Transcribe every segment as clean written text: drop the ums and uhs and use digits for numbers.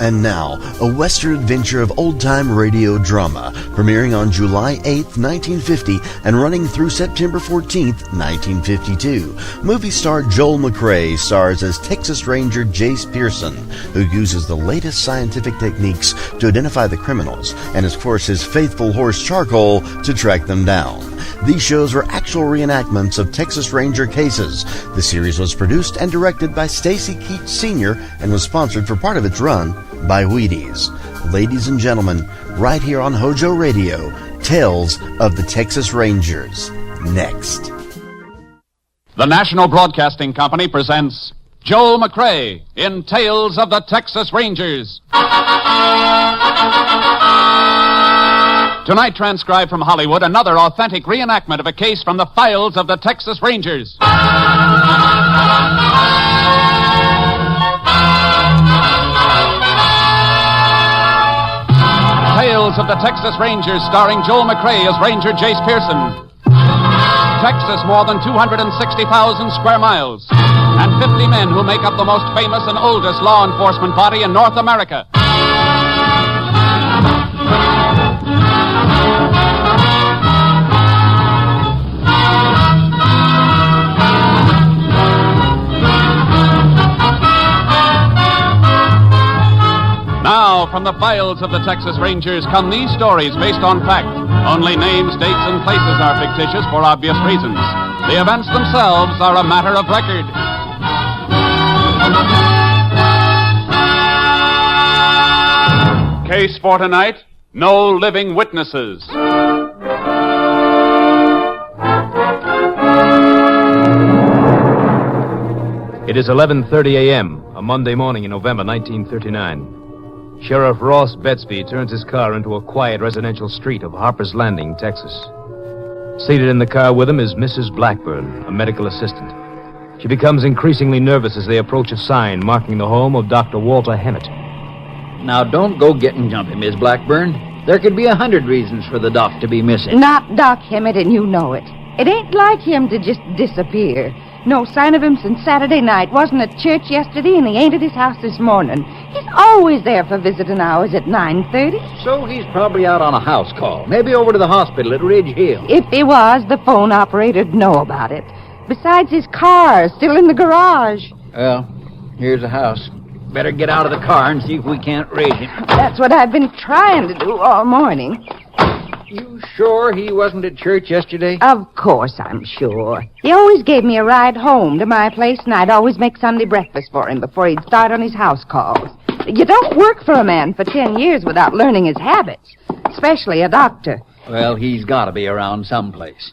And now, a Western adventure of old-time radio drama, premiering on July 8th, 1950, and running through September 14th, 1952. Movie star Joel McCrea stars as Texas Ranger Jace Pearson, who uses the latest scientific techniques to identify the criminals, and of course his faithful horse Charcoal to track them down. These shows were actual reenactments of Texas Ranger cases. The series was produced and directed by Stacy Keach Sr. and was sponsored for part of its run by Wheaties. Ladies and gentlemen, right here on HOJO Radio, Tales of the Texas Rangers. Next. The National Broadcasting Company presents Joel McCrea in Tales of the Texas Rangers. Tonight, transcribed from Hollywood, another authentic reenactment of a case from the files of the Texas Rangers. Tales of the Texas Rangers, starring Joel McCrea as Ranger Jace Pearson. Texas, more than 260,000 square miles, and 50 men who make up the most famous and oldest law enforcement body in North America. Now, from the files of the Texas Rangers come these stories based on fact. Only names, dates, and places are fictitious for obvious reasons. The events themselves are a matter of record. Case for tonight, no living witnesses. It is 11:30 a.m., a Monday morning in November 1939. Sheriff Ross Betsby turns his car into a quiet residential street of Harper's Landing, Texas. Seated in the car with him is Mrs. Blackburn, a medical assistant. She becomes increasingly nervous as they approach a sign marking the home of Dr. Walter Hemmett. Now, don't go getting jumpy, Miss Blackburn. There could be 100 reasons for the doc to be missing. Not Doc Hemmett, and you know it. It ain't like him to just disappear. No sign of him since Saturday night. Wasn't at church yesterday, and he ain't at his house this morning. He's always there for visiting hours at 9:30. So he's probably out on a house call. Maybe over to the hospital at Ridge Hill. If he was, the phone operator'd know about it. Besides, his car's still in the garage. Well, here's the house. Better get out of the car and see if we can't raise him. That's what I've been trying to do all morning. You sure he wasn't at church yesterday? Of course I'm sure. He always gave me a ride home to my place, and I'd always make Sunday breakfast for him before he'd start on his house calls. You don't work for a man for 10 years without learning his habits, especially a doctor. Well, he's got to be around someplace.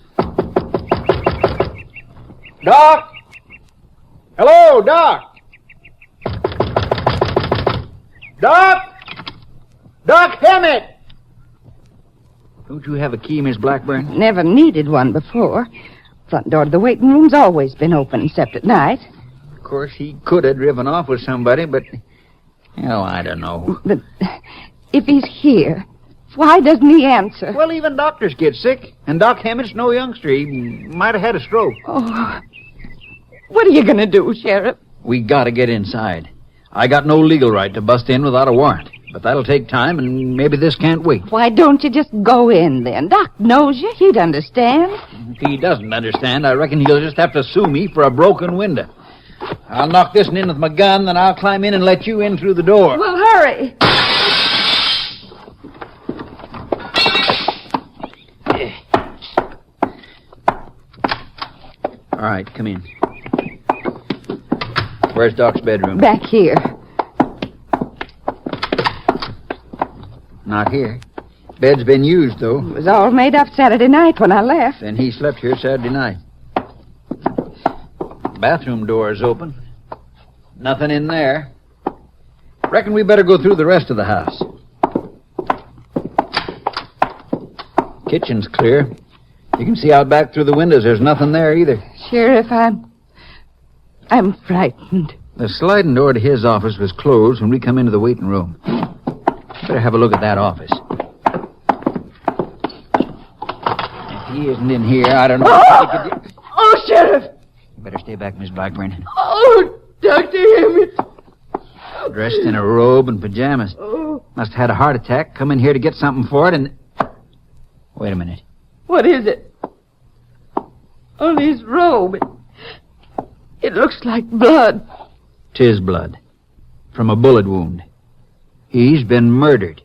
Doc! Hello, Doc! Doc! Doc Hemmett! Don't you have a key, Miss Blackburn? Never needed one before. Front door to the waiting room's always been open, except at night. Of course, he could have driven off with somebody, but... Oh, I don't know. But if he's here, why doesn't he answer? Well, even doctors get sick, and Doc Hammett's no youngster. He might have had a stroke. Oh, what are you going to do, Sheriff? We got to get inside. I got no legal right to bust in without a warrant. But that'll take time, and maybe this can't wait. Why don't you just go in, then? Doc knows you. He'd understand. If he doesn't understand, I reckon he'll just have to sue me for a broken window. I'll knock this one in with my gun, then I'll climb in and let you in through the door. Well, hurry. All right, come in. Where's Doc's bedroom? Back here. Not here. Bed's been used, though. It was all made up Saturday night when I left. Then he slept here Saturday night. Bathroom door's open. Nothing in there. Reckon we better go through the rest of the house. Kitchen's clear. You can see out back through the windows. There's nothing there either. Sheriff, I'm frightened. The sliding door to his office was closed when we come into the waiting room. Better have a look at that office. If he isn't in here, I don't know what we could do. Oh, Sheriff! You better stay back, Miss Blackburn. Oh, Dr. Emmett. Dressed in a robe and pajamas. Oh, Must have had a heart attack. Come in here to get something for it and... Wait a minute. what is it? On his robe. It looks like blood. 'Tis blood. From a bullet wound. He's been murdered.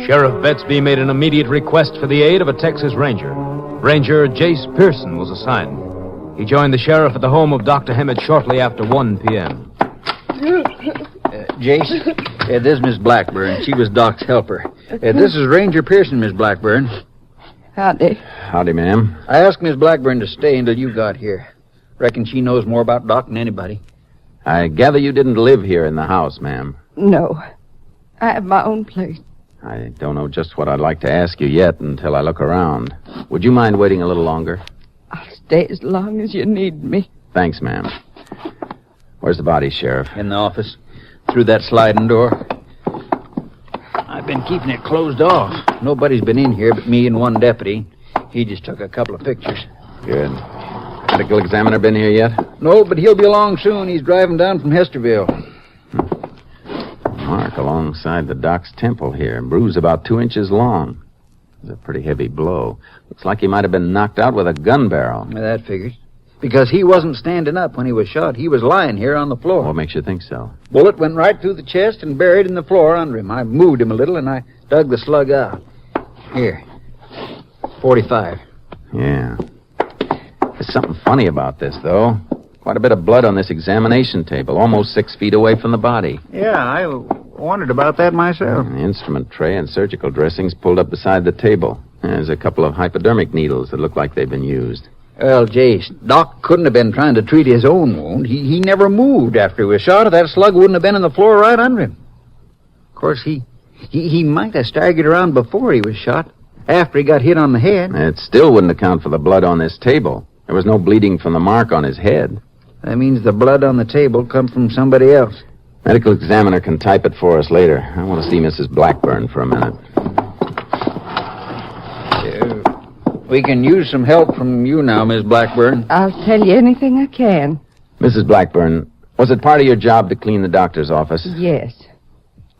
Sheriff Betsby made an immediate request for the aid of a Texas Ranger. Ranger Jace Pearson was assigned. He joined the sheriff at the home of Dr. Hammett shortly after 1 p.m. Jace, this is Miss Blackburn. She was Doc's helper. This is Ranger Pearson, Miss Blackburn. Howdy. Howdy, ma'am. I asked Miss Blackburn to stay until you got here. Reckon she knows more about Doc than anybody. I gather you didn't live here in the house, ma'am. No. I have my own place. I don't know just what I'd like to ask you yet until I look around. Would you mind waiting a little longer? I'll stay as long as you need me. Thanks, ma'am. Where's the body, Sheriff? In the office. Through that sliding door. I've been keeping it closed off. Nobody's been in here but me and one deputy. He just took a couple of pictures. Good. Medical examiner been here yet? No, but he'll be along soon. He's driving down from Hesterville. Mark alongside the doc's temple here. Bruise about 2 inches long. It's a pretty heavy blow. Looks like he might have been knocked out with a gun barrel. That figures. Because he wasn't standing up when he was shot. He was lying here on the floor. What makes you think so? Bullet went right through the chest and buried in the floor under him. I moved him a little and I dug the slug out. Here. 45. Yeah. There's something funny about this, though. Quite a bit of blood on this examination table, almost 6 feet away from the body. Yeah, I wondered about that myself. The instrument tray and surgical dressings pulled up beside the table. There's a couple of hypodermic needles that look like they've been used. Well, Jace, Doc couldn't have been trying to treat his own wound. He never moved after he was shot, or that slug wouldn't have been in the floor right under him. Of course, he might have staggered around before he was shot, after he got hit on the head. It still wouldn't account for the blood on this table. There was no bleeding from the mark on his head. That means the blood on the table come from somebody else. Medical examiner can type it for us later. I want to see Mrs. Blackburn for a minute. We can use some help from you now, Miss Blackburn. I'll tell you anything I can. Mrs. Blackburn, was it part of your job to clean the doctor's office? Yes.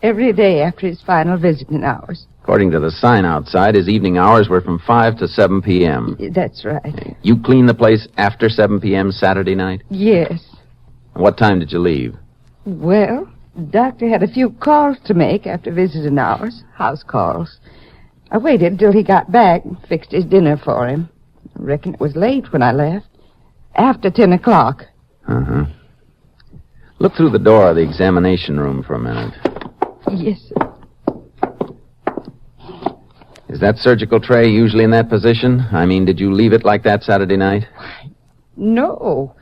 Every day after his final visiting hours. According to the sign outside, his evening hours were from 5 to 7 p.m. That's right. You cleaned the place after 7 p.m. Saturday night? Yes. What time did you leave? Well, the doctor had a few calls to make after visiting hours. House calls. I waited till he got back and fixed his dinner for him. I reckon it was late when I left. After 10 o'clock. Uh-huh. Look through the door of the examination room for a minute. Yes, sir. Is that surgical tray usually in that position? I mean, did you leave it like that Saturday night? No.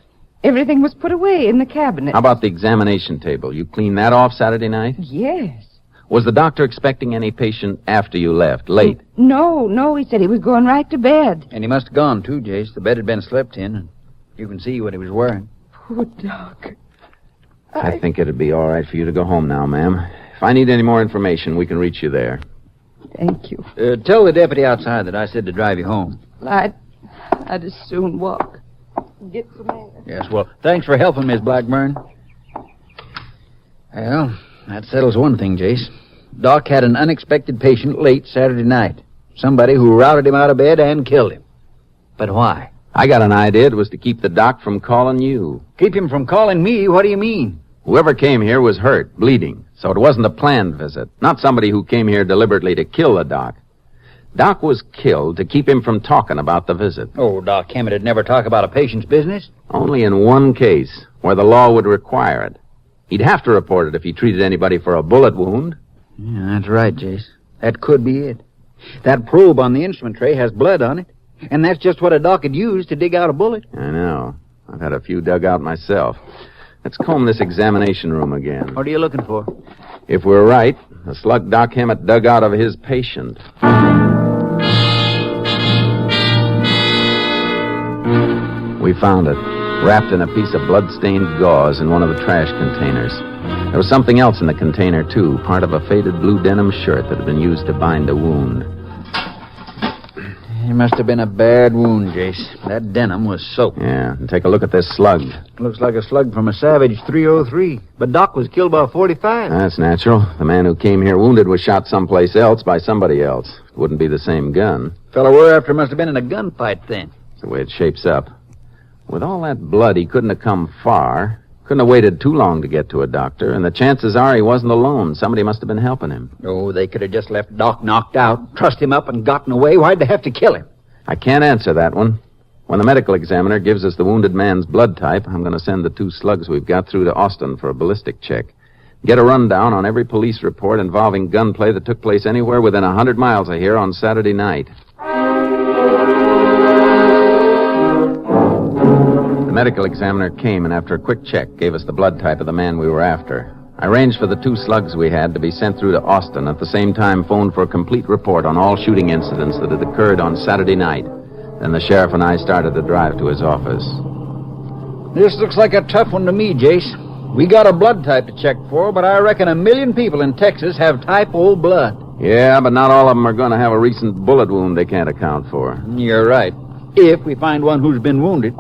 Everything was put away in the cabinet. How about the examination table? You cleaned that off Saturday night? Yes. Was the doctor expecting any patient after you left, late? No, he said he was going right to bed. And he must have gone, too, Jace. The bed had been slept in, and you can see what he was wearing. Poor Doc. I think it'd be all right for you to go home now, ma'am. If I need any more information, we can reach you there. Thank you. Tell the deputy outside that I said to drive you home. I'd as soon walk. Get some air. Yes, well, thanks for helping, Miss Blackburn. Well, that settles one thing, Jace. Doc had an unexpected patient late Saturday night. Somebody who routed him out of bed and killed him. But why? I got an idea. It was to keep the doc from calling you. Keep him from calling me? What do you mean? Whoever came here was hurt, bleeding. So it wasn't a planned visit. Not somebody who came here deliberately to kill the doc. Doc was killed to keep him from talking about the visit. Oh, Doc Hammett would never talk about a patient's business. Only in one case, where the law would require it. He'd have to report it if he treated anybody for a bullet wound. Yeah, that's right, Jace. That could be it. That probe on the instrument tray has blood on it. And that's just what a doc had used to dig out a bullet. I know. I've had a few dug out myself. Let's comb this examination room again. What are you looking for? If we're right, the slug Doc Hammett dug out of his patient. We found it, wrapped in a piece of blood-stained gauze in one of the trash containers. There was something else in the container, too, part of a faded blue denim shirt that had been used to bind a wound. It must have been a bad wound, Jace. That denim was soaked. Yeah, and take a look at this slug. Looks like a slug from a Savage 303. But Doc was killed by a 45. That's natural. The man who came here wounded was shot someplace else by somebody else. It wouldn't be the same gun. Fellow we're after must have been in a gunfight then. That's the way it shapes up. With all that blood, he couldn't have come far. Couldn't have waited too long to get to a doctor, and the chances are he wasn't alone. Somebody must have been helping him. Oh, they could have just left Doc knocked out, trussed him up, and gotten away. Why'd they have to kill him? I can't answer that one. When the medical examiner gives us the wounded man's blood type, I'm going to send the 2 slugs we've got through to Austin for a ballistic check. Get a rundown on every police report involving gunplay that took place anywhere within 100 miles of here on Saturday night. The medical examiner came and after a quick check gave us the blood type of the man we were after. I arranged for the 2 slugs we had to be sent through to Austin, at the same time phoned for a complete report on all shooting incidents that had occurred on Saturday night. Then the sheriff and I started to drive to his office. This looks like a tough one to me, Jace. We got a blood type to check for, but I reckon 1 million people in Texas have type O blood. Yeah, but not all of them are going to have a recent bullet wound they can't account for. You're right. If we find one who's been wounded.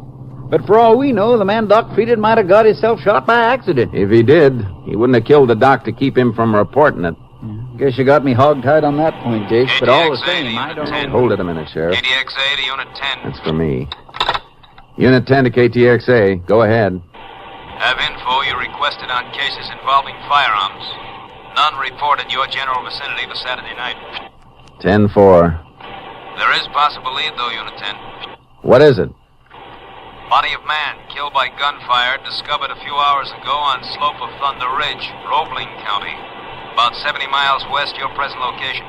But for all we know, the man Doc treated might have got himself shot by accident. If he did, he wouldn't have killed the doc to keep him from reporting it. Guess you got me hogtied on that point, Jace. But all the same, I don't know. Hold it a minute, Sheriff. KTXA to Unit 10. That's for me. Unit 10 to KTXA. Go ahead. Have info you requested on cases involving firearms. None reported your general vicinity for Saturday night. 10-4. There is possible lead, though, Unit 10. What is it? Body of man killed by gunfire discovered a few hours ago on slope of Thunder Ridge, Roebling County. About 70 miles west your present location.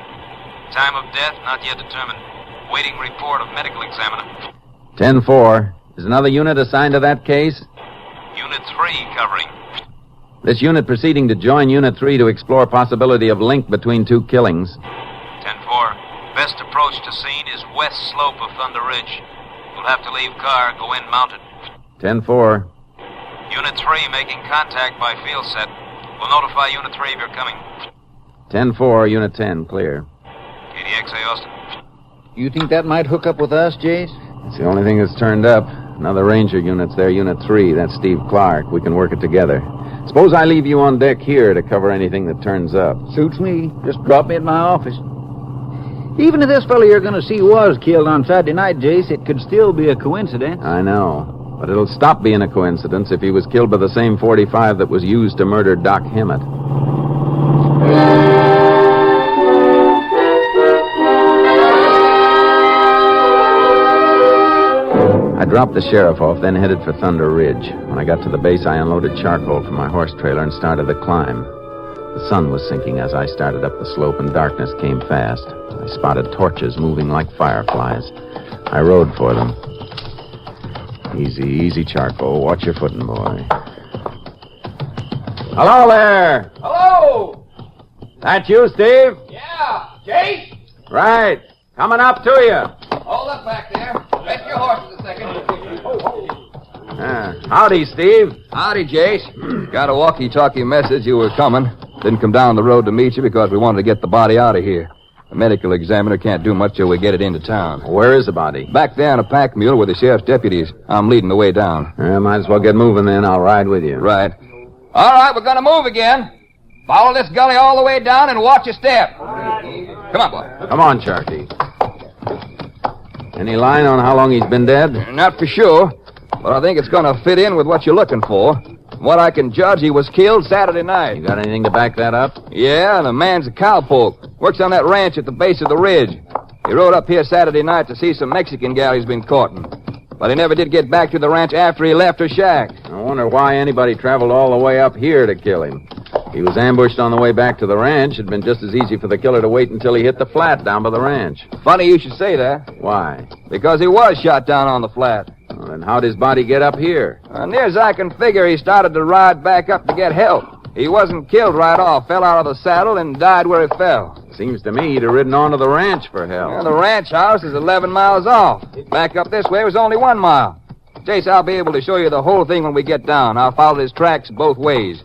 Time of death not yet determined. Waiting report of medical examiner. 10-4. Is another unit assigned to that case? Unit 3 covering. This unit proceeding to join Unit 3 to explore possibility of link between 2 killings. 10-4. Best approach to scene is west slope of Thunder Ridge. We'll have to leave car, go in mounted. 10-4. Unit 3 making contact by field set. We'll notify Unit 3 if you're coming. 10-4, Unit 10, clear. KDXA Austin. You think that might hook up with us, Jace? It's the only thing that's turned up. Another Ranger unit's there, Unit 3. That's Steve Clark. We can work it together. Suppose I leave you on deck here to cover anything that turns up. Suits me. Just drop me at my office. Even if this fellow you're going to see was killed on Saturday night, Jace, it could still be a coincidence. I know. But it'll stop being a coincidence if he was killed by the same 45 that was used to murder Doc Hemmett. I dropped the sheriff off, then headed for Thunder Ridge. When I got to the base, I unloaded charcoal from my horse trailer and started the climb. The sun was sinking as I started up the slope, and darkness came fast. I spotted torches moving like fireflies. I rode for them. Easy, easy, charcoal. Watch your footing, boy. Hello there! Hello! That you, Steve? Yeah, Jace? Right. Coming up to you. Hold up back there. Rest your horses a second. Howdy, Steve. Howdy, Jace. Got a walkie-talkie message you were coming. Didn't come down the road to meet you because we wanted to get the body out of here. The medical examiner can't do much till we get it into town. Where is the body? Back there on a pack mule with the sheriff's deputies. I'm leading the way down. Might as well get moving then. I'll ride with you. Right. All right, we're going to move again. Follow this gully all the way down and watch your step. Come on, boy. Come on, Sharky. Any line on how long he's been dead? Not for sure, but I think it's going to fit in with what you're looking for. From what I can judge, he was killed Saturday night. You got anything to back that up? Yeah, the man's a cowpoke. Works on that ranch at the base of the ridge. He rode up here Saturday night to see some Mexican gal he's been courting. But he never did get back to the ranch after he left her shack. I wonder why anybody traveled all the way up here to kill him. He was ambushed on the way back to the ranch. It'd been just as easy for the killer to wait until he hit the flat down by the ranch. Funny you should say that. Why? Because he was shot down on the flat. Well, then how'd his body get up here? Near as I can figure, he started to ride back up to get help. He wasn't killed right off, fell out of the saddle and died where he fell. Seems to me he'd have ridden on to the ranch for help. Well, the ranch house is 11 miles off. Back up this way was only 1 mile. Jace, I'll be able to show you the whole thing when we get down. I'll follow his tracks both ways.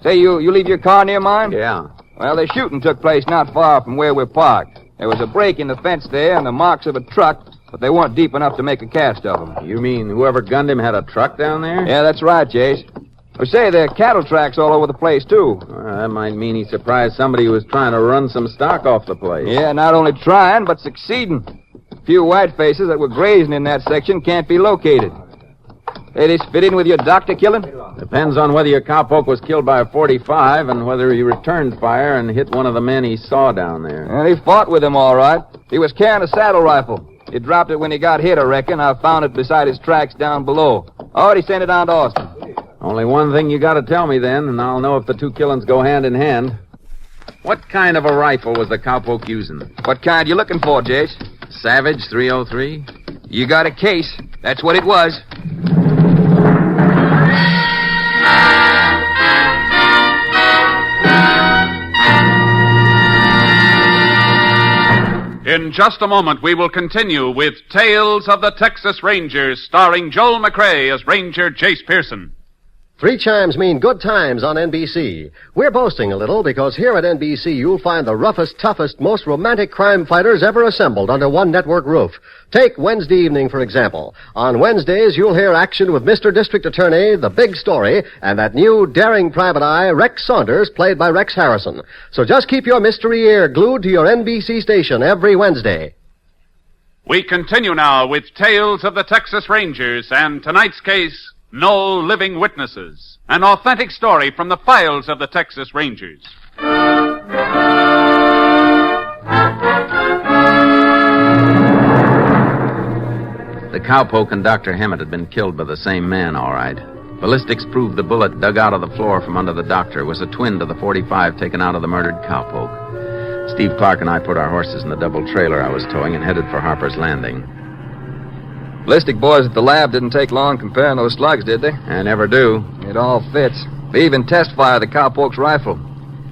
Say, you leave your car near mine? Yeah. Well, the shooting took place not far from where we're parked. There was a break in the fence there and the marks of a truck, but they weren't deep enough to make a cast of them. You mean whoever gunned him had a truck down there? Yeah, that's right, Jace. Well, say, there are cattle tracks all over the place, too. That might mean he surprised somebody who was trying to run some stock off the place. Yeah, not only trying, but succeeding. A few white faces that were grazing in that section can't be located. Hey, this fit in with your doctor killing? Depends on whether your cowpoke was killed by a .45 and whether he returned fire and hit one of the men he saw down there. Well, he fought with him, all right. He was carrying a saddle rifle. He dropped it when he got hit, I reckon. I found it beside his tracks down below. Already sent it down to Austin. Only one thing you gotta tell me then, and I'll know if the two killings go hand in hand. What kind of a rifle was the cowpoke using? What kind you looking for, Jace? Savage 303? You got a case. That's what it was. In just a moment, we will continue with Tales of the Texas Rangers, starring Joel McRae as Ranger Jace Pearson. 3 chimes mean good times on NBC. We're boasting a little because here at NBC you'll find the roughest, toughest, most romantic crime fighters ever assembled under one network roof. Take Wednesday evening, for example. On Wednesdays, you'll hear action with Mr. District Attorney, The Big Story, and that new daring private eye, Rex Saunders, played by Rex Harrison. So just keep your mystery ear glued to your NBC station every Wednesday. We continue now with Tales of the Texas Rangers, and tonight's case, No Living Witnesses, an authentic story from the files of the Texas Rangers. The cowpoke and Dr. Hammett had been killed by the same man, all right. Ballistics proved the bullet dug out of the floor from under the doctor was a twin to the .45 taken out of the murdered cowpoke. Steve Clark and I put our horses in the double trailer I was towing and headed for Harper's Landing. Ballistic boys at the lab didn't take long comparing those slugs, did they? I never do. It all fits. They even test fired the cowpoke's rifle.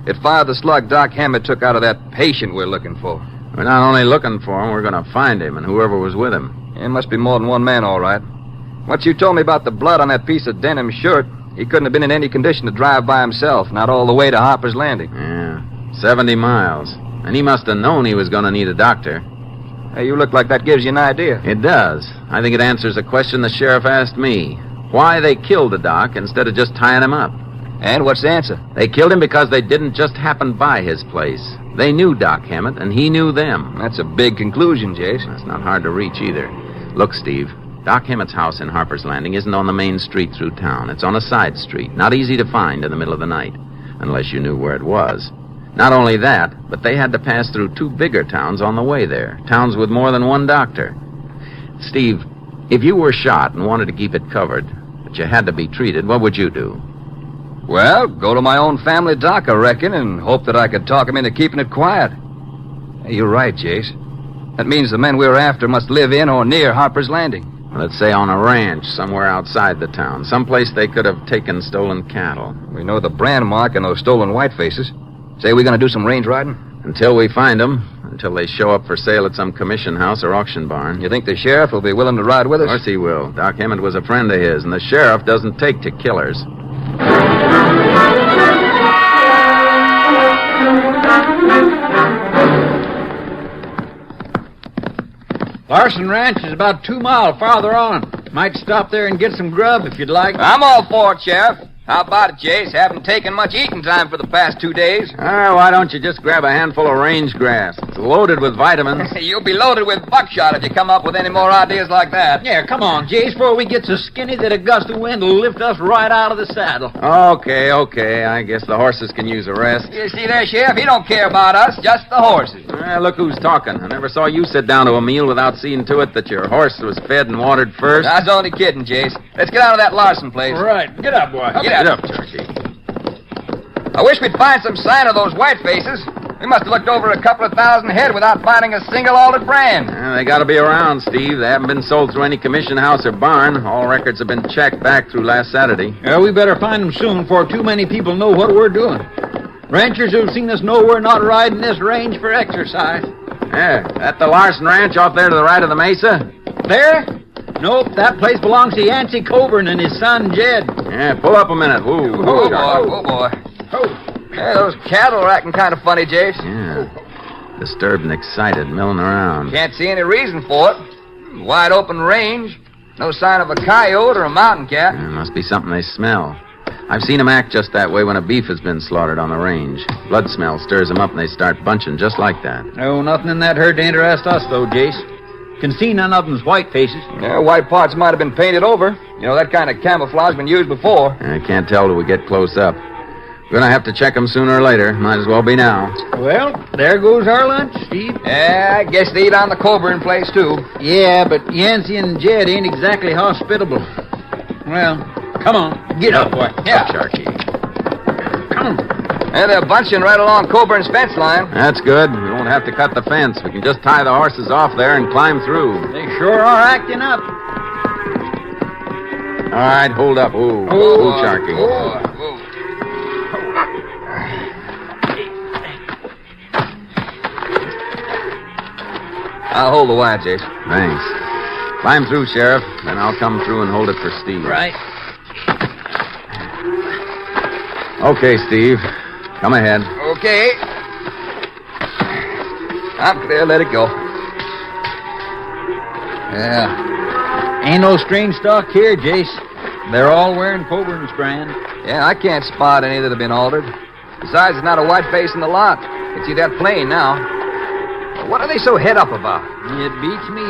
It fired the slug Doc Hammett took out of that patient we're looking for. We're not only looking for him, we're going to find him and whoever was with him. It must be more than one man, all right. What you told me about the blood on that piece of denim shirt, he couldn't have been in any condition to drive by himself, not all the way to Harper's Landing. Yeah, 70 miles. And he must have known he was going to need a doctor. Hey, you look like that gives you an idea. It does. I think it answers a question the sheriff asked me. Why they killed the doc instead of just tying him up. And what's the answer? They killed him because they didn't just happen by his place. They knew Doc Hammett, and he knew them. That's a big conclusion, Jace. That's not hard to reach either. Look, Steve, Doc Hammett's house in Harper's Landing isn't on the main street through town. It's on a side street, not easy to find in the middle of the night, unless you knew where it was. Not only that, but they had to pass through 2 bigger towns on the way there, towns with more than one doctor. Steve, if you were shot and wanted to keep it covered, but you had to be treated, what would you do? Well, go to my own family doc, I reckon, and hope that I could talk him into keeping it quiet. Hey, you're right, Jace. That means the men we're after must live in or near Harper's Landing. Let's say on a ranch somewhere outside the town, someplace they could have taken stolen cattle. We know the brand mark and those stolen white faces. Say, we gonna do some range riding? Until we find them, until they show up for sale at some commission house or auction barn. You think the sheriff will be willing to ride with us? Of course he will. Doc Hammett was a friend of his, and the sheriff doesn't take to killers. Larson Ranch is about 2 miles farther on. Might stop there and get some grub if you'd like. I'm all for it, Sheriff. How about it, Jace? Haven't taken much eating time for the past 2 days. Why don't you just grab a handful of range grass? It's loaded with vitamins. You'll be loaded with buckshot if you come up with any more ideas like that. Yeah, come on, Jace, before we get so skinny that a gust of wind will lift us right out of the saddle. Okay. I guess the horses can use a rest. You see there, Sheriff? He don't care about us, just the horses. Look who's talking. I never saw you sit down to a meal without seeing to it that your horse was fed and watered first. I was only kidding, Jace. Let's get out of that Larson place. All right, get up, boy. Get up, Turkey. I wish we'd find some sign of those white faces. We must have looked over a couple of thousand head without finding a single altered brand. They gotta be around, Steve. They haven't been sold through any commission house or barn. All records have been checked back through last Saturday. We better find them soon before too many people know what we're doing. Ranchers who've seen us know we're not riding this range for exercise. Yeah, that the Larson Ranch off there to the right of the mesa? There? Nope, that place belongs to Yancey Coburn and his son, Jed. Yeah, pull up a minute. Whoa, Oh, boy. Hey, those cattle are acting kind of funny, Jace. Yeah. Disturbed and excited, milling around. Can't see any reason for it. Wide open range. No sign of a coyote or a mountain cat. Yeah, must be something they smell. I've seen them act just that way when a beef has been slaughtered on the range. Blood smell stirs them up and they start bunching just like that. No, nothing in that herd to interest us, though, Jace. Can see none of them's white faces. Yeah, white parts might have been painted over. You know, that kind of camouflage been used before. I can't tell till we get close up. We're going to have to check them sooner or later. Might as well be now. Well, there goes our lunch, Steve. Yeah, I guess they eat on the Coburn place, too. Yeah, but Yancey and Jed ain't exactly hospitable. Well, come on. Get up, boy. Yeah. Sharky. Come on. And they're bunching right along Coburn's fence line. That's good. We won't have to cut the fence. We can just tie the horses off there and climb through. They sure are acting up. All right, hold up. Ooh, Sharky. I'll hold the wire, Jace. Thanks. Climb through, Sheriff. Then I'll come through and hold it for Steve. Right. Okay, Steve. Come ahead. Okay. I'm clear. Let it go. Yeah. Ain't no strange stock here, Jace. They're all wearing Coburn's brand. Yeah, I can't spot any that have been altered. Besides, there's not a white face in the lot. Can see that plain now. What are they so head up about? It beats me.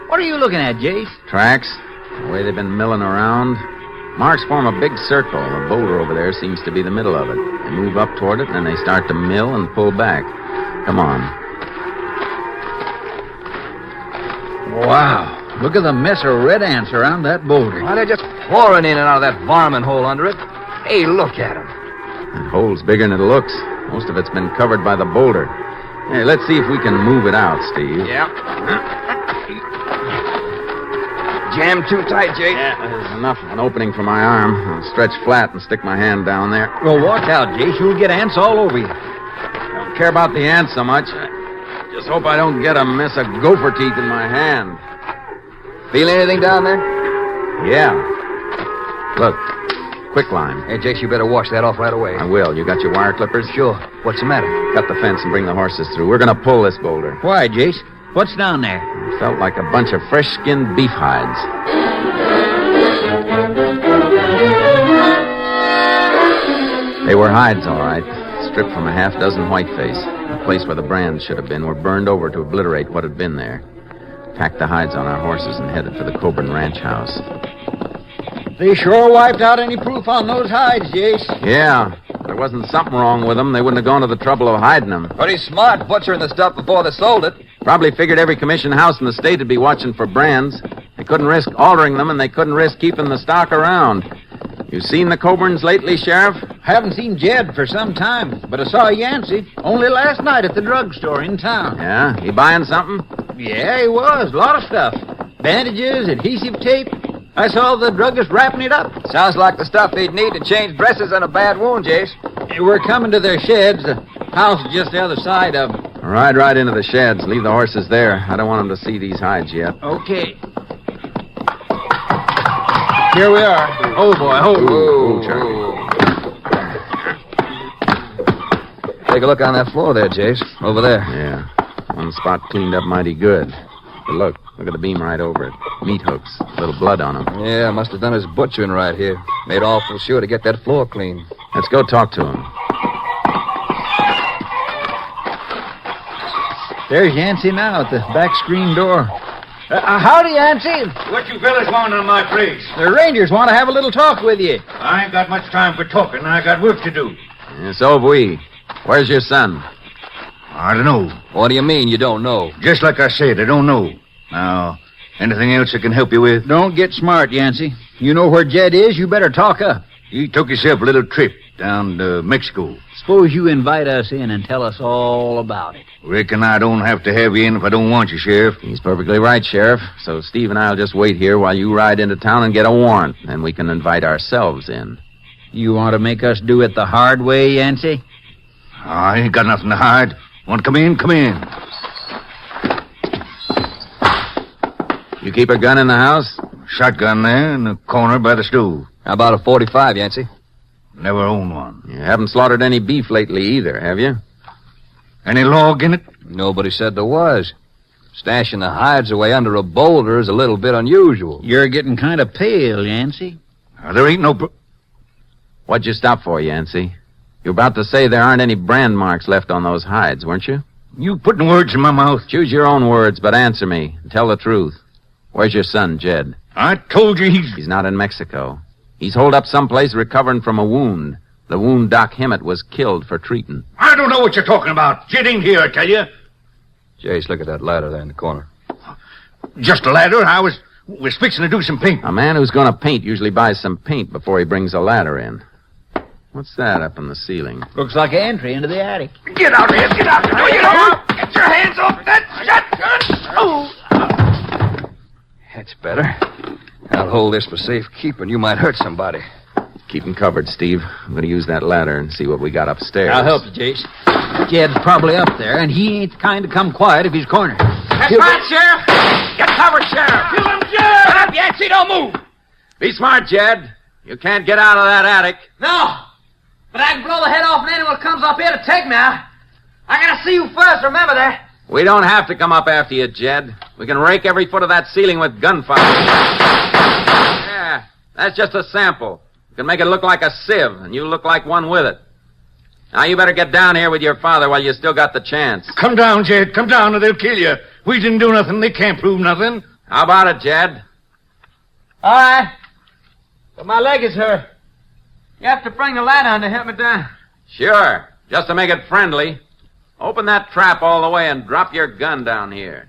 What are you looking at, Jace? Tracks. The way they've been milling around. Marks form a big circle. The boulder over there seems to be the middle of it. They move up toward it, and then they start to mill and pull back. Come on. Wow. Look at the mess of red ants around that boulder. Why, they're just pouring in and out of that varmint hole under it. Hey, look at them. That hole's bigger than it looks. Most of it's been covered by the boulder. Hey, let's see if we can move it out, Steve. Yeah. Jammed too tight, Jake. Yeah, there's enough of an opening for my arm. I'll stretch flat and stick my hand down there. Well, watch out, Jace. You'll get ants all over you. I don't care about the ants so much. I just hope I don't get a mess of gopher teeth in my hand. Feel anything down there? Yeah. Look, quicklime. Hey, Jake, you better wash that off right away. I will. You got your wire clippers? Sure. What's the matter? Cut the fence and bring the horses through. We're going to pull this boulder. Why, Jace? What's down there? It felt like a bunch of fresh-skinned beef hides. They were hides, all right. Stripped from a half-dozen whiteface. The place where the brands should have been were burned over to obliterate what had been there. Packed the hides on our horses and headed for the Coburn ranch house. They sure wiped out any proof on those hides, Jace. Yeah. If there wasn't something wrong with them, they wouldn't have gone to the trouble of hiding them. Pretty smart butchering the stuff before they sold it. Probably figured every commission house in the state would be watching for brands. They couldn't risk altering them, and they couldn't risk keeping the stock around. You seen the Coburns lately, Sheriff? Haven't seen Jed for some time, but I saw Yancey only last night at the drugstore in town. Yeah? He buying something? Yeah, he was. A lot of stuff. Bandages, adhesive tape. I saw the druggist wrapping it up. Sounds like the stuff they'd need to change dresses on a bad wound, Jace. We're coming to their sheds. The house is just the other side of them. Ride right into the sheds. Leave the horses there. I don't want them to see these hides yet. Okay. Here we are. Oh, boy. Ooh, Charlie. Take a look on that floor there, Jace. Over there. Yeah. One spot cleaned up mighty good. But look at the beam right over it. Meat hooks. A little blood on them. Yeah, must have done his butchering right here. Made awful sure to get that floor clean. Let's go talk to him. There's Yancey now at the back screen door. Howdy, Yancey. What you fellas want on my place? The Rangers want to have a little talk with you. I ain't got much time for talking. I got work to do. Yeah, so have we. Where's your son? I don't know. What do you mean you don't know? Just like I said, I don't know. Now, anything else I can help you with? Don't get smart, Yancey. You know where Jed is, you better talk up. He took himself a little trip down to Mexico. Suppose you invite us in and tell us all about it. Reckon I don't have to have you in if I don't want you, Sheriff. He's perfectly right, Sheriff. So Steve and I'll just wait here while you ride into town and get a warrant. Then we can invite ourselves in. You want to make us do it the hard way, Yancey? I ain't got nothing to hide. Want to come in? Come in. You keep a gun in the house? Shotgun there in the corner by the stove. How about a 45, Yancey? Never owned one. You haven't slaughtered any beef lately either, have you? Any log in it? Nobody said there was. Stashing the hides away under a boulder is a little bit unusual. You're getting kind of pale, Yancey. There ain't no... What'd you stop for, Yancey? You were about to say there aren't any brand marks left on those hides, weren't you? You putting words in my mouth. Choose your own words, but answer me. And tell the truth. Where's your son, Jed? I told you He's not in Mexico. He's holed up someplace recovering from a wound. The wound Doc Hemmett was killed for treating. I don't know what you're talking about. Jed ain't here, I tell you. Jace, look at that ladder there in the corner. Just a ladder. I was fixing to do some painting. A man who's going to paint usually buys some paint before he brings a ladder in. What's that up in the ceiling? Looks like an entry into the attic. Get out of here. Get out. Get out. Get your hands off that shotgun. Oh. That's better. I'll hold this for safekeeping. You might hurt somebody. Keep him covered, Steve. I'm going to use that ladder and see what we got upstairs. I'll help you, Jace. Jed's probably up there, and he ain't the kind to come quiet if he's cornered. That's right, Sheriff. Get covered, Sheriff. Kill him, Jed. Shut up, Yancey. Don't move. Be smart, Jed. You can't get out of that attic. No. But I can blow the head off of anyone who comes up here to take me. I gotta see you first, remember that. We don't have to come up after you, Jed. We can rake every foot of that ceiling with gunfire. Yeah, that's just a sample. You can make it look like a sieve, and you look like one with it. Now, you better get down here with your father while you still got the chance. Come down, Jed. Come down or they'll kill you. We didn't do nothing. They can't prove nothing. How about it, Jed? All right. But my leg is hurt. You have to bring the ladder on to help me down. Sure. Just to make it friendly. Open that trap all the way and drop your gun down here.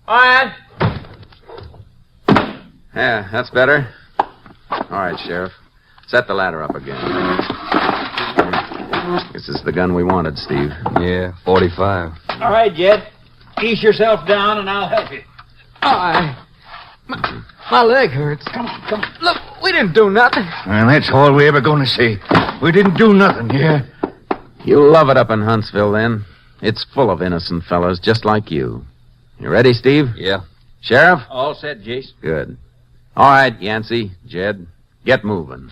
All right. Yeah, that's better. All right, Sheriff. Set the ladder up again. This is the gun we wanted, Steve. Yeah, 45. All right, Jed. Ease yourself down, and I'll help you. All right. My leg hurts. Come on. Look, we didn't do nothing. And that's all we're ever going to say. We didn't do nothing, yeah? You'll love it up in Huntsville, then. It's full of innocent fellas just like you. You ready, Steve? Yeah. Sheriff? All set, Jace. Good. All right, Yancey, Jed, get moving.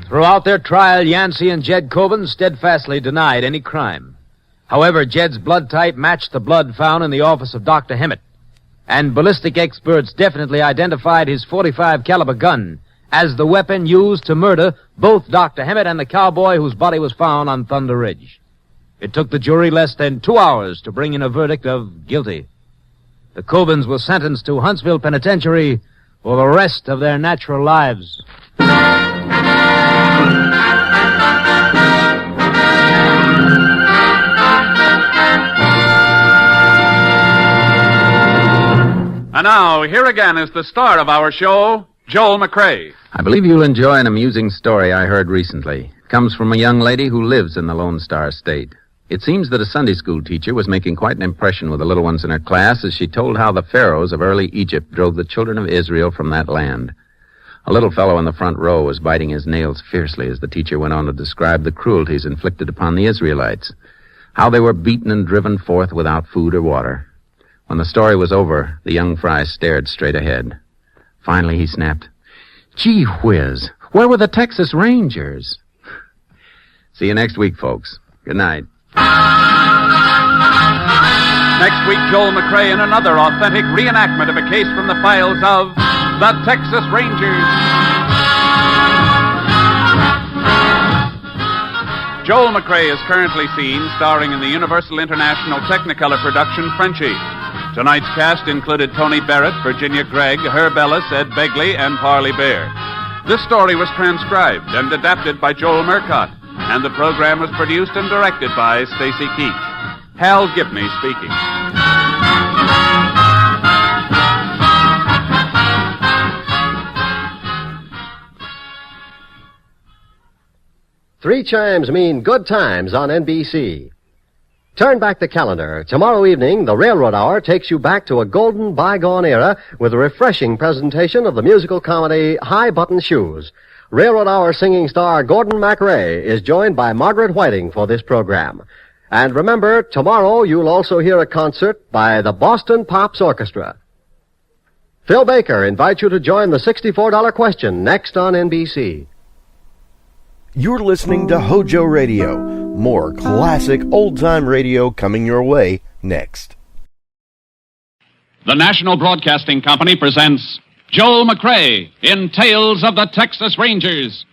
Throughout their trial, Yancey and Jed Coben steadfastly denied any crime. However, Jed's blood type matched the blood found in the office of Dr. Hemmett, and ballistic experts definitely identified his .45 caliber gun as the weapon used to murder both Dr. Hemmett and the cowboy whose body was found on Thunder Ridge. It took the jury less than 2 hours to bring in a verdict of guilty. The Cobens were sentenced to Huntsville Penitentiary for the rest of their natural lives. And now, here again is the star of our show, Joel McCrea. I believe you'll enjoy an amusing story I heard recently. It comes from a young lady who lives in the Lone Star State. It seems that a Sunday school teacher was making quite an impression with the little ones in her class as she told how the pharaohs of early Egypt drove the children of Israel from that land. A little fellow in the front row was biting his nails fiercely as the teacher went on to describe the cruelties inflicted upon the Israelites, how they were beaten and driven forth without food or water. When the story was over, the young fry stared straight ahead. Finally, he snapped, "Gee whiz, where were the Texas Rangers?" See you next week, folks. Good night. Next week, Joel McCrea in another authentic reenactment of a case from the files of the Texas Rangers. Joel McCrea is currently seen starring in the Universal International Technicolor production Frenchie. Tonight's cast included Tony Barrett, Virginia Gregg, Herb Ellis, Ed Begley, and Parley Bear. This story was transcribed and adapted by Joel Murcott, and the program was produced and directed by Stacy Keach. Hal Gibney speaking. Three chimes mean good times on NBC. Turn back the calendar. Tomorrow evening, the Railroad Hour takes you back to a golden bygone era with a refreshing presentation of the musical comedy High Button Shoes. Railroad Hour singing star Gordon MacRae is joined by Margaret Whiting for this program. And remember, tomorrow you'll also hear a concert by the Boston Pops Orchestra. Phil Baker invites you to join the $64 question next on NBC. You're listening to HOJO Radio. More classic old-time radio coming your way next. The National Broadcasting Company presents Joel McCrae in Tales of the Texas Rangers.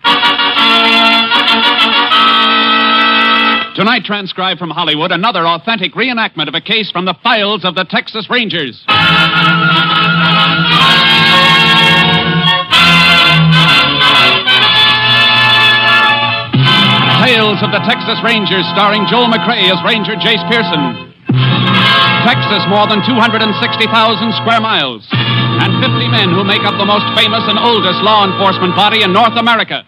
Tonight, transcribed from Hollywood, another authentic reenactment of a case from the files of the Texas Rangers. Tales of the Texas Rangers, starring Joel McCrae as Ranger Jace Pearson. Texas, more than 260,000 square miles, and 50 men who make up the most famous and oldest law enforcement body in North America.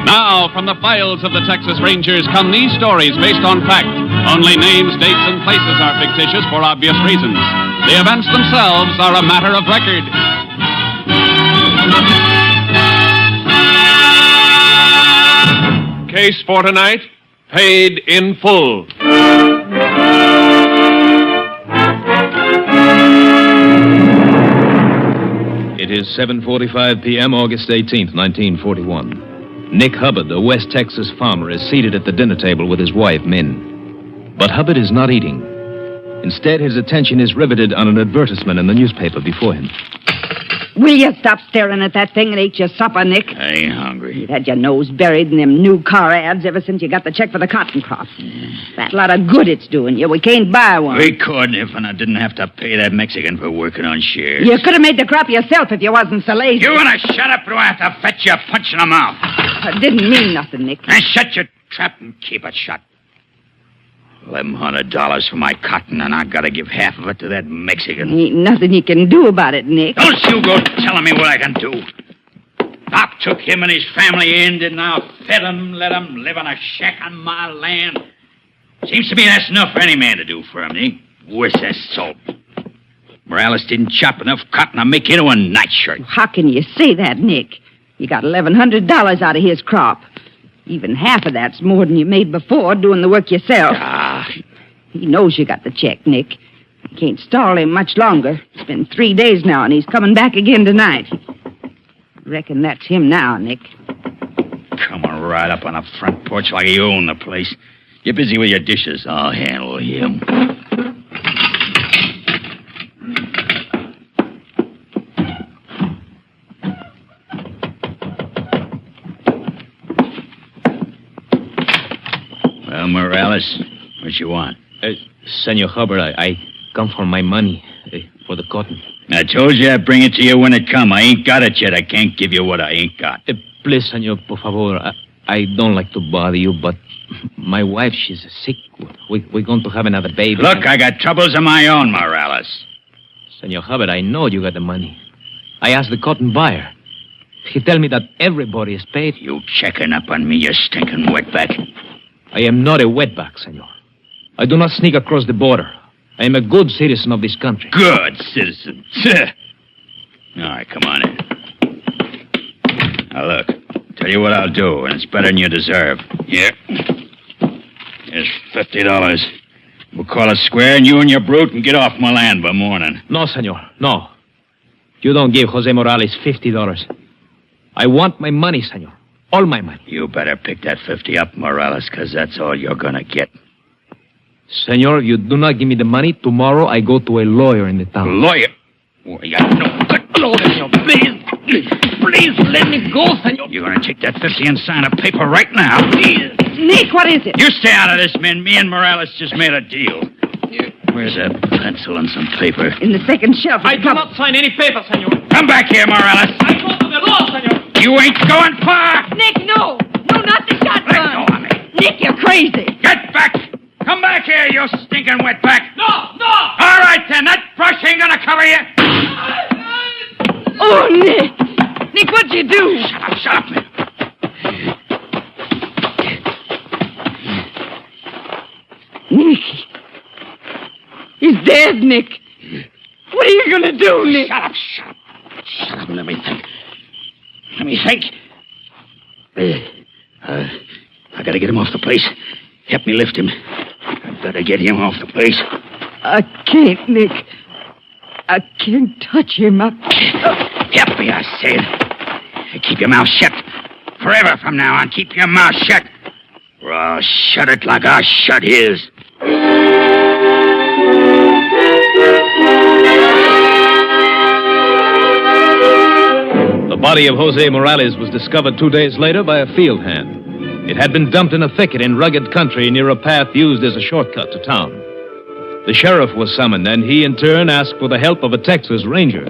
Now, from the files of the Texas Rangers come these stories based on fact. Only names, dates, and places are fictitious for obvious reasons. The events themselves are a matter of record. Case for tonight, paid in full. It is 7:45 p.m., August 18th, 1941. Nick Hubbard, a West Texas farmer, is seated at the dinner table with his wife, Min. But Hubbard is not eating. Instead, his attention is riveted on an advertisement in the newspaper before him. Will you stop staring at that thing and eat your supper, Nick? I ain't hungry. You've had your nose buried in them new car ads ever since you got the check for the cotton crop. That lot of good it's doing you. We can't buy one. We could if I didn't have to pay that Mexican for working on shares. You could have made the crop yourself if you wasn't so lazy. You want to shut up or I have to fetch you a punch in the mouth? I didn't mean nothing, Nick. And shut your trap and keep it shut. $1,100 for my cotton, and I gotta give half of it to that Mexican. Ain't nothing you can do about it, Nick. Don't you go telling me what I can do. Doc took him and his family in, and now fed him, let him live in a shack on my land. Seems to me that's enough for any man to do for him, Nick. Worse as salt. Morales didn't chop enough cotton to make into a nightshirt. How can you say that, Nick? You got $1,100 out of his crop. Even half of that's more than you made before doing the work yourself. He knows you got the check, Nick. You can't stall him much longer. It's been 3 days now, and he's coming back again tonight. Reckon that's him now, Nick. Coming right up on the front porch like he owned the place. You're busy with your dishes. I'll handle him. Well, Morales, what you want? Senor Hubbard, I come for my money for the cotton. I told you I'd bring it to you when it come. I ain't got it yet. I can't give you what I ain't got. Please, senor, por favor. I don't like to bother you, but my wife, she's sick. We're going to have another baby. Look, I got troubles of my own, Morales. Senor Hubbard, I know you got the money. I asked the cotton buyer. He tell me that everybody is paid. You checking up on me, you stinking wetback? I am not a wetback, senor. I do not sneak across the border. I am a good citizen of this country. Good citizen. All right, come on in. Now, look, tell you what I'll do, and it's better than you deserve. Here. Here's $50. We'll call it square, and you and your brute can get off my land by morning. No, senor, no. You don't give Jose Morales $50. I want my money, senor. All my money. You better pick that 50 up, Morales, because that's all you're going to get. Senor, you do not give me the money, tomorrow I go to a lawyer in the town. Lawyer? Well, you got no lawyer, senor. Please let me go, senor. You're going to take that 50 and sign a paper right now. Nick, what is it? You stay out of this, man. Me and Morales just made a deal. Where's that pencil and some paper? In the second shelf. I do not sign any paper, senor. Come back here, Morales. I go to the law, senor. You ain't going far. Nick, no. No, not the shotgun. Let go of me. Nick, you're crazy. Get back. Come back here, you stinking wetback. No. All right, then. That brush ain't gonna cover you. Oh, Nick. Nick, what'd you do? Shut up, man. dead, Nick. What are you going to do, Nick? Shut up. Shut up and let me think. I gotta get him off the place. Help me lift him. I better get him off the place. I can't, Nick. I can't touch him. Help me, I said. Keep your mouth shut. Forever from now on, keep your mouth shut. Or I'll shut it like I shut his. The body of Jose Morales was discovered 2 days later by a field hand. It had been dumped in a thicket in rugged country near a path used as a shortcut to town. The sheriff was summoned, and he in turn asked for the help of a Texas ranger.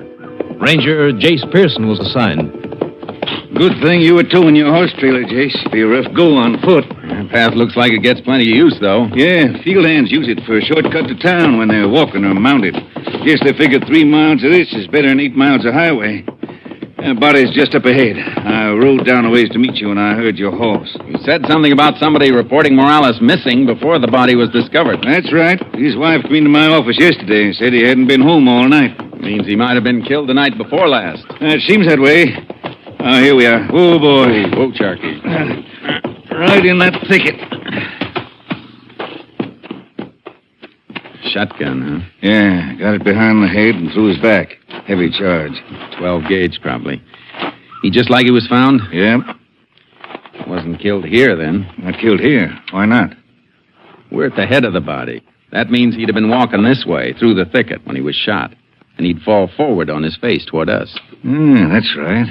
Ranger Jace Pearson was assigned. Good thing you were towing your horse trailer, Jace. Be a rough go on foot. That path looks like it gets plenty of use, though. Yeah, field hands use it for a shortcut to town when they're walking or mounted. Guess they figure 3 miles of this is better than 8 miles of highway. Body's just up ahead. I rode down a ways to meet you when I heard your horse. You said something about somebody reporting Morales missing before the body was discovered. That's right. His wife came into my office yesterday and said he hadn't been home all night. Means he might have been killed the night before last. It seems that way. Oh, here we are. Oh, boy. Whoa, Sharky. Right in that thicket. Shotgun, huh? Yeah, got it behind the head and through his back. Heavy charge. 12 gauge, probably. He just like he was found? Yeah. Wasn't killed here, then. Not killed here. Why not? We're at the head of the body. That means he'd have been walking this way, through the thicket, when he was shot. And he'd fall forward on his face toward us. That's right.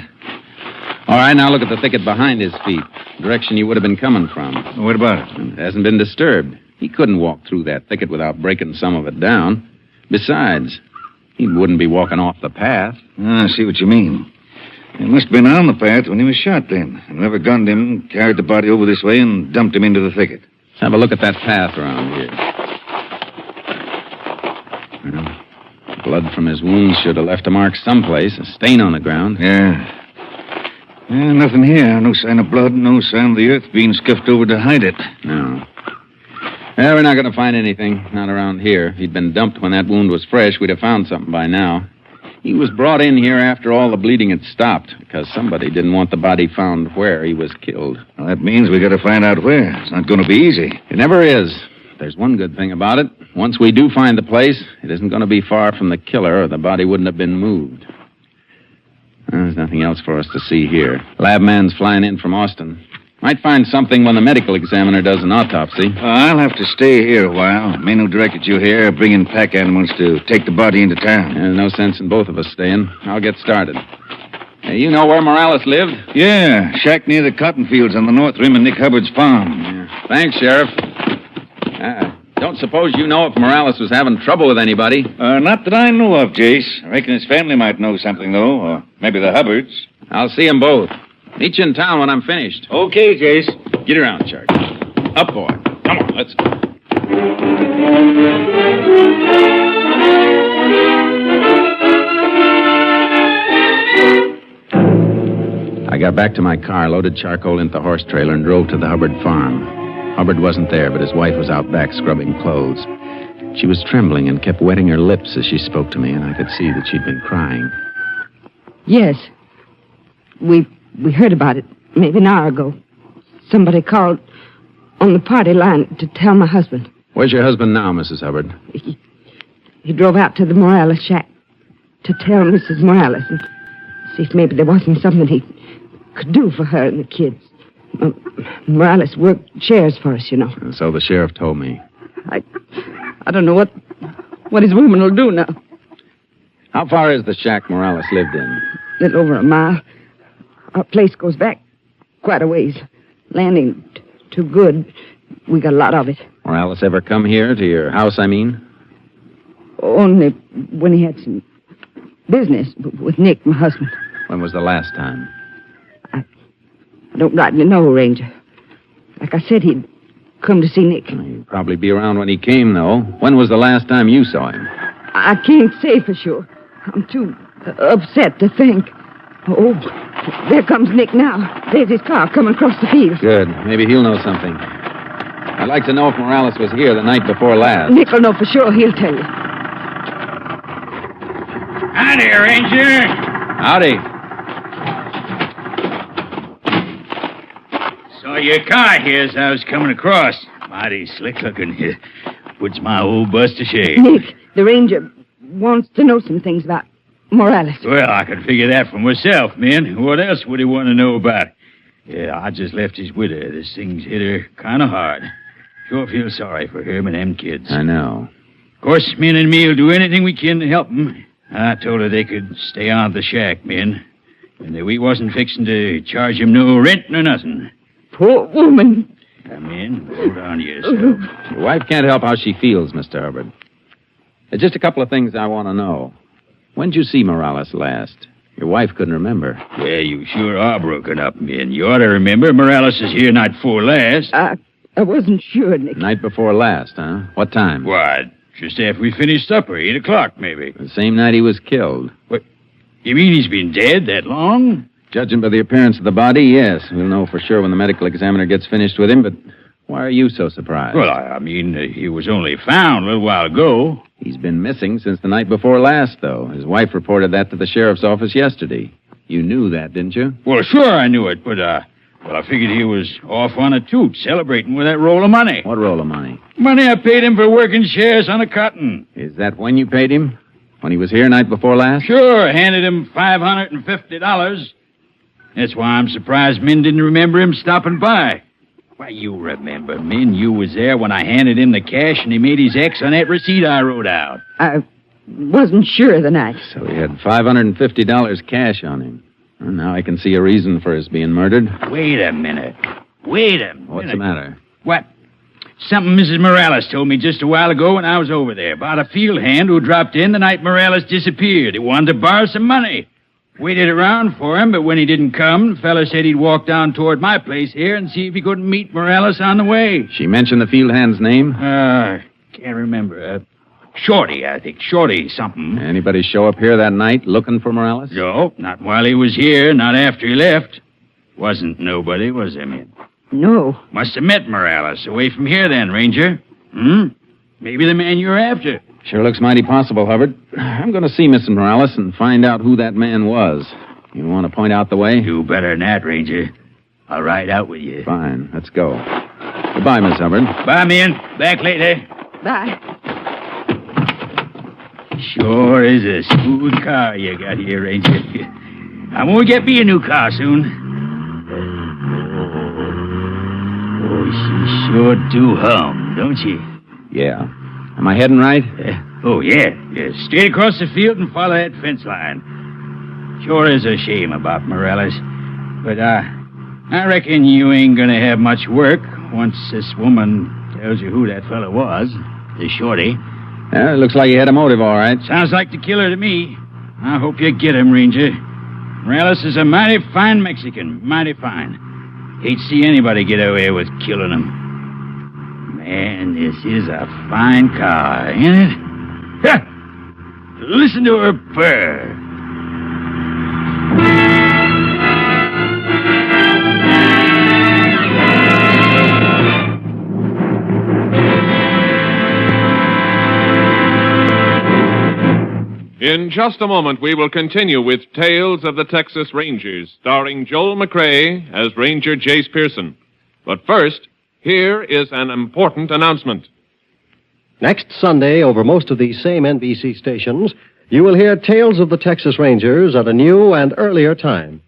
All right, now look at the thicket behind his feet. Direction he would have been coming from. What about it? It hasn't been disturbed. He couldn't walk through that thicket without breaking some of it down. Besides, he wouldn't be walking off the path. I see what you mean. He must have been on the path when he was shot then. And whoever gunned him carried the body over this way and dumped him into the thicket. Let's have a look at that path around here. Well, blood from his wounds should have left a mark someplace, a stain on the ground. Yeah, nothing here. No sign of blood, no sign of the earth being scuffed over to hide it. No. Well, we're not going to find anything. Not around here. If he'd been dumped when that wound was fresh, we'd have found something by now. He was brought in here after all the bleeding had stopped because somebody didn't want the body found where he was killed. Well, that means we got to find out where. It's not going to be easy. It never is. There's one good thing about it. Once we do find the place, it isn't going to be far from the killer or the body wouldn't have been moved. There's nothing else for us to see here. Lab man's flying in from Austin. Might find something when the medical examiner does an autopsy. I'll have to stay here a while. Men who directed you here are bringing pack animals to take the body into town. There's no sense in both of us staying. I'll get started. Hey, you know where Morales lived? Yeah, shack near the cotton fields on the north rim of Nick Hubbard's farm. Yeah. Thanks, Sheriff. Don't suppose you know if Morales was having trouble with anybody? Not that I know of, Jace. I reckon his family might know something, though. Or maybe the Hubbards. I'll see them both. Meet you in town when I'm finished. Okay, Jace. Get around, Sharky. Up, boy. Come on, let's go. I got back to my car, loaded charcoal into the horse trailer, and drove to the Hubbard farm. Hubbard wasn't there, but his wife was out back scrubbing clothes. She was trembling and kept wetting her lips as she spoke to me, and I could see that she'd been crying. Yes. We heard about it maybe an hour ago. Somebody called on the party line to tell my husband. Where's your husband now, Mrs. Hubbard? He drove out to the Morales shack to tell Mrs. Morales and see if maybe there wasn't something he could do for her and the kids. Morales worked shares for us, you know. So the sheriff told me. I don't know what his woman will do now. How far is the shack Morales lived in? A little over a mile. Our place goes back quite a ways. Land ain't too good. We got a lot of it. Morales ever come here to your house, I mean? Only when he had some business with Nick, my husband. When was the last time? I don't rightly know, Ranger. Like I said, he'd come to see Nick. He'd probably be around when he came, though. When was the last time you saw him? I can't say for sure. I'm too upset to think. Oh, there comes Nick now. There's his car coming across the field. Good. Maybe he'll know something. I'd like to know if Morales was here the night before last. Nick will know for sure. He'll tell you. Howdy, Ranger. Howdy. Saw your car here as I was coming across. Mighty slick looking. Puts my old bust to shame. Nick, the ranger wants to know some things about Morales. Well, I could figure that for myself, man. What else would he want to know about? Yeah, I just left his widow. This thing's hit her kind of hard. Sure feel sorry for her and them kids. I know. Of course, men and me'll do anything we can to help them. I told her they could stay on at the shack, men. And that we wasn't fixing to charge him no rent nor nothing. Poor woman. Come in. Hold on to yourself. Your wife can't help how she feels, Mr. Hubbard. There's just a couple of things I want to know. When'd you see Morales last? Your wife couldn't remember. Yeah, you sure are broken up, men. You ought to remember Morales is here night before last. I wasn't sure, Nick. Night before last, huh? What time? What? Just after we finished supper, 8 o'clock, maybe. The same night he was killed. What? You mean he's been dead that long? Judging by the appearance of the body, yes. We'll know for sure when the medical examiner gets finished with him, but why are you so surprised? Well, I mean, he was only found a little while ago. He's been missing since the night before last, though. His wife reported that to the sheriff's office yesterday. You knew that, didn't you? Well, sure I knew it, but, I figured he was off on a toot, celebrating with that roll of money. What roll of money? Money I paid him for working shares on a cotton. Is that when you paid him? When he was here night before last? Sure, handed him $550. That's why I'm surprised men didn't remember him stopping by. Why, you remember, Min, you was there when I handed him the cash and he made his X on that receipt I wrote out. I wasn't sure the night. So he had $550 cash on him. Well, now I can see a reason for his being murdered. Wait a minute. What's the matter? What? Something Mrs. Morales told me just a while ago when I was over there about a field hand who dropped in the night Morales disappeared. He wanted to borrow some money. Waited around for him, but when he didn't come, the fella said he'd walk down toward my place here and see if he couldn't meet Morales on the way. She mentioned the field hand's name? Can't remember. Shorty, I think. Shorty something. Anybody show up here that night looking for Morales? No, not while he was here, not after he left. Wasn't nobody, was there, man? No. Must have met Morales away from here then, Ranger. Maybe the man you're after. Sure looks mighty possible, Hubbard. I'm going to see Mrs. Morales and find out who that man was. You want to point out the way? Do better than that, Ranger. I'll ride out with you. Fine, let's go. Goodbye, Miss Hubbard. Bye, man. Back later. Bye. Sure is a smooth car you got here, Ranger. I'm going to get me a new car soon. Oh, she sure do hum, don't she? Yeah. Am I heading right? Yeah. Straight across the field and follow that fence line. Sure is a shame about Morales. But, I reckon you ain't gonna have much work once this woman tells you who that fella was. The Shorty. Yeah, it looks like he had a motive, all right. Sounds like the killer to me. I hope you get him, Ranger. Morales is a mighty fine Mexican. Mighty fine. Hate to see anybody get away with killing him. Man, this is a fine car, ain't it? Ha! Listen to her purr. In just a moment, we will continue with Tales of the Texas Rangers, starring Joel McRae as Ranger Jace Pearson. But first, here is an important announcement. Next Sunday, over most of these same NBC stations, you will hear Tales of the Texas Rangers at a new and earlier time.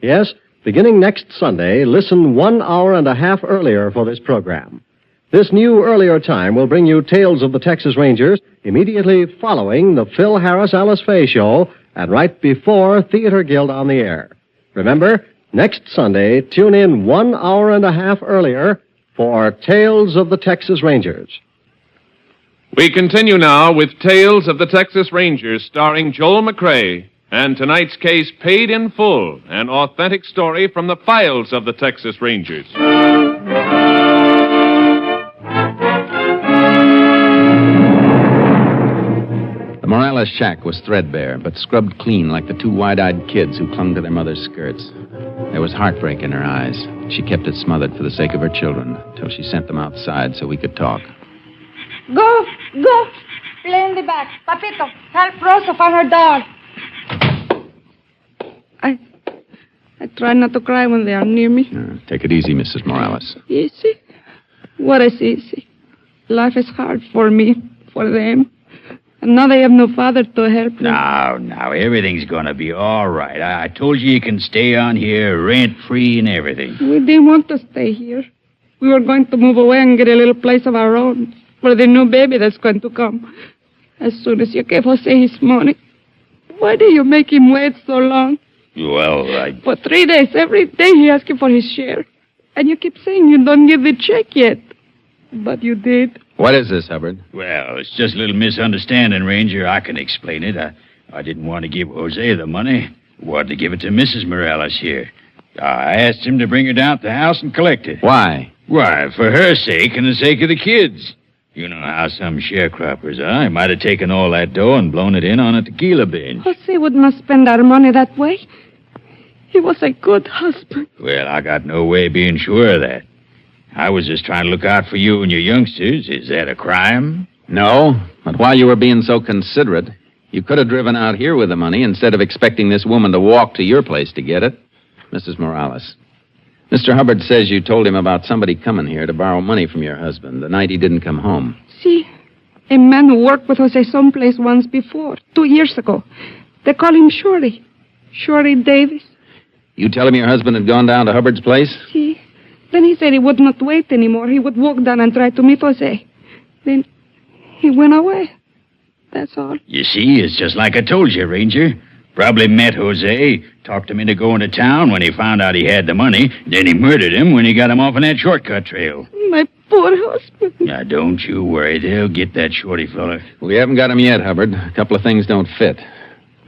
Yes, beginning next Sunday, listen 1 hour and a half earlier for this program. This new earlier time will bring you Tales of the Texas Rangers immediately following the Phil Harris Alice Faye show and right before Theater Guild on the air. Remember, next Sunday, tune in 1 hour and a half earlier for Tales of the Texas Rangers. We continue now with Tales of the Texas Rangers, starring Joel McRae, and tonight's case, Paid in Full, an authentic story from the files of the Texas Rangers. The Morales shack was threadbare, but scrubbed clean like the two wide-eyed kids who clung to their mother's skirts. There was heartbreak in her eyes. She kept it smothered for the sake of her children, till she sent them outside so we could talk. Go. Play in the back. Papito, help Rosa find her dog. I try not to cry when they are near me. Take it easy, Mrs. Morales. Easy? What is easy? Life is hard for me, for them. And now they have no father to help them. Now, everything's gonna be all right. I told you can stay on here rent-free and everything. We didn't want to stay here. We were going to move away and get a little place of our own for the new baby that's going to come. As soon as you gave Jose his money. Why do you make him wait so long? Well, For 3 days, every day he asked you for his share. And you keep saying you don't give the check yet. But you did. What is this, Hubbard? Well, it's just a little misunderstanding, Ranger. I can explain it. I didn't want to give Jose the money. I wanted to give it to Mrs. Morales here. I asked him to bring her down to the house and collect it. Why? Why, for her sake and the sake of the kids. You know how some sharecroppers are. He might have taken all that dough and blown it in on a tequila binge. Jose would not spend our money that way. He was a good husband. Well, I got no way of being sure of that. I was just trying to look out for you and your youngsters. Is that a crime? No, but while you were being so considerate, you could have driven out here with the money instead of expecting this woman to walk to your place to get it. Mrs. Morales, Mr. Hubbard says you told him about somebody coming here to borrow money from your husband the night he didn't come home. See, a man who worked with Jose someplace once before, 2 years ago. They call him Shorty. Shorty Davis. You tell him your husband had gone down to Hubbard's place? See, then he said he would not wait anymore. He would walk down and try to meet Jose. Then he went away. That's all. You see, it's just like I told you, Ranger. Probably met Jose, talked him into going to town when he found out he had the money, then he murdered him when he got him off on that shortcut trail. My poor husband. Now, don't you worry. They'll get that Shorty fella. We haven't got him yet, Hubbard. A couple of things don't fit.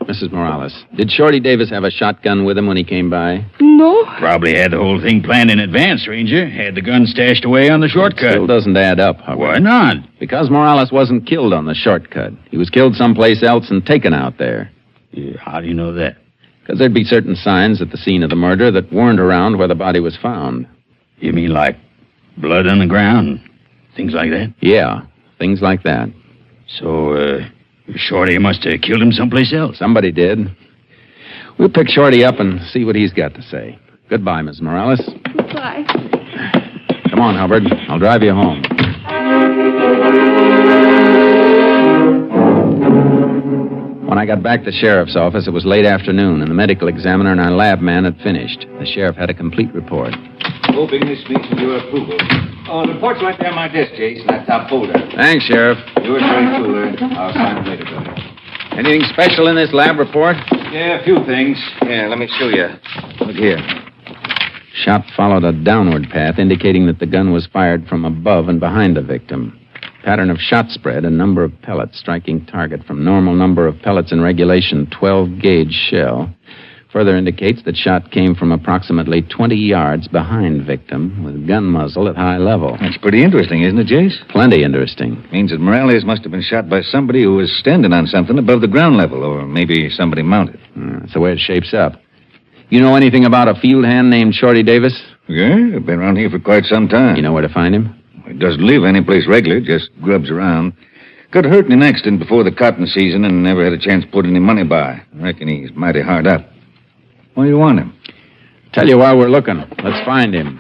Mrs. Morales, did Shorty Davis have a shotgun with him when he came by? No. Probably had the whole thing planned in advance, Ranger. Had the gun stashed away on the shortcut. It still doesn't add up, Hubbard. Why not? Because Morales wasn't killed on the shortcut. He was killed someplace else and taken out there. How do you know that? Because there'd be certain signs at the scene of the murder that weren't around where the body was found. You mean like blood on the ground? Things like that? Yeah, things like that. So, Shorty must have killed him someplace else. Somebody did. We'll pick Shorty up and see what he's got to say. Goodbye, Miss Morales. Goodbye. Come on, Hubbard. I'll drive you home. When I got back to the sheriff's office, it was late afternoon, and the medical examiner and our lab man had finished. The sheriff had a complete report. Hoping this meets with your approval. Oh, the report's right there on my desk, Chase, in that top folder. Thanks, Sheriff. Yours very truly. I'll sign it later, brother. Anything special in this lab report? Yeah, a few things. Yeah, let me show you. Look here. Shot followed a downward path, indicating that the gun was fired from above and behind the victim. Pattern of shot spread, a number of pellets striking target from normal number of pellets in regulation 12-gauge shell. Further indicates that shot came from approximately 20 yards behind victim with gun muzzle at high level. That's pretty interesting, isn't it, Jace? Plenty interesting. Means that Morales must have been shot by somebody who was standing on something above the ground level, or maybe somebody mounted. That's the way it shapes up. You know anything about a field hand named Shorty Davis? Yeah, I've been around here for quite some time. You know where to find him? He doesn't live any place regular, just grubs around. Got hurt in an accident before the cotton season and never had a chance to put any money by. I reckon he's mighty hard up. Why do you want him? Tell you while we're looking. Let's find him.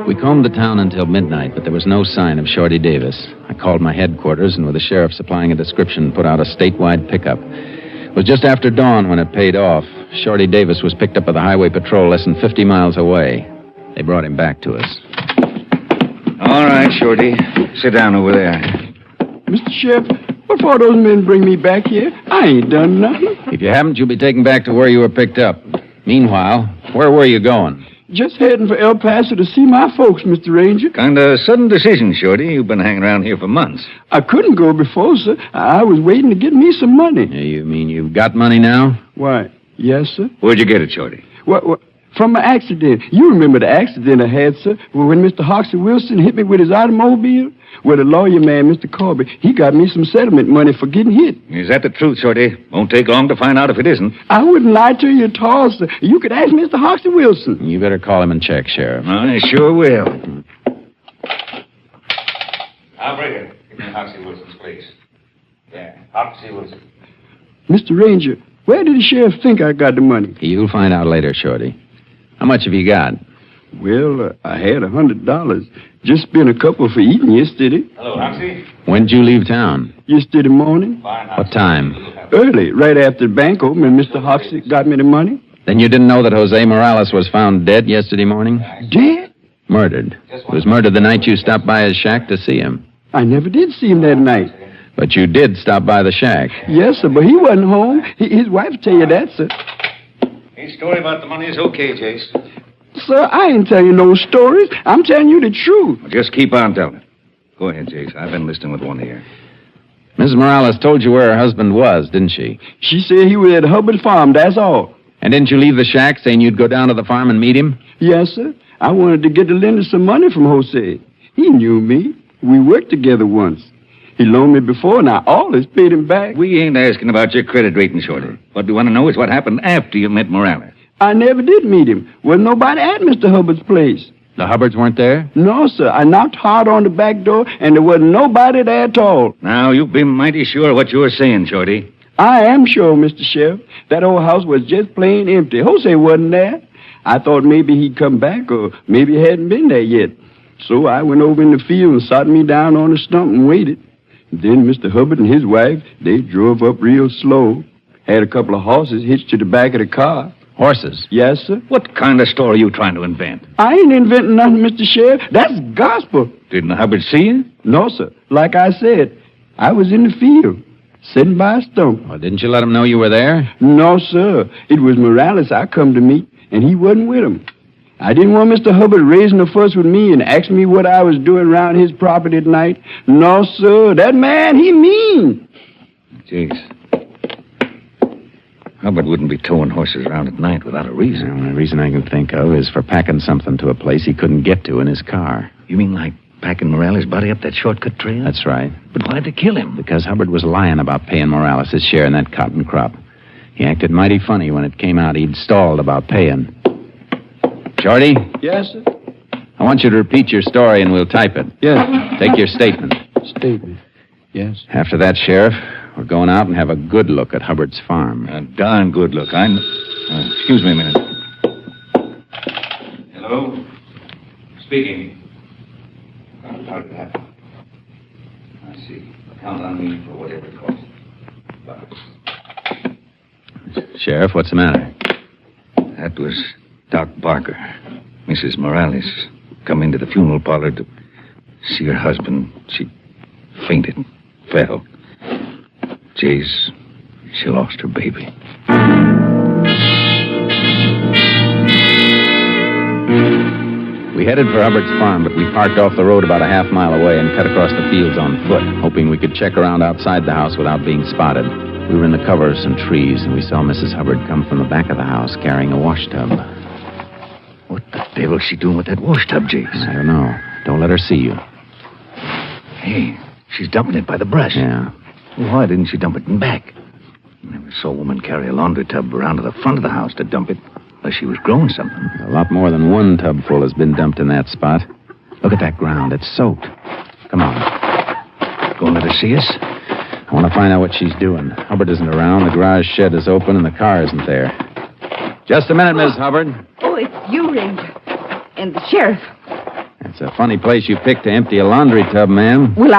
We combed the town until midnight, but there was no sign of Shorty Davis. I called my headquarters, and with the sheriff supplying a description, put out a statewide pickup. It was just after dawn when it paid off. Shorty Davis was picked up by the highway patrol less than 50 miles away. They brought him back to us. All right, Shorty. Sit down over there. Mr. Sheriff, what for those men bring me back here? I ain't done nothing. If you haven't, you'll be taken back to where you were picked up. Meanwhile, where were you going? Just heading for El Paso to see my folks, Mr. Ranger. Kind of sudden decision, Shorty. You've been hanging around here for months. I couldn't go before, sir. I was waiting to get me some money. You mean you've got money now? Why, yes, sir. Where'd you get it, Shorty? What? From my accident. You remember the accident I had, sir, when Mr. Hoxie Wilson hit me with his automobile? Well, the lawyer man, Mr. Corby, he got me some settlement money for getting hit. Is that the truth, Shorty? Won't take long to find out if it isn't. I wouldn't lie to you at all, sir. You could ask Mr. Hoxie Wilson. You better call him and check, Sheriff. I sure will. Operator, give me Hoxie Wilson's place. Yeah, Hoxie Wilson. Mr. Ranger, where did the sheriff think I got the money? You'll find out later, Shorty. How much have you got? Well, I had $100. Just spent a couple for eating yesterday. Hello, Hoxie. When'd you leave town? Yesterday morning. Fine, What time? Early, right after the bank opened, and Mr. Hoxie got me the money. Then you didn't know that Jose Morales was found dead yesterday morning? Dead? Murdered. He was murdered the night you stopped by his shack to see him. I never did see him that night. But you did stop by the shack. Yes, sir, but he wasn't home. His wife will tell you that, sir. His story about the money is okay, Jace. Sir, I ain't telling you no stories. I'm telling you the truth. Well, just keep on telling it. Go ahead, Jace. I've been listening with one ear. Mrs. Morales told you where her husband was, didn't she? She said he was at Hubbard Farm, that's all. And didn't you leave the shack saying you'd go down to the farm and meet him? Yes, sir. I wanted to get the lender some money from Jose. He knew me. We worked together once. He loaned me before, and I always paid him back. We ain't asking about your credit rating, Shorty. What we want to know is what happened after you met Morales. I never did meet him. Wasn't nobody at Mr. Hubbard's place. The Hubbards weren't there? No, sir. I knocked hard on the back door, and there wasn't nobody there at all. Now, you be mighty sure what you were saying, Shorty. I am sure, Mr. Sheriff. That old house was just plain empty. Jose wasn't there. I thought maybe he'd come back, or maybe he hadn't been there yet. So I went over in the field and sat me down on a stump and waited. Then Mr. Hubbard and his wife, they drove up real slow. Had a couple of horses hitched to the back of the car. Horses? Yes, sir. What kind of story are you trying to invent? I ain't inventing nothing, Mr. Sheriff. That's gospel. Didn't Hubbard see you? No, sir. Like I said, I was in the field, sitting by a stump. Well, didn't you let him know you were there? No, sir. It was Morales I come to meet, and he wasn't with him. I didn't want Mr. Hubbard raising a fuss with me and asking me what I was doing around his property at night. No, sir. That man, he mean. Jeez. Hubbard wouldn't be towing horses around at night without a reason. The only reason I can think of is for packing something to a place he couldn't get to in his car. You mean like packing Morales' body up that shortcut trail? That's right. But why'd they kill him? Because Hubbard was lying about paying Morales his share in that cotton crop. He acted mighty funny when it came out he'd stalled about paying. Shorty? Yes, sir? I want you to repeat your story and we'll type it. Yes. Take your statement. Statement. Yes. After that, Sheriff, we're going out and have a good look at Hubbard's farm. A darn good look. Excuse me a minute. Hello? Speaking. How did it happen? I see. Count on me for whatever it costs. Sheriff, what's the matter? That was Doc Barker. Mrs. Morales come into the funeral parlor to see her husband. She fainted, fell. Jace, she lost her baby. We headed for Hubbard's farm, but we parked off the road about a half mile away and cut across the fields on foot, hoping we could check around outside the house without being spotted. We were in the cover of some trees, and we saw Mrs. Hubbard come from the back of the house carrying a wash tub. What the devil's she doing with that wash tub, Jace? I don't know. Don't let her see you. Hey, she's dumping it by the brush. Yeah. Well, why didn't she dump it in back? I never saw a woman carry a laundry tub around to the front of the house to dump it unless she was growing something. A lot more than one tub full has been dumped in that spot. Look at that ground. It's soaked. Come on. Gonna let her see us? I want to find out what she's doing. Hubbard isn't around. The garage shed is open and the car isn't there. Just a minute, Miss Hubbard. Oh, it's you, Ranger. And the sheriff. It's a funny place you picked to empty a laundry tub, ma'am. Well,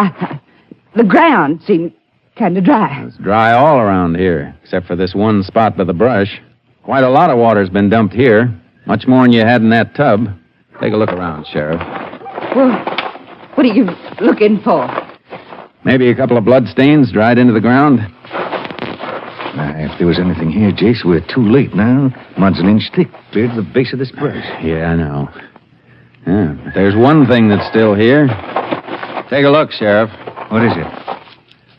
the ground seemed kind of dry. It's dry all around here, except for this one spot by the brush. Quite a lot of water's been dumped here. Much more than you had in that tub. Take a look around, Sheriff. Well, what are you looking for? Maybe a couple of bloodstains dried into the ground. If there was anything here, Jace, we're too late now. Mud's an inch thick, clear to the base of this brush. Yeah, I know. Yeah, but there's one thing that's still here. Take a look, Sheriff. What is it?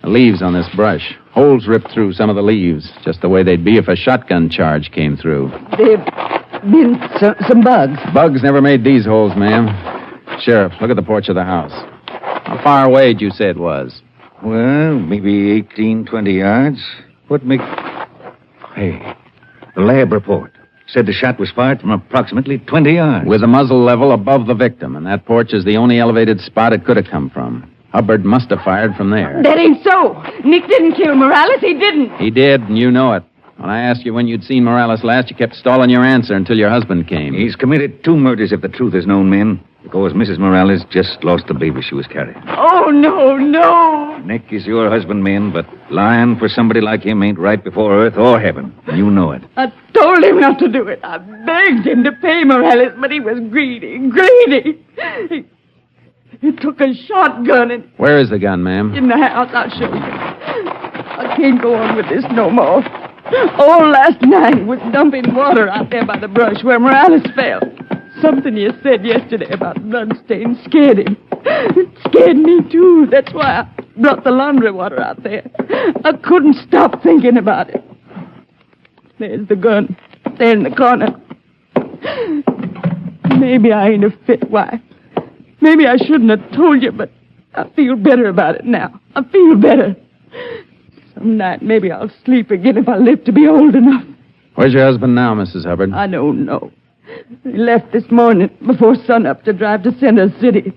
The leaves on this brush. Holes ripped through some of the leaves, just the way they'd be if a shotgun charge came through. There've been some bugs. Bugs never made these holes, ma'am. Sheriff, look at the porch of the house. How far away did you say it was? Well, maybe 18, 20 yards. What make... Hey, the lab report said the shot was fired from approximately 20 yards. With the muzzle level above the victim, and that porch is the only elevated spot it could have come from. Hubbard must have fired from there. That ain't so. Nick didn't kill Morales. He didn't. He did, and you know it. When I asked you when you'd seen Morales last, you kept stalling your answer until your husband came. He's committed 2 murders if the truth is known, men. Because Mrs. Morales just lost the baby she was carrying. Oh, no. Nick is your husband, men, but lying for somebody like him ain't right before earth or heaven. You know it. I told him not to do it. I begged him to pay Morales, but he was greedy. He took a shotgun and... Where is the gun, ma'am? In the house. I'll show you. I can't go on with this no more. All last night he was dumping water out there by the brush where Morales fell. Something you said yesterday about bloodstains scared him. It scared me, too. That's why I brought the laundry water out there. I couldn't stop thinking about it. There's the gun. There in the corner. Maybe I ain't a fit wife. Maybe I shouldn't have told you, but I feel better about it now. I feel better. Some night maybe I'll sleep again if I live to be old enough. Where's your husband now, Mrs. Hubbard? I don't know. He left this morning before sunup to drive to Center City.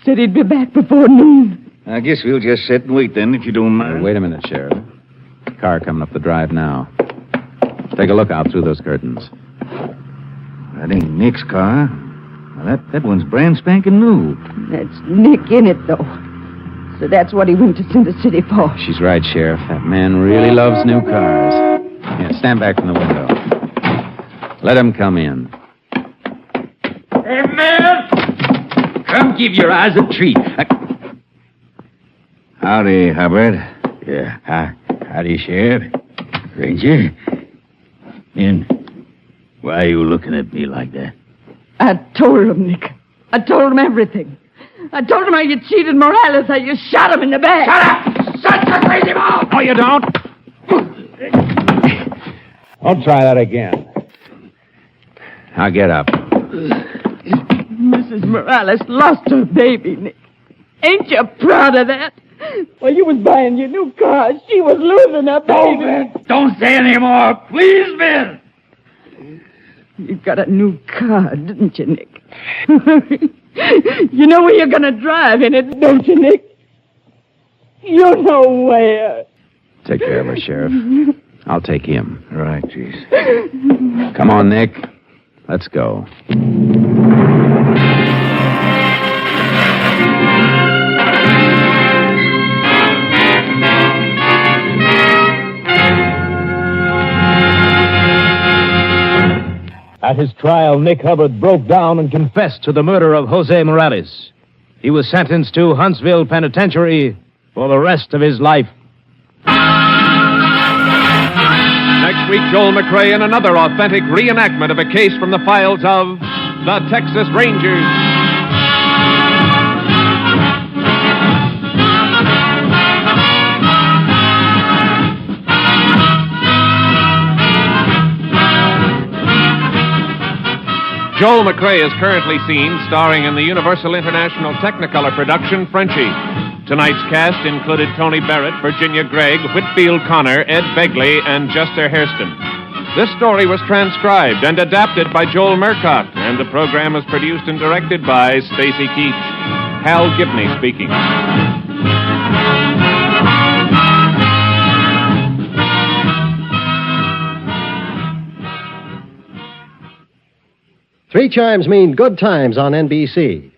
Said he'd be back before noon. I guess we'll just sit and wait then, if you don't mind. Wait a minute, Sheriff. Car coming up the drive now. Take a look out through those curtains. That ain't Nick's car. Well, that one's brand spanking new. That's Nick in it, though. So that's what he went to Center City for. She's right, Sheriff. That man really loves new cars. Yeah, stand back from the window. Let him come in. Hey, man! Come give your eyes a treat. Howdy, Hubbard. Yeah, howdy, Sheriff. Ranger. And why are you looking at me like that? I told him, Nick. I told him everything. I told him how you cheated Morales, how you shot him in the back. Shut up! Such a crazy mouth! No, you don't. Don't try that again. Now get up. Mrs. Morales lost her baby, Nick. Ain't you proud of that? While you was buying your new car, she was losing her baby. Oh, Ben, don't say any more. Please, Ben. You got a new car, didn't you, Nick? You know where you're going to drive in it, don't you, Nick? You know where. Take care of her, Sheriff. I'll take him. Right, jeez. Come on, Nick. Let's go. At his trial, Nick Hubbard broke down and confessed to the murder of Jose Morales. He was sentenced to Huntsville Penitentiary for the rest of his life. Next week, Joel McCrea in another authentic reenactment of a case from the files of the Texas Rangers. Joel McCrea is currently seen starring in the Universal International Technicolor production Frenchie. Tonight's cast included Tony Barrett, Virginia Gregg, Whitfield Connor, Ed Begley, and Juster Hairston. This story was transcribed and adapted by Joel Murcott, and the program was produced and directed by Stacy Keach. Hal Gibney speaking. 3 chimes mean good times on NBC.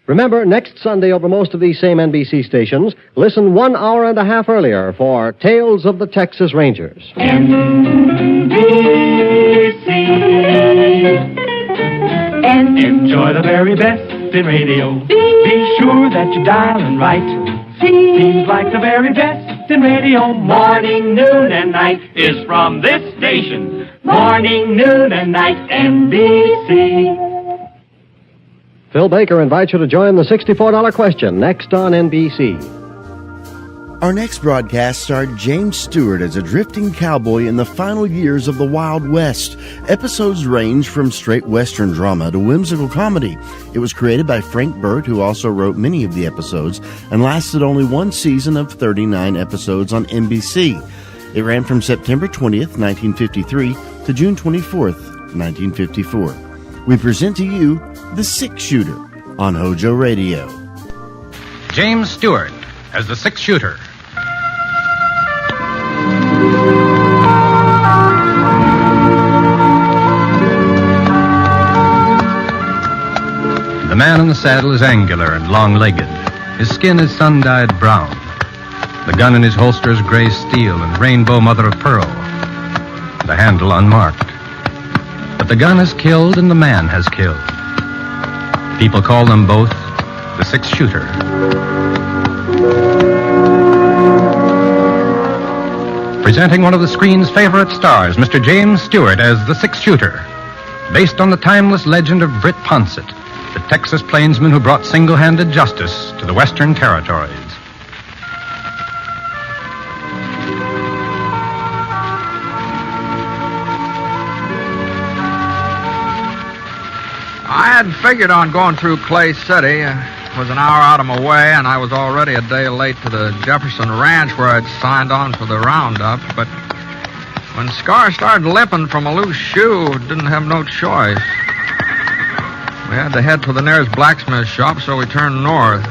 Remember, next Sunday over most of these same NBC stations, listen 1 hour and a half earlier for Tales of the Texas Rangers. And enjoy the very best in radio. Be sure that you're dialing right. Seems like the very best in radio. Morning, noon, and night is from this station. Morning, noon, and night, NBC. Phil Baker invites you to join the $64 question next on NBC. Our next broadcast starred James Stewart as a drifting cowboy in the final years of the Wild West. Episodes range from straight Western drama to whimsical comedy. It was created by Frank Burt, who also wrote many of the episodes, and lasted only 1 season of 39 episodes on NBC. It ran from September 20th, 1953 to June 24th, 1954. We present to you The Six Shooter on HOJO Radio. James Stewart as the six-shooter. The man in the saddle is angular and long-legged. His skin is sun-dyed brown. The gun in his holster is gray steel and rainbow mother-of-pearl. The handle unmarked. But the gun has killed and the man has killed. People call them both the six-shooter. Presenting one of the screen's favorite stars, Mr. James Stewart as the six-shooter. Based on the timeless legend of Britt Ponsett, the Texas plainsman who brought single-handed justice to the Western Territories. I had figured on going through Clay City. It was an hour out of my way, and I was already a day late to the Jefferson Ranch where I'd signed on for the roundup. But when Scar started limping from a loose shoe, didn't have no choice. We had to head for the nearest blacksmith shop, so we turned north.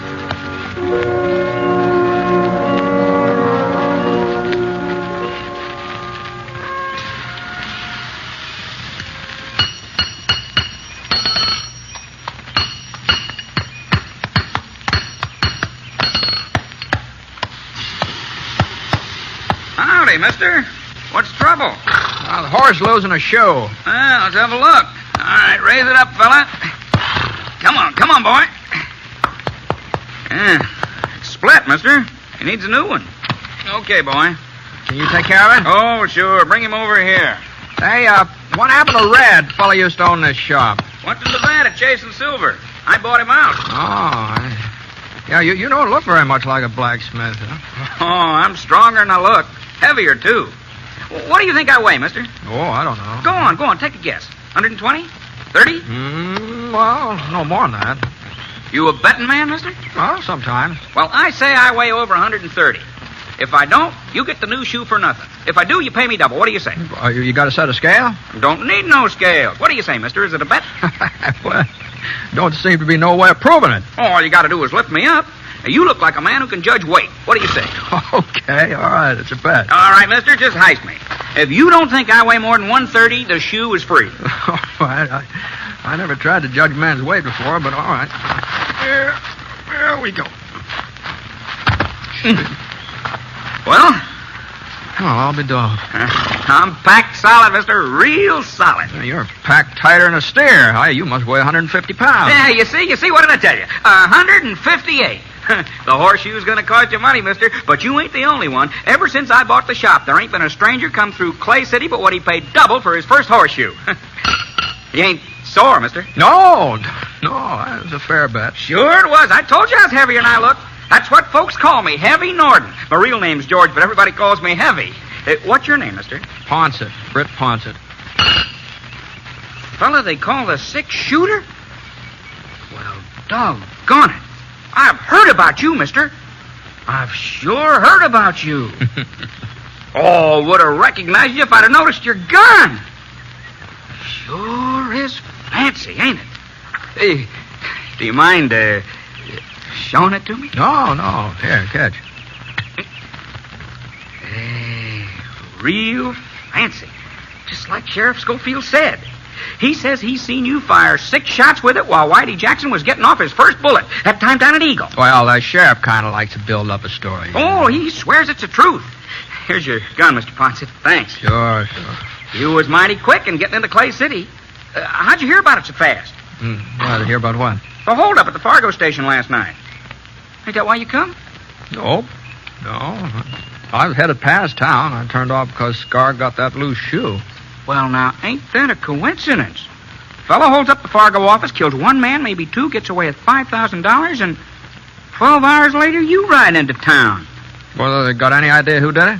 Howdy, mister. What's trouble? The horse losing a shoe. Well, let's have a look. All right, raise it up, fella. Come on, boy. It's split, mister. He needs a new one. Okay, boy. Can you take care of it? Oh, sure. Bring him over here. Hey, what happened to Red? Fella used to own this shop. Went to Nevada chasing silver. I bought him out. Oh, yeah, you don't look very much like a blacksmith, huh? Oh, I'm stronger than I look. Heavier, too. What do you think I weigh, mister? Oh, I don't know. Go on, take a guess. 120? 30? Well, no more than that. You a betting man, mister? Well, sometimes. Well, I say I weigh over 130. If I don't, you get the new shoe for nothing. If I do, you pay me double. What do you say? You got a set of scale? Don't need no scales. What do you say, mister? Is it a bet? Well, don't seem to be no way of proving it. All you got to do is lift me up. You look like a man who can judge weight. What do you say? Okay, all right, it's a bet. All right, mister, just heist me. If you don't think I weigh more than 130, the shoe is free. I never tried to judge a man's weight before, but all right. Here we go. Well? I'll be dogged. I'm packed solid, mister. Real solid. You're packed tighter than a steer. You must weigh 150 pounds. Yeah, you see? What did I tell you? 158. The horseshoe's gonna cost you money, mister, but you ain't the only one. Ever since I bought the shop, there ain't been a stranger come through Clay City but what he paid double for his first horseshoe. You ain't sore, mister? No, that was a fair bet. Sure it was. I told you I was heavier than I look. That's what folks call me, Heavy Norden. My real name's George, but everybody calls me Heavy. What's your name, mister? Ponsett, Britt Ponsett. Fella they call the six-shooter? Well, doggone it. I've heard about you, mister. I've sure heard about you. Oh, would have recognized you if I'd have noticed your gun. Sure is fancy, ain't it? Hey, do you mind showing it to me? No. Here, catch. Hey, real fancy. Just like Sheriff Schofield said. He says he's seen you fire 6 shots with it while Whitey Jackson was getting off his first bullet, that time down at Eagle. Well, the sheriff kind of likes to build up a story. Oh, he swears it's the truth. Here's your gun, Mr. Ponsett. Thanks. Sure. You was mighty quick in getting into Clay City. How'd you hear about it so fast? To hear about what? The holdup at the Fargo station last night. Ain't that why you come? No. I was headed past town. I turned off because Scar got that loose shoe. Well, now, ain't that a coincidence? Fellow holds up the Fargo office, kills one man, maybe 2, gets away with $5,000, and 12 hours later, you ride into town. Well, they got any idea who did it?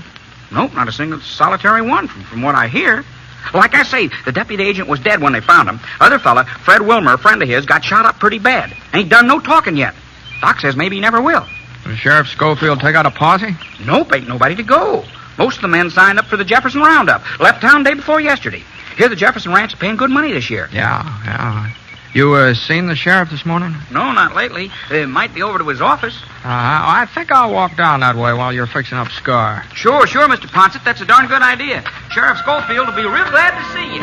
Nope, not a single solitary one, from what I hear. Like I say, the deputy agent was dead when they found him. Other fella, Fred Wilmer, a friend of his, got shot up pretty bad. Ain't done no talking yet. Doc says maybe he never will. Did Sheriff Schofield take out a posse? Nope, ain't nobody to go. Most of the men signed up for the Jefferson Roundup. Left town day before yesterday. Hear the Jefferson Ranch is paying good money this year. Yeah. You seen the sheriff this morning? No, not lately. Might be over to his office. I think I'll walk down that way while you're fixing up Scar. Sure, Mr. Ponset. That's a darn good idea. Sheriff Schofield will be real glad to see you.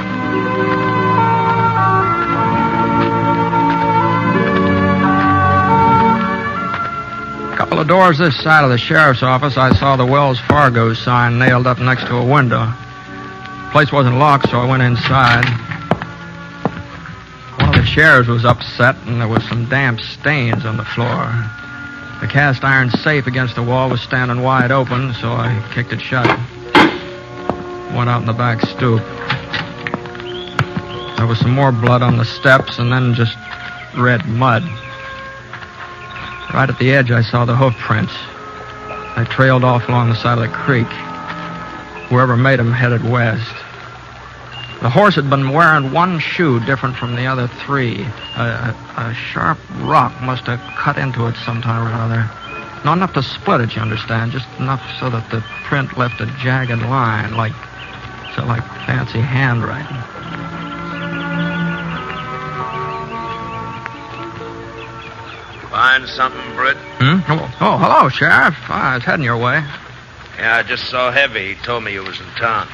A couple of doors this side of the sheriff's office, I saw the Wells Fargo sign nailed up next to a window. The place wasn't locked, so I went inside. One of the chairs was upset, and there was some damp stains on the floor. The cast iron safe against the wall was standing wide open, so I kicked it shut. Went out in the back stoop. There was some more blood on the steps, and then just red mud. Right at the edge, I saw the hoof prints. They trailed off along the side of the creek. Whoever made them headed west. The horse had been wearing one shoe different from the other three. A sharp rock must have cut into it sometime or other. Not enough to split it, you understand, just enough so that the print left a jagged line, like fancy handwriting. Find something, Britt? Oh, hello, Sheriff. I was heading your way. Yeah, I just saw Heavy. He told me you was in town.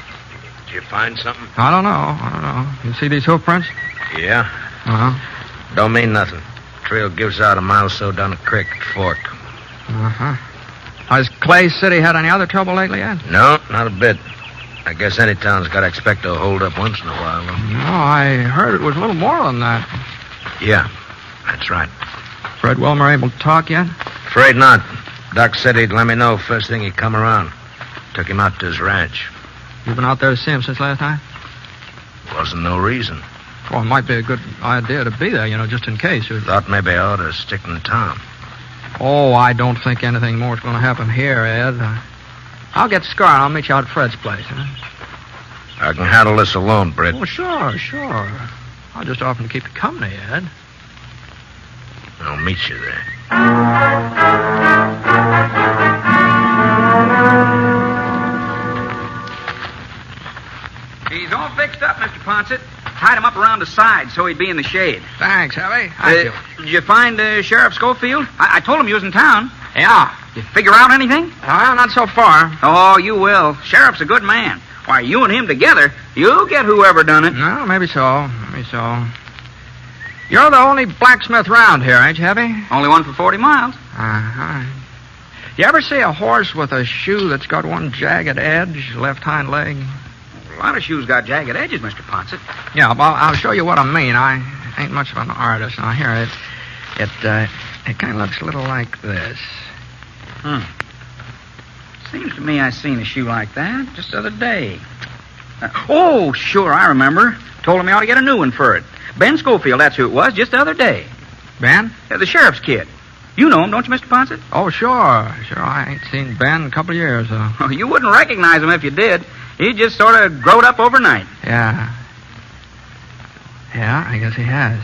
Did you find something? I don't know. You see these hoof prints? Yeah. Uh-huh. Don't mean nothing. Trail gives out a mile or so down the creek at Fork. Uh-huh. Has Clay City had any other trouble lately yet? No, not a bit. I guess any town's got to expect a hold-up once in a while, though. No, I heard it was a little more than that. Yeah, that's right. Fred Wilmer able to talk yet? Afraid not. Doc said he'd let me know first thing he'd come around. Took him out to his ranch. You been out there to see him since last night? Wasn't no reason. Well, it might be a good idea to be there, just in case. Thought maybe I ought to stick in town. Oh, I don't think anything more is going to happen here, Ed. I'll get Scar and I'll meet you out at Fred's place, huh? I can handle this alone, Britt. Oh, sure. I'll just offer to keep you company, Ed. I'll meet you there. He's all fixed up, Mr. Ponset. Tied him up around the side so he'd be in the shade. Thanks, Heavy. Did you find Sheriff Schofield? I told him you was in town. Yeah. Did you figure out anything? Well, not so far. Oh, you will. Sheriff's a good man. Why, you and him together, you'll get whoever done it. No, maybe so. You're the only blacksmith round here, ain't you, Heavy? Only one for 40 miles. Uh-huh. You ever see a horse with a shoe that's got one jagged edge, left hind leg? A lot of shoes got jagged edges, Mr. Ponset. Yeah, well, I'll show you what I mean. I ain't much of an artist. Now, here, it kind of looks a little like this. Seems to me I seen a shoe like that just the other day. Oh, sure, I remember. Told him he ought to get a new one for it. Ben Schofield, that's who it was, just the other day. Ben? The sheriff's kid. You know him, don't you, Mr. Ponset? Oh, sure. I ain't seen Ben in a couple of years, though. Oh, you wouldn't recognize him if you did. He just sort of growed up overnight. Yeah, I guess he has.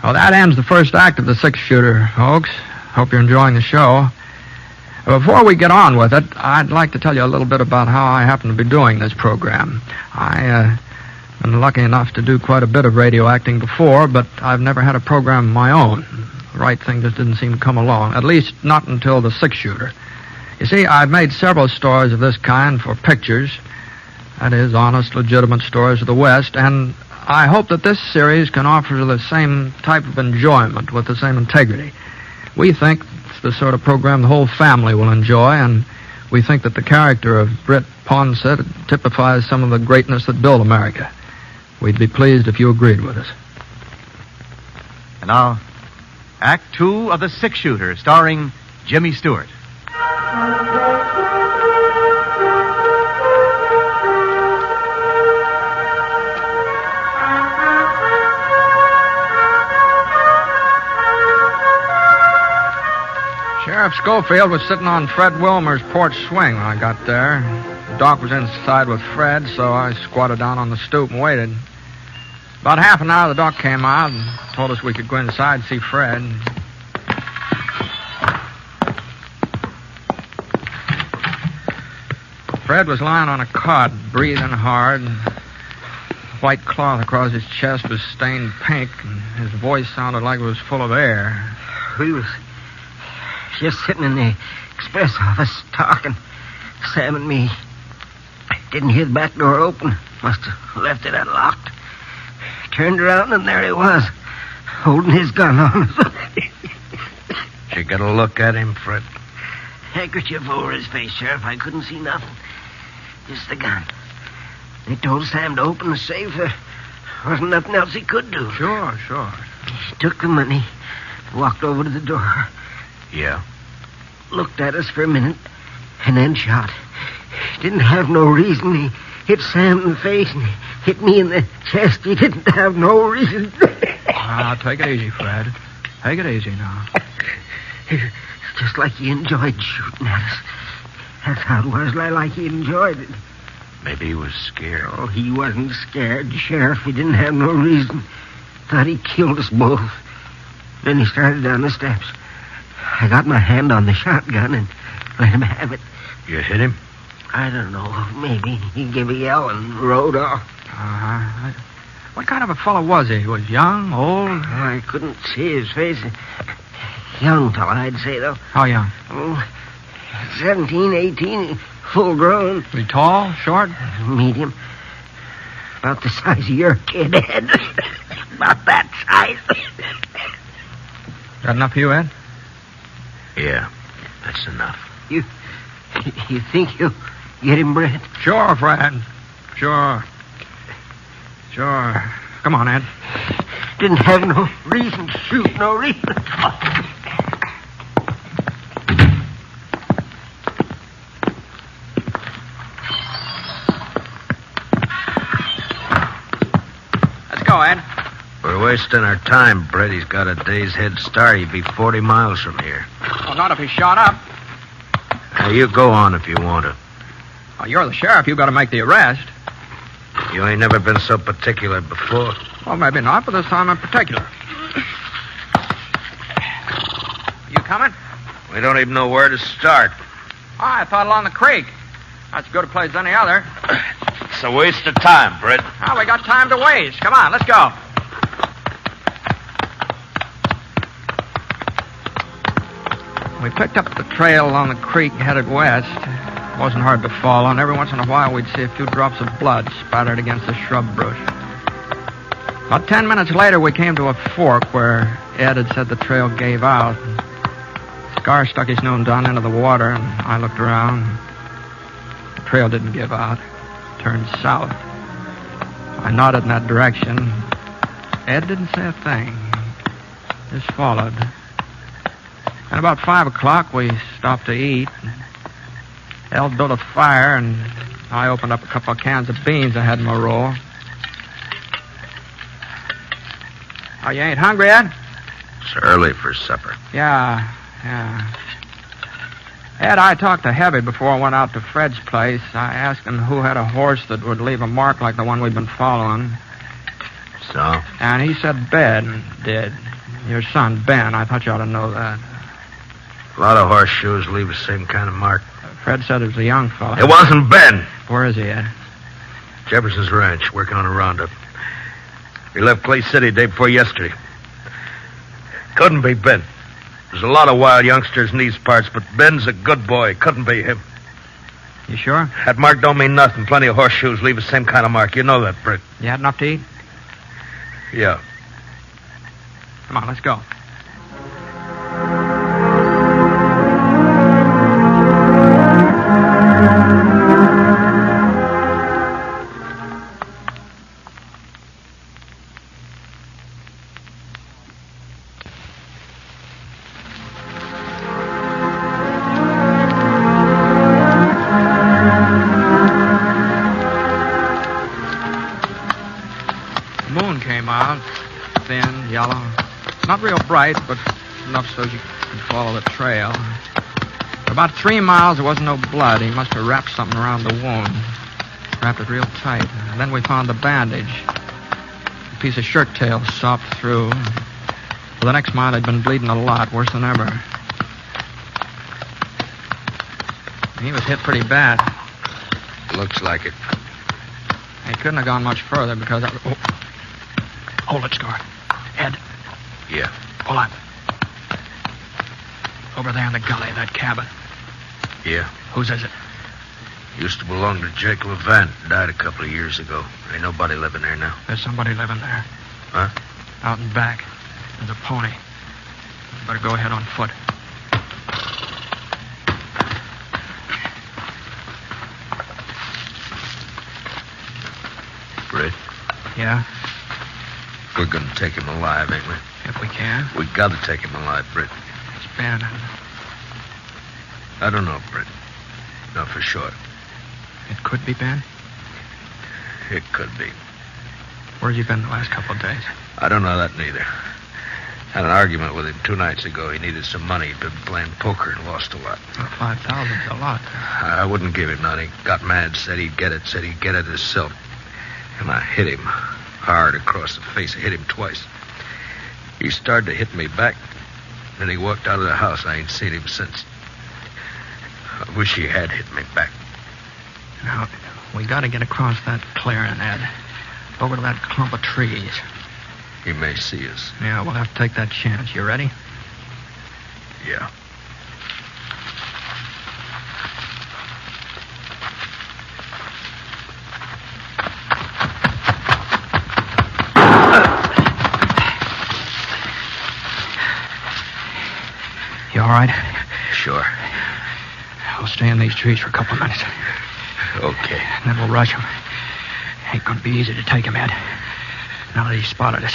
Well, that ends the first act of the six-shooter, folks. Hope you're enjoying the show. Before we get on with it, I'd like to tell you a little bit about how I happen to be doing this program. I've been lucky enough to do quite a bit of radio acting before, but I've never had a program of my own. The right thing just didn't seem to come along, at least not until the six-shooter. You see, I've made several stories of this kind for pictures. That is, honest, legitimate stories of the West, and I hope that this series can offer the same type of enjoyment with the same integrity. We think it's the sort of program the whole family will enjoy, and we think that the character of Britt Ponset typifies some of the greatness that built America. We'd be pleased if you agreed with us. And now, Act 2 of The Six-Shooter, starring Jimmy Stewart. Sheriff Schofield was sitting on Fred Wilmer's porch swing when I got there. Doc was inside with Fred, so I squatted down on the stoop and waited. About half an hour, the doc came out and told us we could go inside and see Fred. Fred was lying on a cot, breathing hard. The white cloth across his chest was stained pink, and his voice sounded like it was full of air. We was just sitting in the express office talking, Sam and me. Didn't hear the back door open. Must have left it unlocked. Turned around and there he was, holding his gun on us. Did you get a look at him, Fred? Handkerchief over his face, Sheriff. I couldn't see nothing. Just the gun. They told Sam to open the safe. There wasn't nothing else he could do. Sure. He took the money, walked over to the door. Yeah. Looked at us for a minute, and then shot. Didn't have no reason. He hit Sam in the face and hit me in the chest. He didn't have no reason. Take it easy, Fred. Take it easy now. Just like he enjoyed shooting at us. That's how it was, like he enjoyed it. Maybe he was scared. Oh, he wasn't scared, Sheriff. He didn't have no reason. Thought he killed us both. Then he started down the steps. I got my hand on the shotgun and let him have it. You hit him? I don't know. Maybe he gave a yell and rode off. What kind of a fellow was he? He was young, old? I couldn't see his face. Young fella, I'd say, though. How young? 17, 18, full grown. Was he tall, short? Medium. About the size of your kid, Ed. About that size. Got enough for you, Ed? Yeah, that's enough. You think you'll get him, Brett? Sure, Fred. Sure. Come on, Ed. Didn't have no reason to shoot, no reason. Let's go, Ed. We're wasting our time, Brett. He's got a day's head start. He'd be 40 miles from here. Well, not if he's shot up. Now, you go on if you want to. Well, you're the sheriff. You've got to make the arrest. You ain't never been so particular before. Well, maybe not, but this time I'm particular. You coming? We don't even know where to start. I thought along the creek. That's as good a place as any other. It's a waste of time, Brett. Oh, we got time to waste. Come on, let's go. We picked up the trail along the creek headed west. It wasn't hard to follow, and every once in a while we'd see a few drops of blood spattered against the shrub bush. About 10 minutes later, we came to a fork where Ed had said the trail gave out. Scar stuck his nose down into the water, and I looked around. The trail didn't give out. It turned south. I nodded in that direction. Ed didn't say a thing. Just followed. And about 5 o'clock, we stopped to eat. El built a fire, and I opened up a couple of cans of beans I had in my roll. Oh, you ain't hungry, Ed? It's early for supper. Yeah. Ed, I talked to Heavy before I went out to Fred's place. I asked him who had a horse that would leave a mark like the one we've been following. So? And he said Ben did. Your son, Ben. I thought you ought to know that. A lot of horseshoes leave the same kind of mark. Fred said it was a young fellow. It wasn't Ben. Where is he, Ed? Jefferson's ranch, working on a roundup. He left Clay City day before yesterday. Couldn't be Ben. There's a lot of wild youngsters in these parts, but Ben's a good boy. Couldn't be him. You sure? That mark don't mean nothing. Plenty of horseshoes leave the same kind of mark. You know that, Britt. You had enough to eat? Yeah. Come on, let's go. Thin, yellow. Not real bright, but enough so you could follow the trail. For about 3 miles, there wasn't no blood. He must have wrapped something around the wound. Wrapped it real tight. And then we found the bandage. A piece of shirt tail sopped through. For the next mile, he'd been bleeding a lot, worse than ever. He was hit pretty bad. Looks like it. He couldn't have gone much further because... Hold it, Scar. Ed. Yeah. Hold on. Over there in the gully, that cabin. Yeah. Whose is it? Used to belong to Jake Levant. Died a couple of years ago. Ain't nobody living there now. There's somebody living there. Huh? Out and back. There's a pony. You better go ahead on foot. Britt, Yeah? we're gonna take him alive, ain't we? If we can. We gotta take him alive, Britt. It's Ben. I don't know, Britt. Not for sure. It could be Ben? It could be. Where's he been the last couple of days? I don't know that neither. Had an argument with him 2 nights ago. He needed some money. He'd been playing poker and lost a lot. Well, 5,000's a lot. I wouldn't give him none. He got mad, said he'd get it himself. And I hit him hard across the face. I hit him twice. He started to hit me back. Then he walked out of the house. I ain't seen him since. I wish he had hit me back. Now, we gotta get across that clearing, Ed. Over to that clump of trees. He may see us. Yeah, we'll have to take that chance. You ready? Yeah. You all right? Sure. We'll stay in these trees for a couple of minutes. Okay. And then we'll rush him. Ain't gonna be easy to take him, Ed. Now that he's spotted us.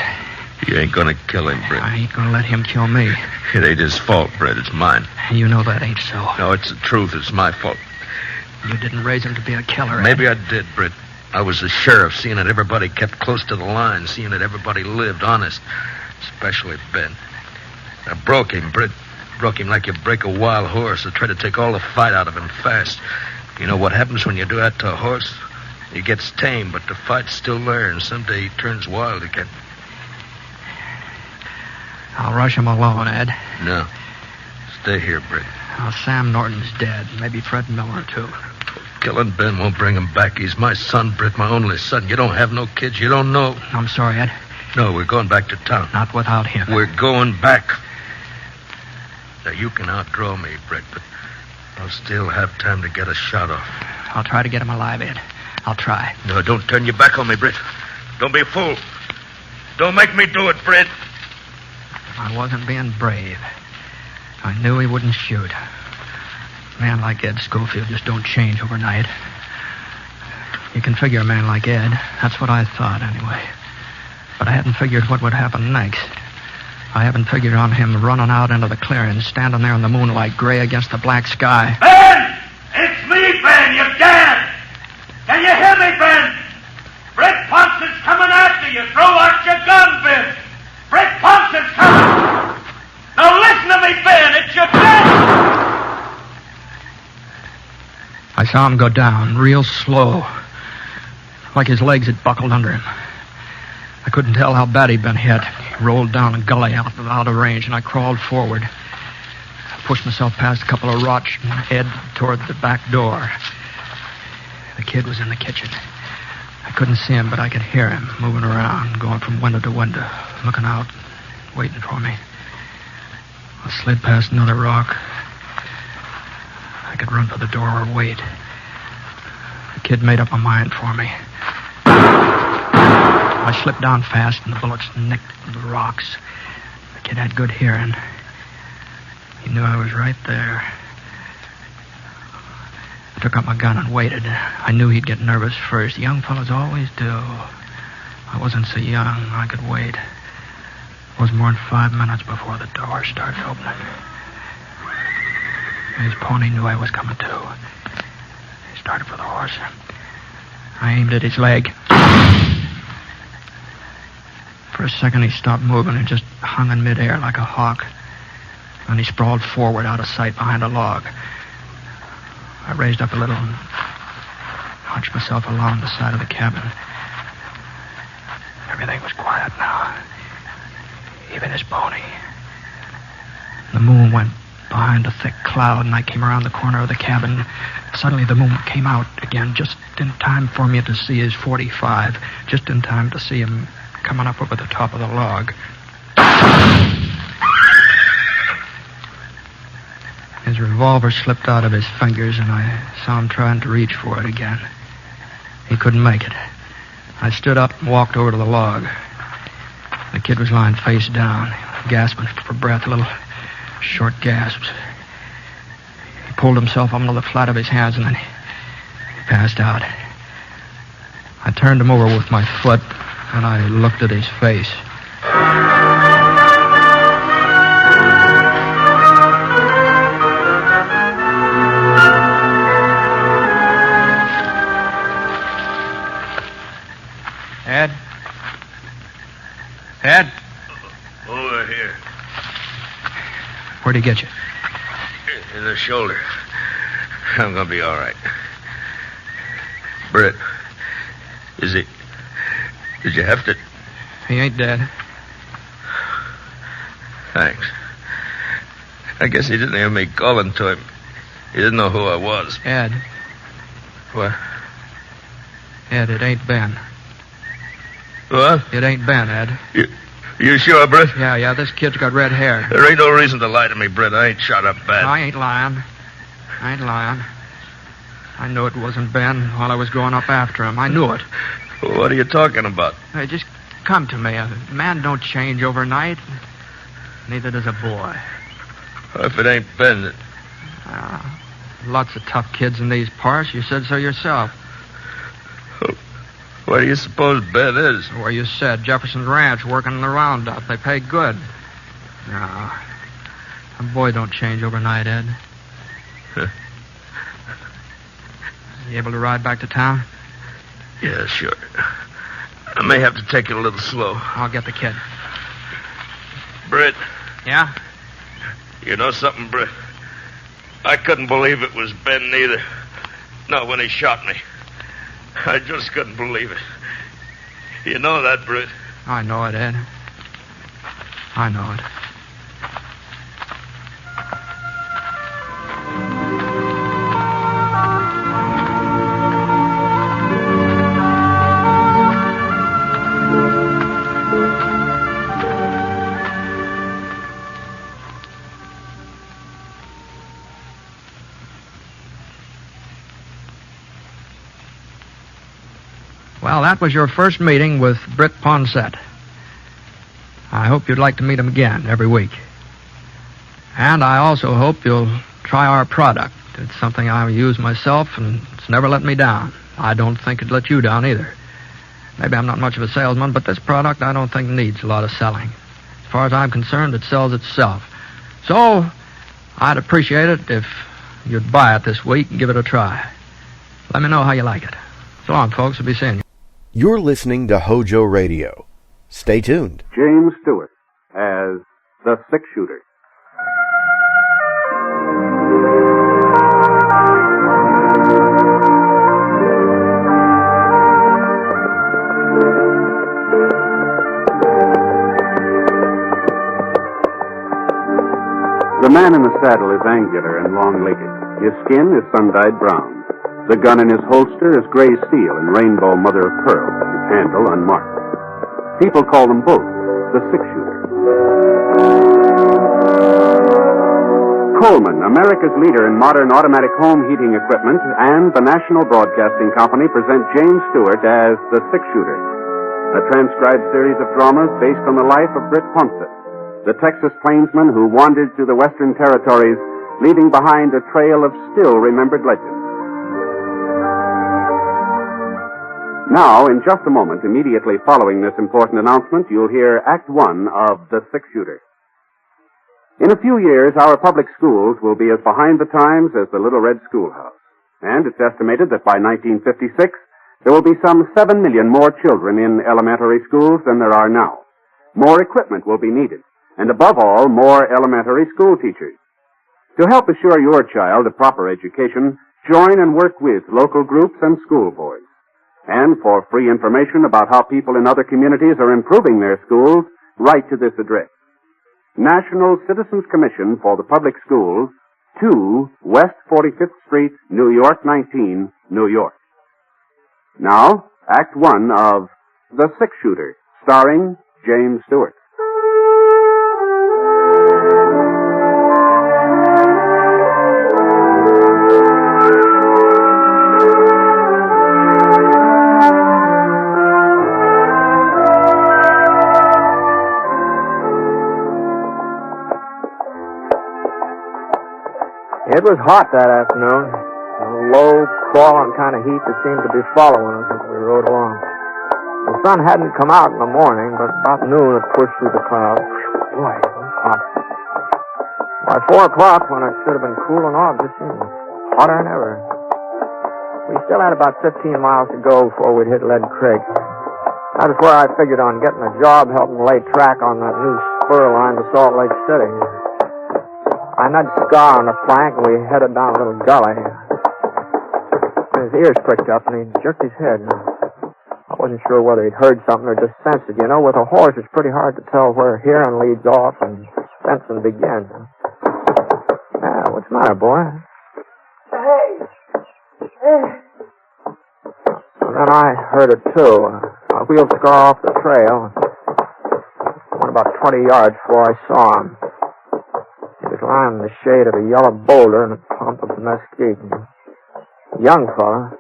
You ain't gonna kill him, Britt. I ain't gonna let him kill me. It ain't his fault, Britt. It's mine. You know that ain't so. No, it's the truth. It's my fault. You didn't raise him to be a killer, Ed. Maybe I did, Britt. I was the sheriff, seeing that everybody kept close to the line, seeing that everybody lived honest. Especially Ben. I broke him, Britt. Broke him like you break a wild horse. I tried to take all the fight out of him fast. You know what happens when you do that to a horse? He gets tame, but the fight's still there, and someday he turns wild again. I'll rush him alone, Ed. No. Stay here, Britt. Oh, Sam Norton's dead. Maybe Fred Miller, too. Killing Ben won't bring him back. He's my son, Britt, my only son. You don't have no kids. You don't know. I'm sorry, Ed. No, we're going back to town. Not without him. We're going back. Now, you can outdraw me, Britt, but I'll still have time to get a shot off. I'll try to get him alive, Ed. I'll try. No, don't turn your back on me, Britt. Don't be a fool. Don't make me do it, Britt. I wasn't being brave. I knew he wouldn't shoot. A man like Ed Schofield just don't change overnight. You can figure a man like Ed. That's what I thought, anyway. But I hadn't figured what would happen next. I haven't figured on him running out into the clearing, standing there in the moonlight, gray against the black sky. Ben! It's me, Ben! You're dead! Can you hear me, Ben? Britt Thompson's coming after you. Throw out your gun, Ben. Britt Thompson's coming. Now listen to me, Ben. It's your Ben. I saw him go down, real slow, like his legs had buckled under him. I couldn't tell how bad he'd been hit. He rolled down a gully out of range, and I crawled forward. I pushed myself past a couple of rocks and head toward the back door. The kid was in the kitchen. I couldn't see him, but I could hear him moving around, going from window to window, looking out, waiting for me. I slid past another rock. I could run for the door or wait. The kid made up my mind for me. I slipped down fast, and the bullets nicked the rocks. The kid had good hearing. He knew I was right there. I took up my gun and waited. I knew he'd get nervous first. Young fellas always do. I wasn't so young. I could wait. It wasn't more than 5 minutes before the door started opening. His pony knew I was coming, too. He started for the horse. I aimed at his leg. For a second, he stopped moving and just hung in midair like a hawk. and he sprawled forward out of sight behind a log. I raised up a little and hunched myself along the side of the cabin. Everything was quiet now, even his pony. The moon went behind a thick cloud, and I came around the corner of the cabin. Suddenly the moon came out again, just in time for me to see his .45, just in time to see him coming up over the top of the log. His revolver slipped out of his fingers, and I saw him trying to reach for it again. He couldn't make it. I stood up and walked over to the log. The kid was lying face down, gasping for breath, little short gasps. He pulled himself up onto the flat of his hands, and then he passed out. I turned him over with my foot, and I looked at his face. Ed? Ed? Over here. Where'd he get you? In the shoulder. I'm gonna be all right. Britt, did you have to... He ain't dead. Thanks. I guess he didn't hear me calling to him. He didn't know who I was. Ed. What? Ed, it ain't Ben. What? It ain't Ben, Ed. You sure, Britt? Yeah, this kid's got red hair. There ain't no reason to lie to me, Britt. I ain't shot up bad. I ain't lying. I knew it wasn't Ben while I was going up after him. I knew it. What are you talking about? Hey, just come to me. A man don't change overnight. Neither does a boy. If it ain't Ben... Lots of tough kids in these parts. You said so yourself. Where do you suppose Ben is? Where you said, Jefferson's Ranch, working in the roundup. They pay good. No, a boy don't change overnight, Ed. You able to ride back to town? Yeah, sure. I may have to take it a little slow. I'll get the kid. Britt. Yeah? You know something, Britt? I couldn't believe it was Ben neither. Not when he shot me. I just couldn't believe it. You know that, Britt? I know it, Ed. I know it. Well, that was your first meeting with Britt Ponsett. I hope you'd like to meet him again every week. And I also hope you'll try our product. It's something I use myself, and it's never let me down. I don't think it'd let you down either. Maybe I'm not much of a salesman, but this product I don't think needs a lot of selling. As far as I'm concerned, it sells itself. So, I'd appreciate it if you'd buy it this week and give it a try. Let me know how you like it. So long, folks. We'll be seeing you. You're listening to HOJO Radio. Stay tuned. James Stewart as the six-shooter. The man in the saddle is angular and long-legged. His skin is sun-dyed brown. The gun in his holster is gray steel and rainbow mother of pearl, his handle unmarked. People call them both the six-shooter. Coleman, America's leader in modern automatic home heating equipment, and the National Broadcasting Company present James Stewart as the six-shooter, a transcribed series of dramas based on the life of Britt Ponsett, the Texas plainsman who wandered through the Western Territories, leaving behind a trail of still-remembered legends. Now, in just a moment, immediately following this important announcement, you'll hear Act One of The Six-Shooter. In a few years, our public schools will be as behind the times as the Little Red Schoolhouse. And it's estimated that by 1956, there will be some 7 million more children in elementary schools than there are now. More equipment will be needed. and above all, more elementary school teachers. To help assure your child a proper education, join and work with local groups and school boards. And for free information about how people in other communities are improving their schools, write to this address. National Citizens Commission for the Public Schools, 2 West 45th Street, New York 19, New York. Now, Act 1 of The Six Shooter, starring James Stewart. It was hot that afternoon. A low, crawling kind of heat that seemed to be following us as we rode along. The sun hadn't come out in the morning, but about noon it pushed through the clouds. Boy, it was hot. By 4 o'clock, when it should have been cooling off, it seemed hotter than ever. We still had about 15 miles to go before we'd hit Lead Creek. That was where I figured on getting a job helping lay track on that new spur line to Salt Lake City. I nudged Scar on the flank, and we headed down a little gully. His ears pricked up, and he jerked his head. I wasn't sure whether he'd heard something or just sensed it. You know, with a horse, it's pretty hard to tell where hearing leads off and sensing begins. What's the matter, boy? Hey! And then I heard it, too. I wheeled Scar off the trail. Went about 20 yards before I saw him. He was lying in the shade of a yellow boulder in a clump of mesquite. A young fella,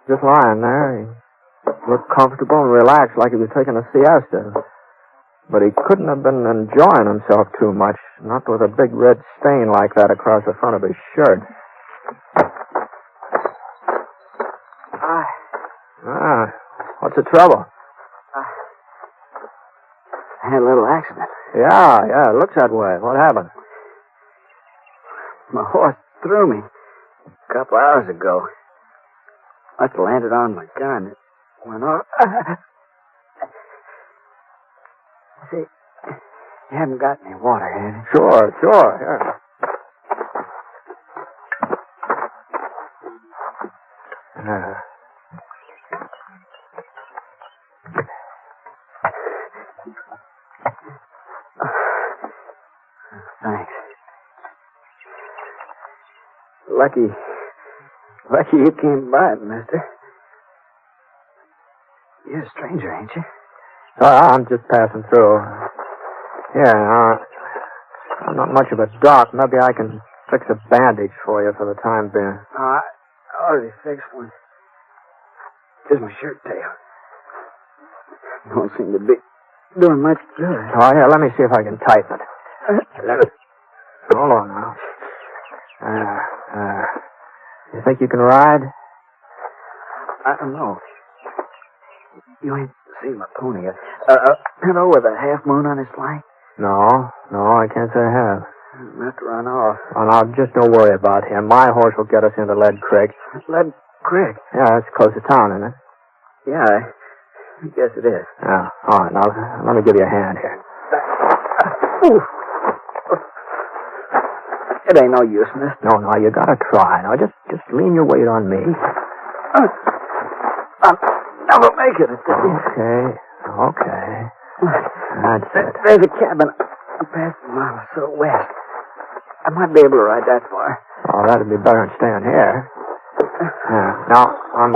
just lying there. He looked comfortable and relaxed like he was taking a siesta. But he couldn't have been enjoying himself too much, not with a big red stain like that across the front of his shirt. What's the trouble? I had a little accident. Yeah, it looks that way. What happened? My horse threw me a couple hours ago. Must have landed on my gun. It went off. See, you haven't got any water, have you? Sure, yeah. Thanks. Lucky you came by, mister. You're a stranger, ain't you? I'm just passing through. Yeah, I'm not much of a doc. Maybe I can fix a bandage for you for the time being. I already fixed one. Just my shirt tail. Don't seem to be doing much good. Oh, yeah, let me see if I can tighten it. Hold on now. You think you can ride? I don't know. You ain't seen my pony yet. Hello, with a half moon on his flank? No, I can't say I have. I'll have to run off. Oh, now, just don't worry about him. My horse will get us into Lead Creek. Lead Creek? Yeah, it's close to town, isn't it? Yeah, I guess it is. Yeah, all right, now, let me give you a hand here. It ain't no use, miss. No, you gotta try. Now, just lean your weight on me. I'll never make it. Okay. That's it. There's a cabin past a mile or so west. I might be able to ride that far. Oh, that'd be better than staying here. Yeah. Now, I'm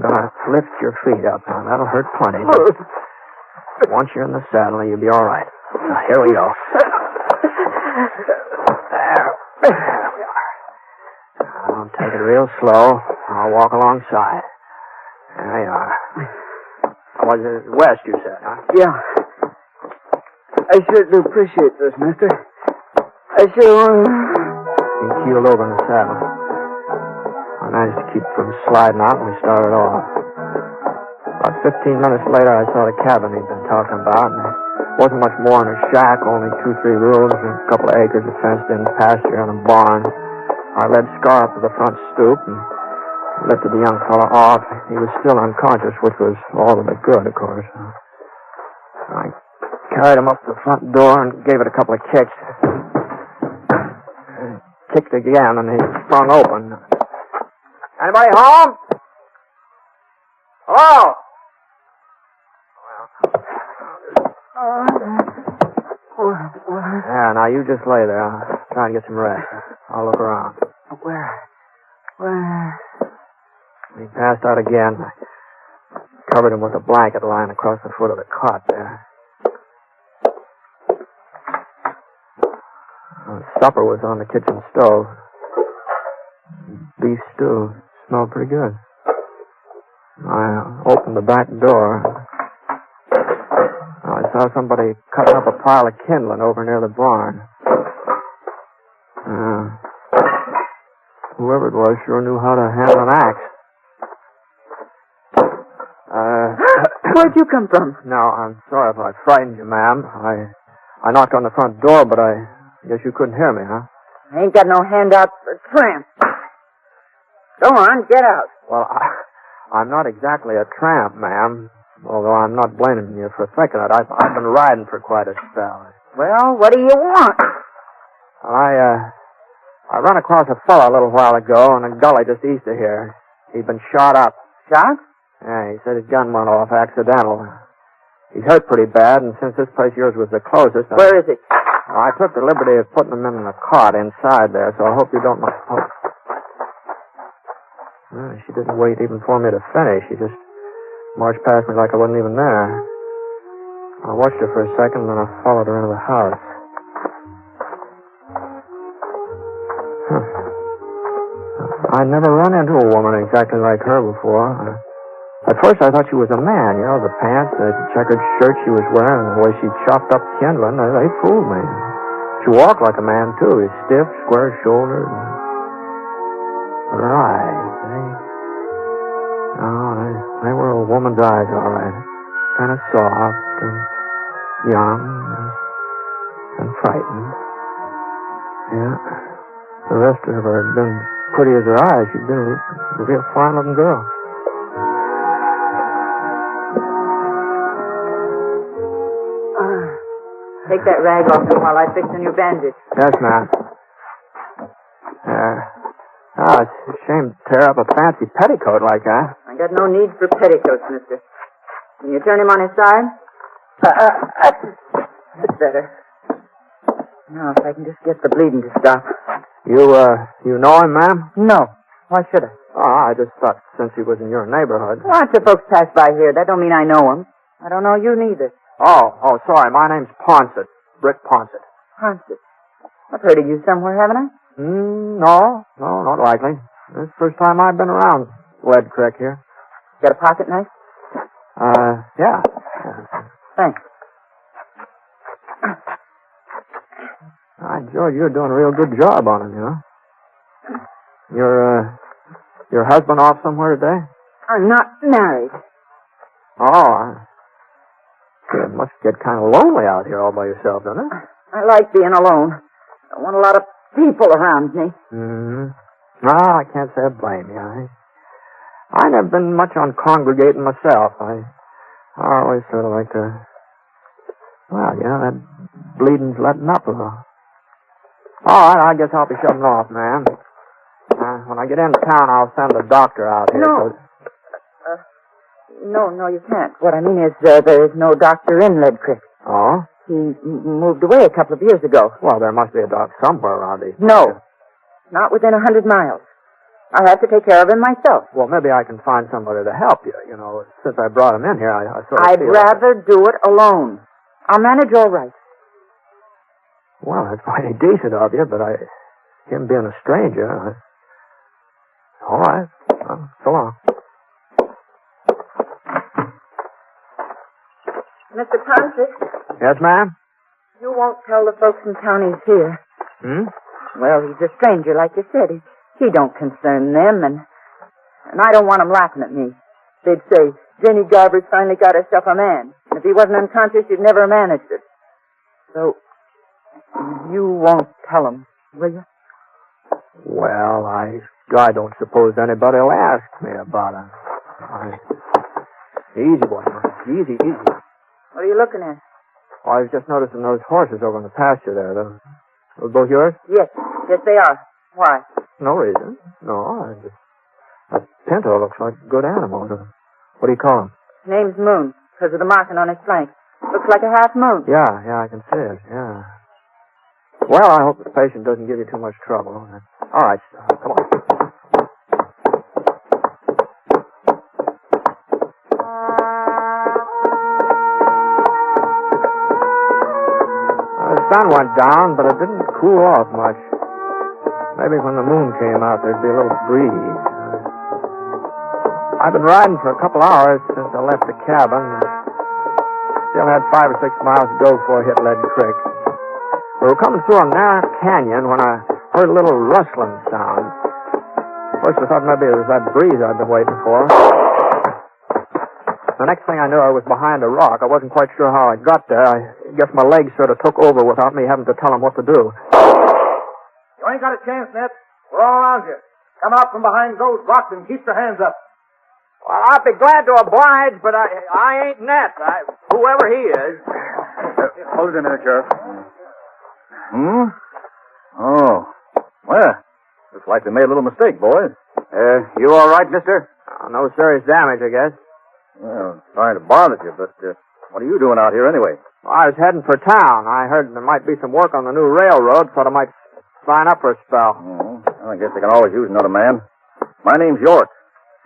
gonna lift your feet up. Now, that'll hurt plenty. But once you're in the saddle, you'll be all right. Now, here we go. There we are. I'll take it real slow. I'll walk alongside. There you are. Was it west, you said, huh? Yeah. I sure do appreciate this, mister. I sure want to... He keeled over in the saddle. I managed to keep from sliding out, and we started off. About 15 minutes later, I saw the cabin he'd been talking about, and it wasn't much more than a shack, only 2-3 rooms, and a couple of acres of fenced-in pasture and a barn. I led Scar up to the front stoop and lifted the young fellow off. He was still unconscious, which was all of it good, of course. I carried him up to the front door and gave it a couple of kicks. Kicked again, and he sprung open. Anybody home? Hello? Yeah, now you just lay there. I'll try and get some rest. I'll look around. Where? He passed out again. I covered him with a blanket lying across the foot of the cot there. Supper was on the kitchen stove. Beef stew. Smelled pretty good. I opened the back door. I saw somebody cutting up a pile of kindling over near the barn. Whoever it was sure knew how to handle an axe. Where'd you come from? No, I'm sorry if I frightened you, ma'am. I knocked on the front door, but I guess you couldn't hear me, huh? I ain't got no handout for tramp. Go on, get out. Well, I'm not exactly a tramp, ma'am. Although I'm not blaming you for thinking it. I've been riding for quite a spell. Well, what do you want? I ran across a fellow a little while ago in a gully just east of here. He'd been shot up. Shot? Yeah, he said his gun went off accidental. He's hurt pretty bad, and since this place of yours was the closest... Where is he? I took the liberty of putting him in the cot inside there, so I hope you don't mind. Oh. Well, she didn't wait even for me to finish. She just marched past me like I wasn't even there. I watched her for a second, and then I followed her into the house. I never run into a woman exactly like her before. At first, I thought she was a man. You know, the pants, the checkered shirt she was wearing, and the way she chopped up kindling, they fooled me. She walked like a man, too. Stiff, square-shouldered. But her eyes, they were a woman's eyes, all right. Kind of soft and young and frightened. Yeah. The rest of her had been pretty as her eyes. She'd been a real fine-looking girl. Take that rag off him while I fix a new bandage. Yes, ma'am. It's a shame to tear up a fancy petticoat like that. I got no need for petticoats, mister. Can you turn him on his side? That's better. Now, if I can just get the bleeding to stop. You know him, ma'am? No. Why should I? Oh, I just thought since he was in your neighborhood. Lots of folks pass by here. That don't mean I know him. I don't know you neither. Oh, sorry. My name's Ponsett. Britt Ponsett. Ponsett. I've heard of you somewhere, haven't I? No, not likely. This is the first time I've been around Lead Creek here. Got a pocket knife? Yeah. Thanks. George, you're doing a real good job on him, you know. Your husband off somewhere today? I'm not married. It must get kind of lonely out here all by yourself, doesn't it? I like being alone. I want a lot of people around me. No, I can't say I blame you. I never been much on congregating myself. I always sort of like to... Well, you know, that bleeding's letting up a little. All right, I guess I'll be shutting off, ma'am. When I get into town, I'll send the doctor out here. No, you can't. What I mean is there's no doctor in Lead Creek. Oh? He moved away a couple of years ago. Well, there must be a doctor somewhere around these. No, not within 100 miles. I'll have to take care of him myself. Well, maybe I can find somebody to help you. You know, since I brought him in here, I sort of I'd rather do it alone. I'll manage all right. Well, that's mighty decent of you, but him being a stranger... All right. Well, so long. Mr. Ponsett? Yes, ma'am? You won't tell the folks in town he's here. Well, he's a stranger, like you said. He don't concern them, and I don't want them laughing at me. They'd say, Jenny Garber's finally got herself a man. And if he wasn't unconscious, she'd never have managed it. So, you won't tell them, will you? Well, I don't suppose anybody will ask me about it. Easy, boy. Easy. What are you looking at? Oh, I was just noticing those horses over in the pasture there. Those both yours? Yes. Yes, they are. Why? No reason. No, that pinto looks like a good animal. What do you call him? His name's Moon, because of the marking on his flank. Looks like a half moon. Yeah, I can see it, yeah. Well, I hope the patient doesn't give you too much trouble. All right, come on. The sun went down, but it didn't cool off much. Maybe when the moon came out, there'd be a little breeze. I've been riding for a couple hours since I left the cabin. Still had 5 or 6 miles to go before I hit Lead Creek. We were coming through a narrow canyon when I heard a little rustling sound. First I thought maybe it was that breeze I'd been waiting for. The next thing I knew, I was behind a rock. I wasn't quite sure how I got there. I guess my legs sort of took over without me having to tell them what to do. You ain't got a chance, Ned. We're all around you. Come out from behind those rocks and keep your hands up. Well, I'd be glad to oblige, but I ain't Ned. Whoever he is. Hold it a minute, Sheriff. Oh. Well, looks like they made a little mistake, boys. You all right, mister? No serious damage, I guess. Well, sorry to bother you, but what are you doing out here anyway? Well, I was heading for town. I heard there might be some work on the new railroad, thought I might sign up for a spell. Well, I guess they can always use another man. My name's York.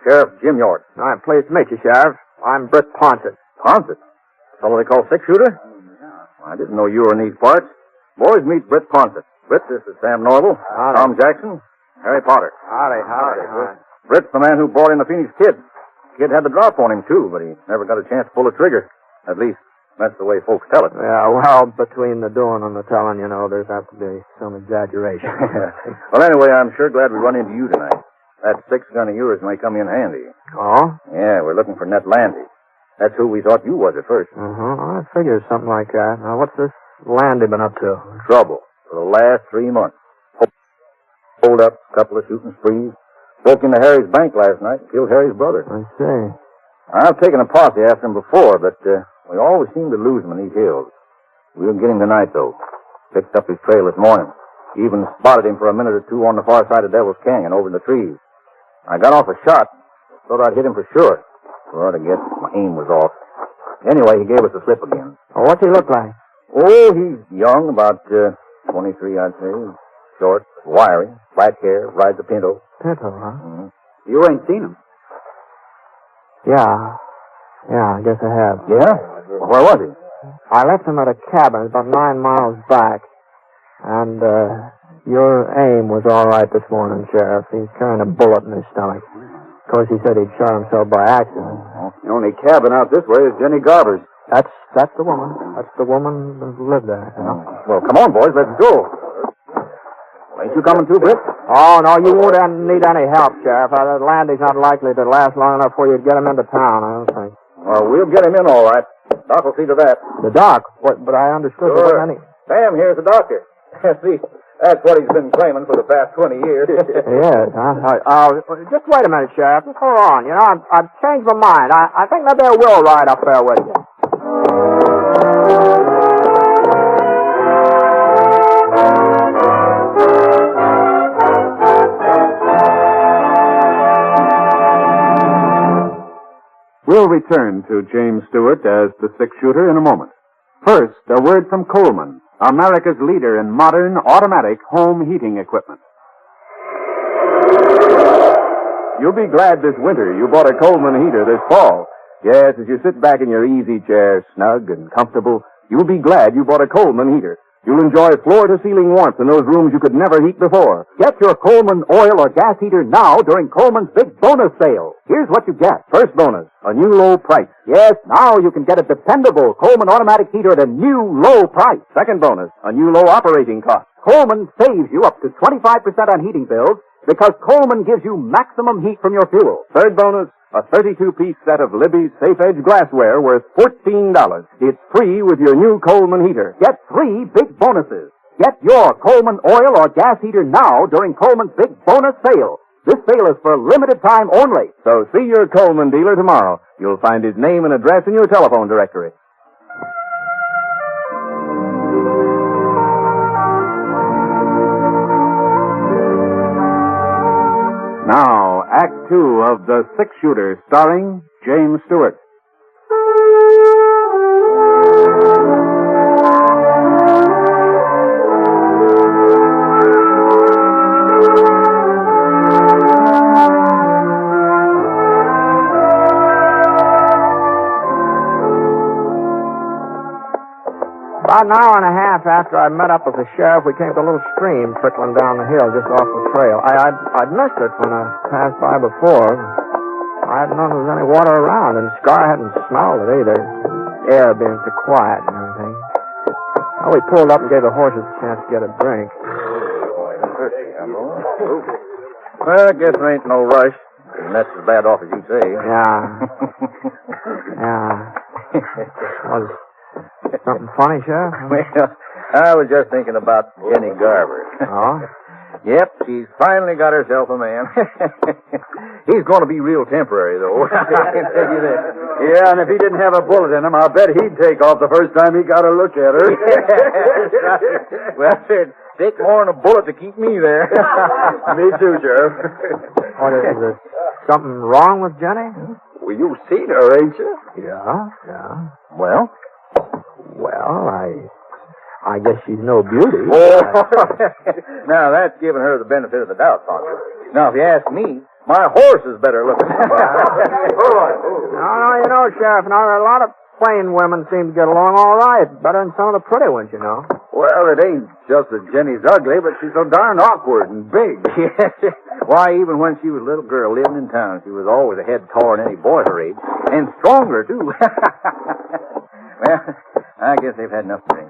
Sheriff Jim York. I'm pleased to meet you, Sheriff. I'm Britt Ponset. Ponset? Fellow they call six-shooter? I didn't know you were in these parts. Boys, meet Britt Ponset. Britt, this is Sam Norval, Tom Jackson, Harry Potter. Howdy. Britt's the man who brought in the Phoenix Kid. Kid had the drop on him, too, but he never got a chance to pull a trigger. At least, that's the way folks tell it. Yeah, well, between the doing and the telling, there's apt to be some exaggeration. Well, anyway, I'm sure glad we run into you tonight. That 6-gun of yours may come in handy. Oh? Yeah, we're looking for Ned Landy. That's who we thought you was at first. I figured something like that. Now, what's this Landy been up to? Trouble for the last 3 months. Hold up, couple of shooting sprees. Broke into Harry's bank last night and killed Harry's brother. I see. I've taken a posse after him before, but we always seem to lose him in these hills. We'll get him tonight, though. Picked up his trail this morning. Even spotted him for a minute or two on the far side of Devil's Canyon over in the trees. I got off a shot. Thought I'd hit him for sure. Well, I guess my aim was off. Anyway, he gave us a slip again. Oh, what's he look like? Oh, he's young, about 23, I'd say. Short, wiry, black hair, rides a pinto. Pinto, huh? Mm-hmm. You ain't seen him? Yeah, I guess I have. Yeah? Where was he? I left him at a cabin about 9 miles back. And, your aim was all right this morning, Sheriff. He's carrying a bullet in his stomach. Of course, he said he'd shot himself by accident. The only cabin out this way is Jenny Garber's. That's the woman. That's the woman who lived there. Well, come on, boys. Let's go. Ain't you coming too, Britt? Oh, no, you won't need any help, Sheriff. Landy's not likely to last long enough for you to get him into town, I don't think. Well, we'll get him in all right. Doc will see to that. The doc? What? But I understood there wasn't any... Sam, here's the doctor. See, that's what he's been claiming for the past 20 years. Yes, just wait a minute, Sheriff. Just hold on. I've changed my mind. I think maybe I will ride up there with you. We'll return to James Stewart as the six-shooter in a moment. First, a word from Coleman, America's leader in modern automatic home heating equipment. You'll be glad this winter you bought a Coleman heater this fall. Yes, as you sit back in your easy chair, snug and comfortable, you'll be glad you bought a Coleman heater. You'll enjoy floor-to-ceiling warmth in those rooms you could never heat before. Get your Coleman oil or gas heater now during Coleman's big bonus sale. Here's what you get. First bonus, a new low price. Yes, now you can get a dependable Coleman automatic heater at a new low price. Second bonus, a new low operating cost. Coleman saves you up to 25% on heating bills because Coleman gives you maximum heat from your fuel. Third bonus, a 32-piece set of Libby's Safe Edge glassware worth $14. It's free with your new Coleman heater. Get 3 big bonuses. Get your Coleman oil or gas heater now during Coleman's big bonus sale. This sale is for limited time only. So see your Coleman dealer tomorrow. You'll find his name and address in your telephone directory. 2 of The Six-Shooter, starring James Stewart. About an hour and a half after I met up with the sheriff, we came to a little stream trickling down the hill just off the trail. I'd missed it when I passed by before. I hadn't known there was any water around, and Scar hadn't smelled it either. The air being so quiet and everything. Well, we pulled up and gave the horses a chance to get a drink. Well, I guess there ain't no rush. And that's as bad off as you say. Yeah. Yeah. Was something funny, Sheriff? Well, I was just thinking about Jenny Garber. Oh? Yep, she's finally got herself a man. He's going to be real temporary, though. I can tell you that. Yeah, and if he didn't have a bullet in him, I'll bet he'd take off the first time he got a look at her. Well, it'd take more than a bullet to keep me there. Me too, Sheriff. What, is there something wrong with Jenny? Well, you've seen her, ain't you? Yeah. Well, I guess she's no beauty. Oh. Now, that's giving her the benefit of the doubt, Poncho. Now, if you ask me, my horse is better looking. No, you know, Sheriff, now there are a lot of plain women seem to get along all right. Better than some of the pretty ones, you know. Well, it ain't just that Jenny's ugly, but she's so darn awkward and big. Why, even when she was a little girl living in town, she was always a head taller than any boy her age. And stronger, too. Well, I guess they've had enough drink.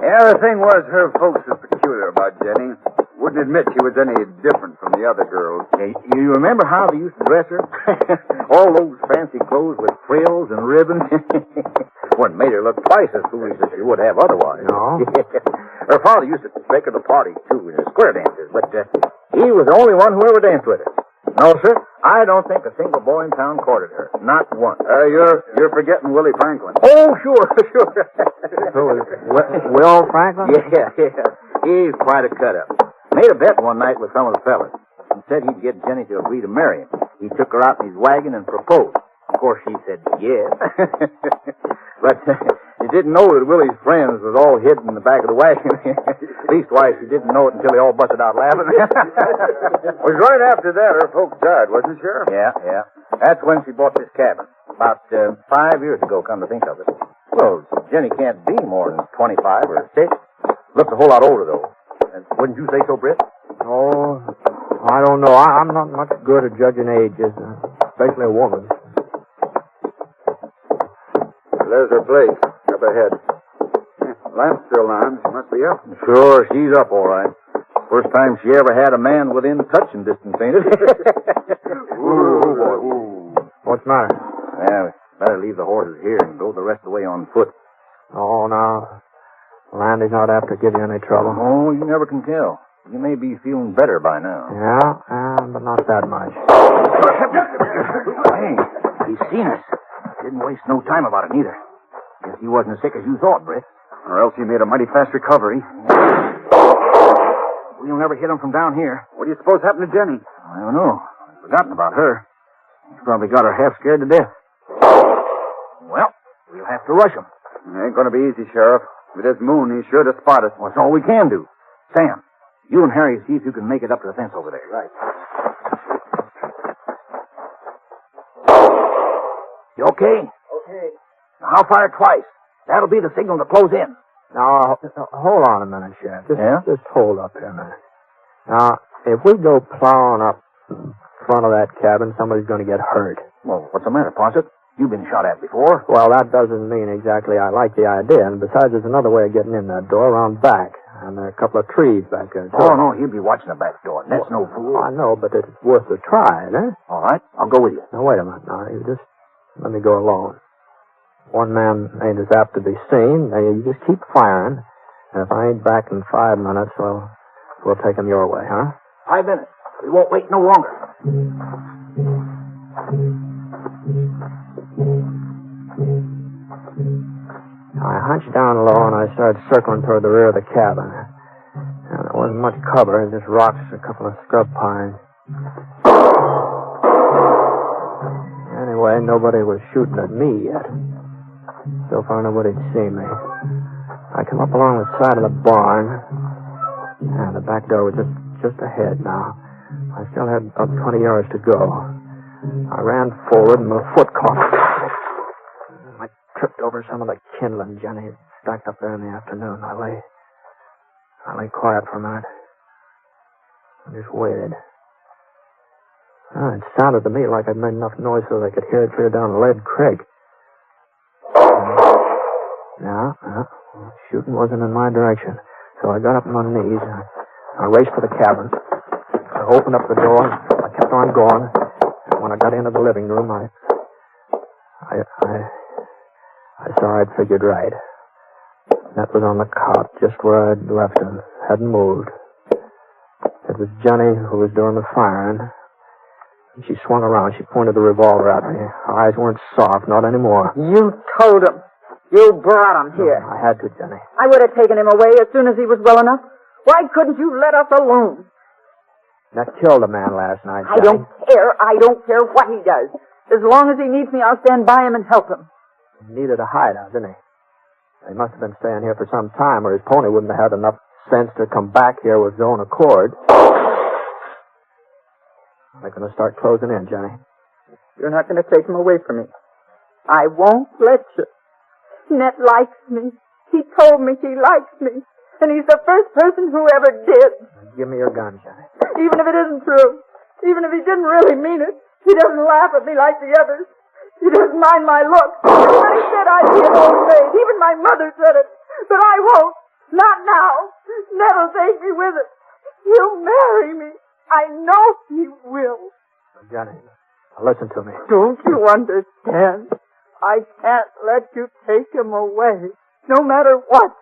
Yeah, the thing was, her folks was peculiar about Jenny. Wouldn't admit she was any different from the other girls. Hey, you remember how they used to dress her? All those fancy clothes with frills and ribbons. What made her look twice as foolish as she would have otherwise. No? Her father used to take her to parties, too, in the square dances, but he was the only one who ever danced with her. No, sir, I don't think a single boy in town courted her. Not one. You're forgetting Willie Franklin. Oh, sure. Who is Will Franklin? Yeah. He's quite a cut-up. Made a bet one night with some of the fellas. He said he'd get Jenny to agree to marry him. He took her out in his wagon and proposed. Of course, she said yes. But she didn't know that Willie's friends was all hidden in the back of the wagon. Leastwise, she didn't know it until they all busted out laughing. It was right after that her folks died, wasn't it, Sheriff? Yeah. That's when she bought this cabin. About 5 years ago, come to think of it. Well, Jenny can't be more than 25 or 6. Looks a whole lot older, though. Wouldn't you say so, Britt? Oh, I don't know. I'm not much good at judging ages, especially a woman. There's her place, up ahead. Lamp's still on. She must be up. Sure, she's up all right. First time she ever had a man within touching distance, ain't it? Ooh. What's the matter? Yeah, we better leave the horses here and go the rest of the way on foot. Oh, no. Landy's not after to give you any trouble. Oh, you never can tell. You may be feeling better by now. Yeah, but not that much. Hey, he's seen us. Didn't waste no time about it, neither. Guess he wasn't as sick as you thought, Britt. Or else he made a mighty fast recovery. We'll never hit him from down here. What do you suppose happened to Jenny? I don't know. I've forgotten about her. He's probably got her half scared to death. Well, we'll have to rush him. It ain't going to be easy, Sheriff. With this moon, he's sure to spot us. Well, that's all we can do. Sam, you and Harry see if you can make it up to the fence over there. Right. You okay? Okay. Now, I'll fire twice. That'll be the signal to close in. Now, hold on a minute, Sheriff. Just hold up here a minute. Now, if we go plowing up in front of that cabin, somebody's going to get hurt. Well, what's the matter, Ponset? You've been shot at before. Well, that doesn't mean exactly I like the idea. And besides, there's another way of getting in that door around back. And there are a couple of trees back there, too. Oh, no, he'll be watching the back door. That's no fool. I know, but it's worth a try, eh? All right, I'll go with you. Now, wait a minute. Now, you just let me go alone. One man ain't as apt to be seen. Now, you just keep firing. And if I ain't back in 5 minutes, well, we'll take him your way, huh? 5 minutes. We won't wait no longer. I hunched down low and I started circling toward the rear of the cabin. And there wasn't much cover, just rocks, a couple of scrub pines. Anyway, nobody was shooting at me yet. So far, nobody'd seen me. I come up along the side of the barn. And the back door was just ahead now. I still had about 20 yards to go. I ran forward and my foot caught. I tripped over some of the kindling Jenny had stacked up there in the afternoon. I lay quiet for a minute. I just waited. It sounded to me like I'd made enough noise so they could hear it clear down Lead Creek. No, shooting wasn't in my direction. So I got up on my knees. I raced for the cabin. I opened up the door. I kept on going. And when I got into the living room, I saw I'd figured right. That was on the cot, just where I'd left him. Hadn't moved. It was Jenny who was doing the firing. She swung around. She pointed the revolver at me. Her eyes weren't soft, not anymore. You told him. You brought him here. I had to, Jenny. I would have taken him away as soon as he was well enough. Why couldn't you let us alone? That killed a man last night, Jenny. I don't care. I don't care what he does. As long as he needs me, I'll stand by him and help him. He needed a hideout, didn't he? He must have been staying here for some time, or his pony wouldn't have had enough sense to come back here with his own accord. They're going to start closing in, Jenny. You're not going to take him away from me. I won't let you. Ned likes me. He told me he likes me. And he's the first person who ever did. Give me your gun, Jenny. Even if it isn't true. Even if he didn't really mean it. He doesn't laugh at me like the others. He doesn't mind my look. Everybody said I'd be an old maid. Even my mother said it. But I won't. Not now. Ned'll take me with it. He'll marry me. I know he will. Jenny, listen to me. Don't you understand? I can't let you take him away. No matter what.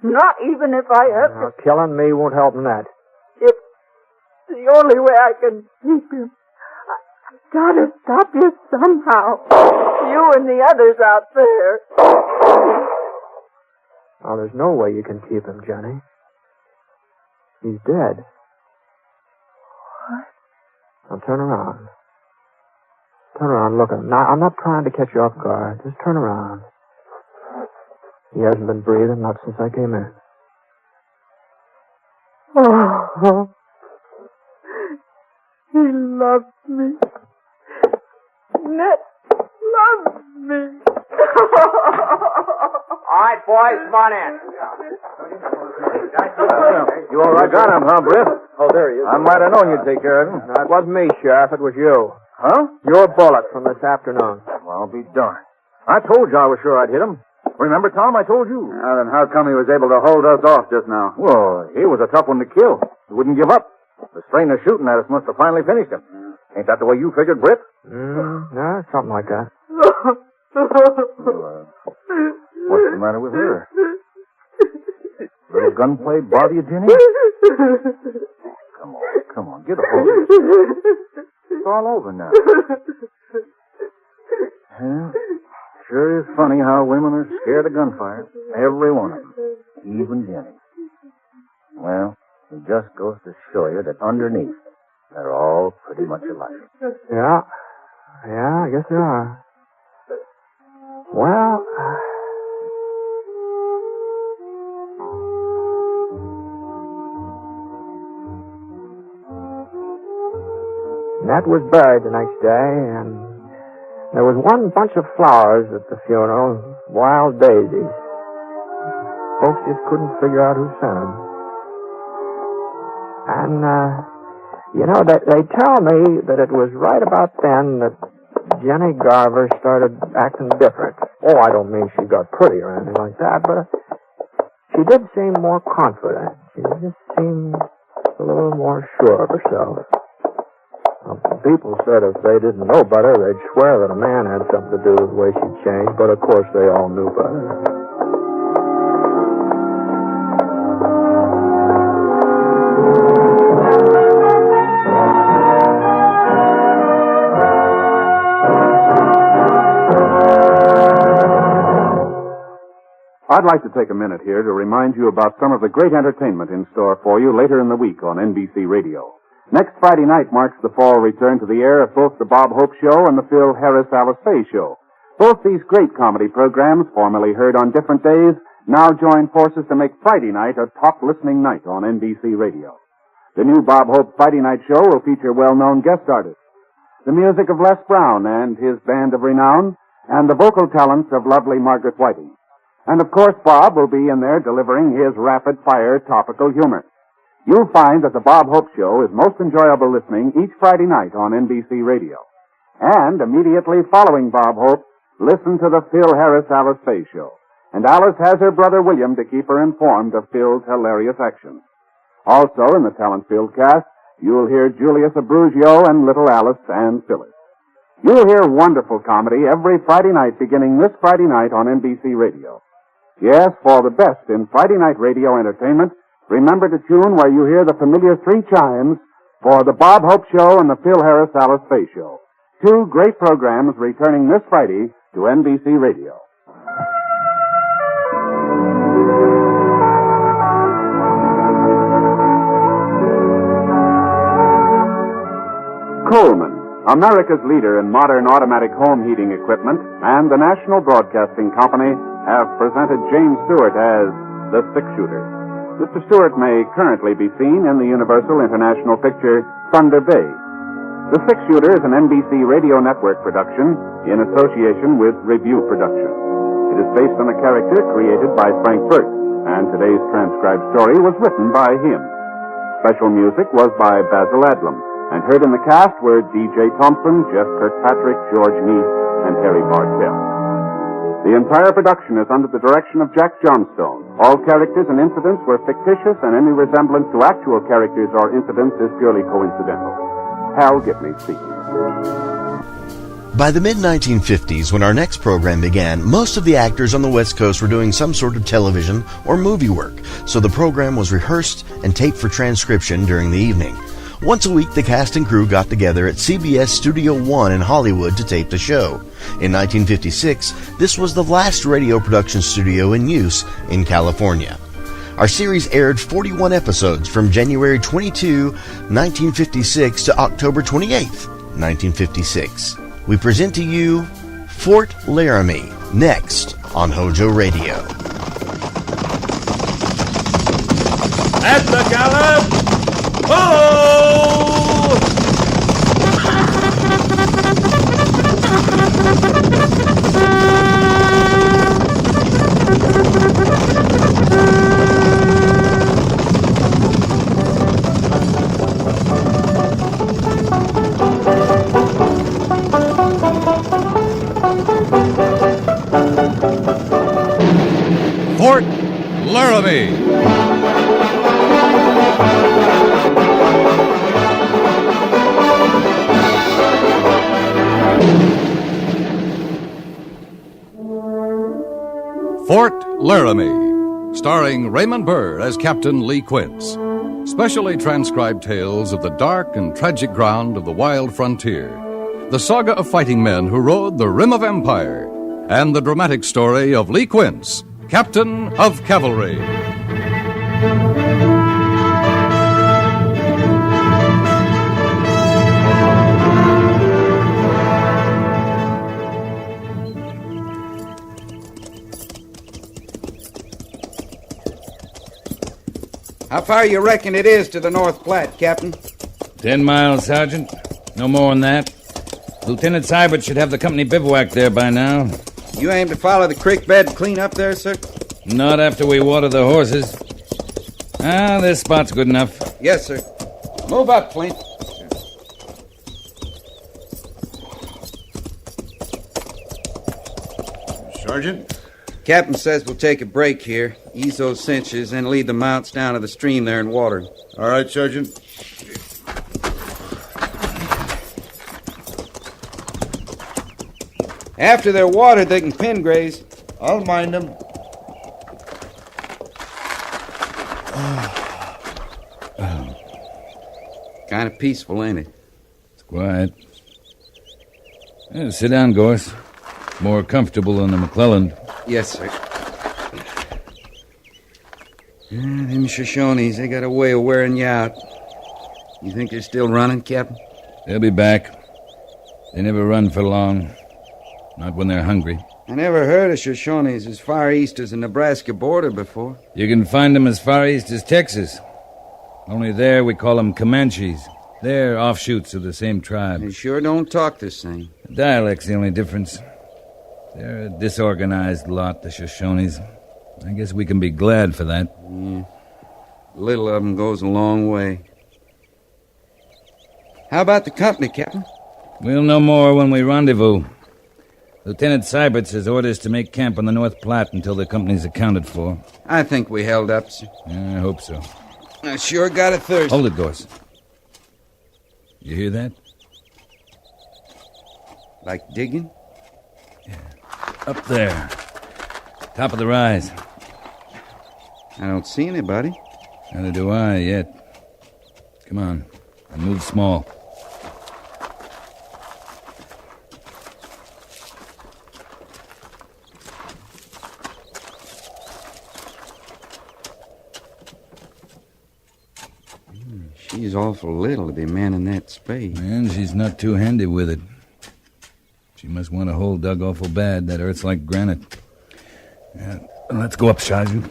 Not even if I have to. Killing me won't help Ned. It's the only way I can keep him. I've got to stop you somehow. You and the others out there. Oh, there's no way you can keep him, Jenny. He's dead. What? Now turn around. Turn around, look. Now, I'm not trying to catch you off guard. Just turn around. He hasn't been breathing, not since I came in. Oh, he loves me. Ned loves me. All right, boys, come on in. You all right? Got him, huh, Britt? Oh, there he is. I might have known you'd take care of him. No, it wasn't me, Sheriff. It was you. Huh? Your bullet from this afternoon. Well, I'll be darned. I told you I was sure I'd hit him. Remember, Tom, I told you. Then how come he was able to hold us off just now? Well, he was a tough one to kill. He wouldn't give up. The strain of shooting at us must have finally finished him. Ain't that the way you figured, Britt? No, something like that. Well, what's the matter with her? Little gunplay bother you, Jenny? Come on, get a hold of it. It's all over now. Yeah, sure is funny how women are scared of gunfire. Every one of them. Even Jenny. Well, it just goes to show you that underneath, they're all pretty much alike. Yeah, I guess they are. Well, Ned was buried the next day, and there was one bunch of flowers at the funeral, wild daisies. Folks just couldn't figure out who sent them. And, they tell me that it was right about then that Jenny Garver started acting different. Oh, I don't mean she got pretty or anything like that, but she did seem more confident. She just seemed a little more sure of herself. Well, people said if they didn't know better, they'd swear that a man had something to do with the way she changed, but of course they all knew better. I'd like to take a minute here to remind you about some of the great entertainment in store for you later in the week on NBC Radio. Next Friday night marks the fall return to the air of both the Bob Hope Show and the Phil Harris Alice Faye Show. Both these great comedy programs, formerly heard on different days, now join forces to make Friday night a top listening night on NBC Radio. The new Bob Hope Friday night show will feature well-known guest artists, the music of Les Brown and his band of renown, and the vocal talents of lovely Margaret Whiting. And of course, Bob will be in there delivering his rapid-fire topical humor. You'll find that the Bob Hope Show is most enjoyable listening each Friday night on NBC Radio. And immediately following Bob Hope, listen to the Phil Harris Alice Faye Show. And Alice has her brother William to keep her informed of Phil's hilarious actions. Also in the talent-filled cast, you'll hear Julius Abruzio and little Alice and Phyllis. You'll hear wonderful comedy every Friday night beginning this Friday night on NBC Radio. Yes, for the best in Friday night radio entertainment, remember to tune where you hear the familiar three chimes for the Bob Hope Show and the Phil Harris Alice Faye Show. Two great programs returning this Friday to NBC Radio. Coleman, America's leader in modern automatic home heating equipment, and the National Broadcasting Company have presented James Stewart as the six-shooter. Mr. Stewart may currently be seen in the Universal International picture Thunder Bay. The Six-Shooter is an NBC Radio Network production in association with Review Productions. It is based on a character created by Frank Burt, and today's transcribed story was written by him. Special music was by Basil Adlam, and heard in the cast were D.J. Thompson, Jeff Kirkpatrick, George Neese, and Harry Bartell. The entire production is under the direction of Jack Johnstone. All characters and incidents were fictitious, and any resemblance to actual characters or incidents is purely coincidental. Hal Gibney speaking. By the mid-1950s, when our next program began, most of the actors on the West Coast were doing some sort of television or movie work, so the program was rehearsed and taped for transcription during the evening. Once a week, the cast and crew got together at CBS Studio One in Hollywood to tape the show. In 1956, this was the last radio production studio in use in California. Our series aired 41 episodes from January 22, 1956 to October 28, 1956. We present to you Fort Laramie, next on HOJO Radio. At the gallop! Oh! Fort Laramie. Fort Laramie, starring Raymond Burr as Captain Lee Quince. Specially transcribed tales of the dark and tragic ground of the wild frontier, the saga of fighting men who rode the rim of empire, and the dramatic story of Lee Quince, Captain of Cavalry. How far you reckon it is to the North Platte, Captain? 10 miles, Sergeant. No more than that. Lieutenant Seibert should have the company bivouac there by now. You aim to follow the creek bed clean up there, sir? Not after we water the horses. This spot's good enough. Yes, sir. Move up, Flint. Sergeant? Captain says we'll take a break here, ease those cinches, and lead the mounts down to the stream there and water. All right, Sergeant. After they're watered, they can pen graze. I'll mind them. Kind of peaceful, ain't it? It's quiet. Sit down, Gorse. More comfortable than the McClellan. Yes, sir. Them Shoshones, they got a way of wearing you out. You think they're still running, Captain? They'll be back. They never run for long. Not when they're hungry. I never heard of Shoshones as far east as the Nebraska border before. You can find them as far east as Texas. Only there we call them Comanches. They're offshoots of the same tribe. They sure don't talk the same. The dialect's the only difference. They're a disorganized lot, the Shoshones. I guess we can be glad for that. Yeah. Little of them goes a long way. How about the company, Captain? We'll know more when we rendezvous. Lieutenant Seibert's has orders to make camp on the North Platte until the company's accounted for. I think we held up, sir. Yeah, I hope so. I sure got a thirst. Hold it, Gorse. You hear that? Like digging? Yeah. Up there. Top of the rise. I don't see anybody. Neither do I yet. Come on. And move small. She's awful little to be manning that spade. And she's not too handy with it. She must want a hole dug awful bad. That earth's like granite. Yeah, let's go up, Shaju.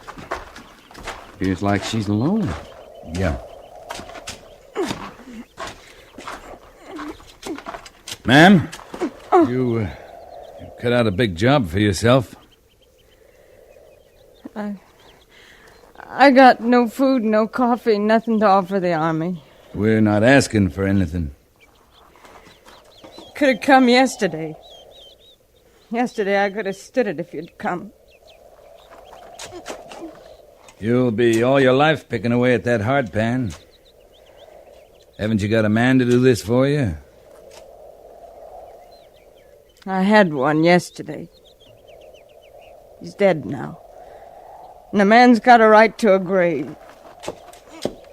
Feels like she's alone. Yeah. Ma'am, you cut out a big job for yourself. I got no food, no coffee, nothing to offer the army. We're not asking for anything. Could have come yesterday. Yesterday I could have stood it if you'd come. You'll be all your life picking away at that hard pan. Haven't you got a man to do this for you? I had one yesterday. He's dead now. And a man's got a right to a grave.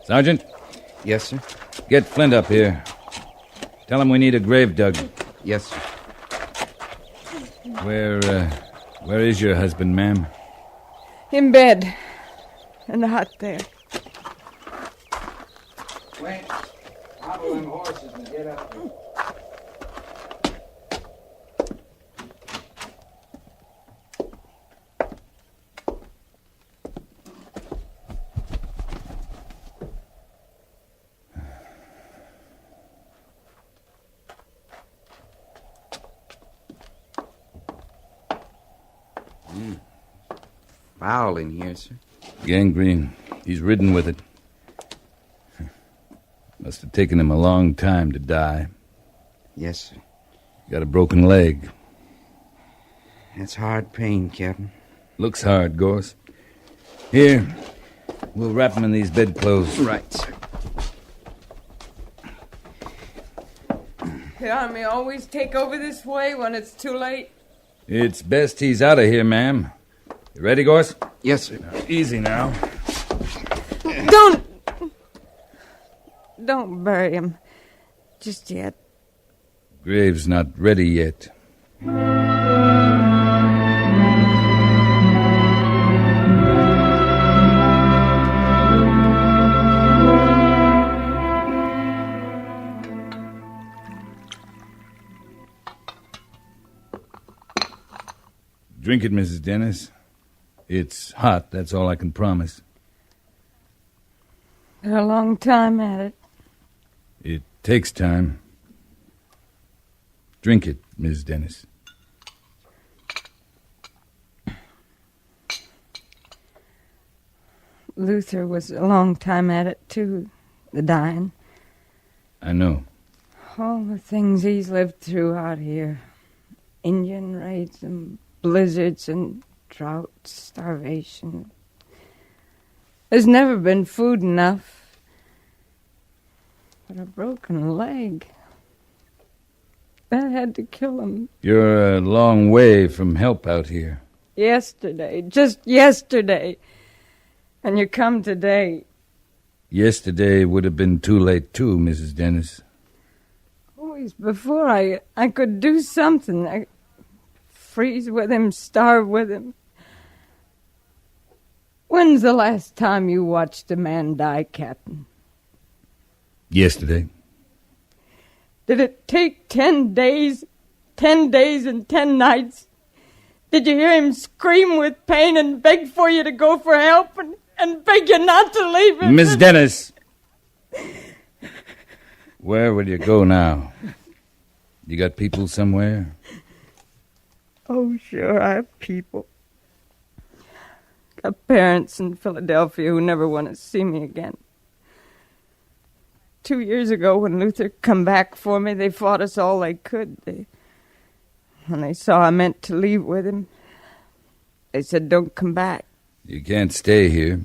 Sergeant? Yes, sir? Get Flint up here. Tell him we need a grave dug. Yes, sir. Where is your husband, ma'am? In bed. In the hut there. Wait. Hobble them horses and get up there. Foul in here, sir. Gangrene. He's ridden with it. Must have taken him a long time to die. Yes, sir. Got a broken leg. That's hard pain, Captain. Looks hard, Gorse. Here, we'll wrap him in these bedclothes. Right, sir. The army always take over this way when it's too late. It's best he's out of here, ma'am. You ready, Gorse? Yes, sir. Now, easy now. Don't bury him. Just yet. Grave's not ready yet. Drink it, Mrs. Dennis. It's hot, that's all I can promise. Been a long time at it. It takes time. Drink it, Miss Dennis. Luther was a long time at it, too, the dying. I know. All the things he's lived through out here. Indian raids and blizzards and drought, starvation. There's never been food enough. But a broken leg. That had to kill him. You're a long way from help out here. Yesterday. Just yesterday. And you come today. Yesterday would have been too late, too, Mrs. Dennis. Always before I could do something. I freeze with him, starve with him. When's the last time you watched a man die, Captain? Yesterday. Did it take 10 days? 10 days and 10 nights? Did you hear him scream with pain and beg for you to go for help and beg you not to leave him? Miss Dennis! Where will you go now? You got people somewhere? Oh, sure, I have people. Got parents in Philadelphia who never want to see me again. 2 years ago, when Luther come back for me, they fought us all they could. When they saw I meant to leave with him, they said, don't come back. You can't stay here.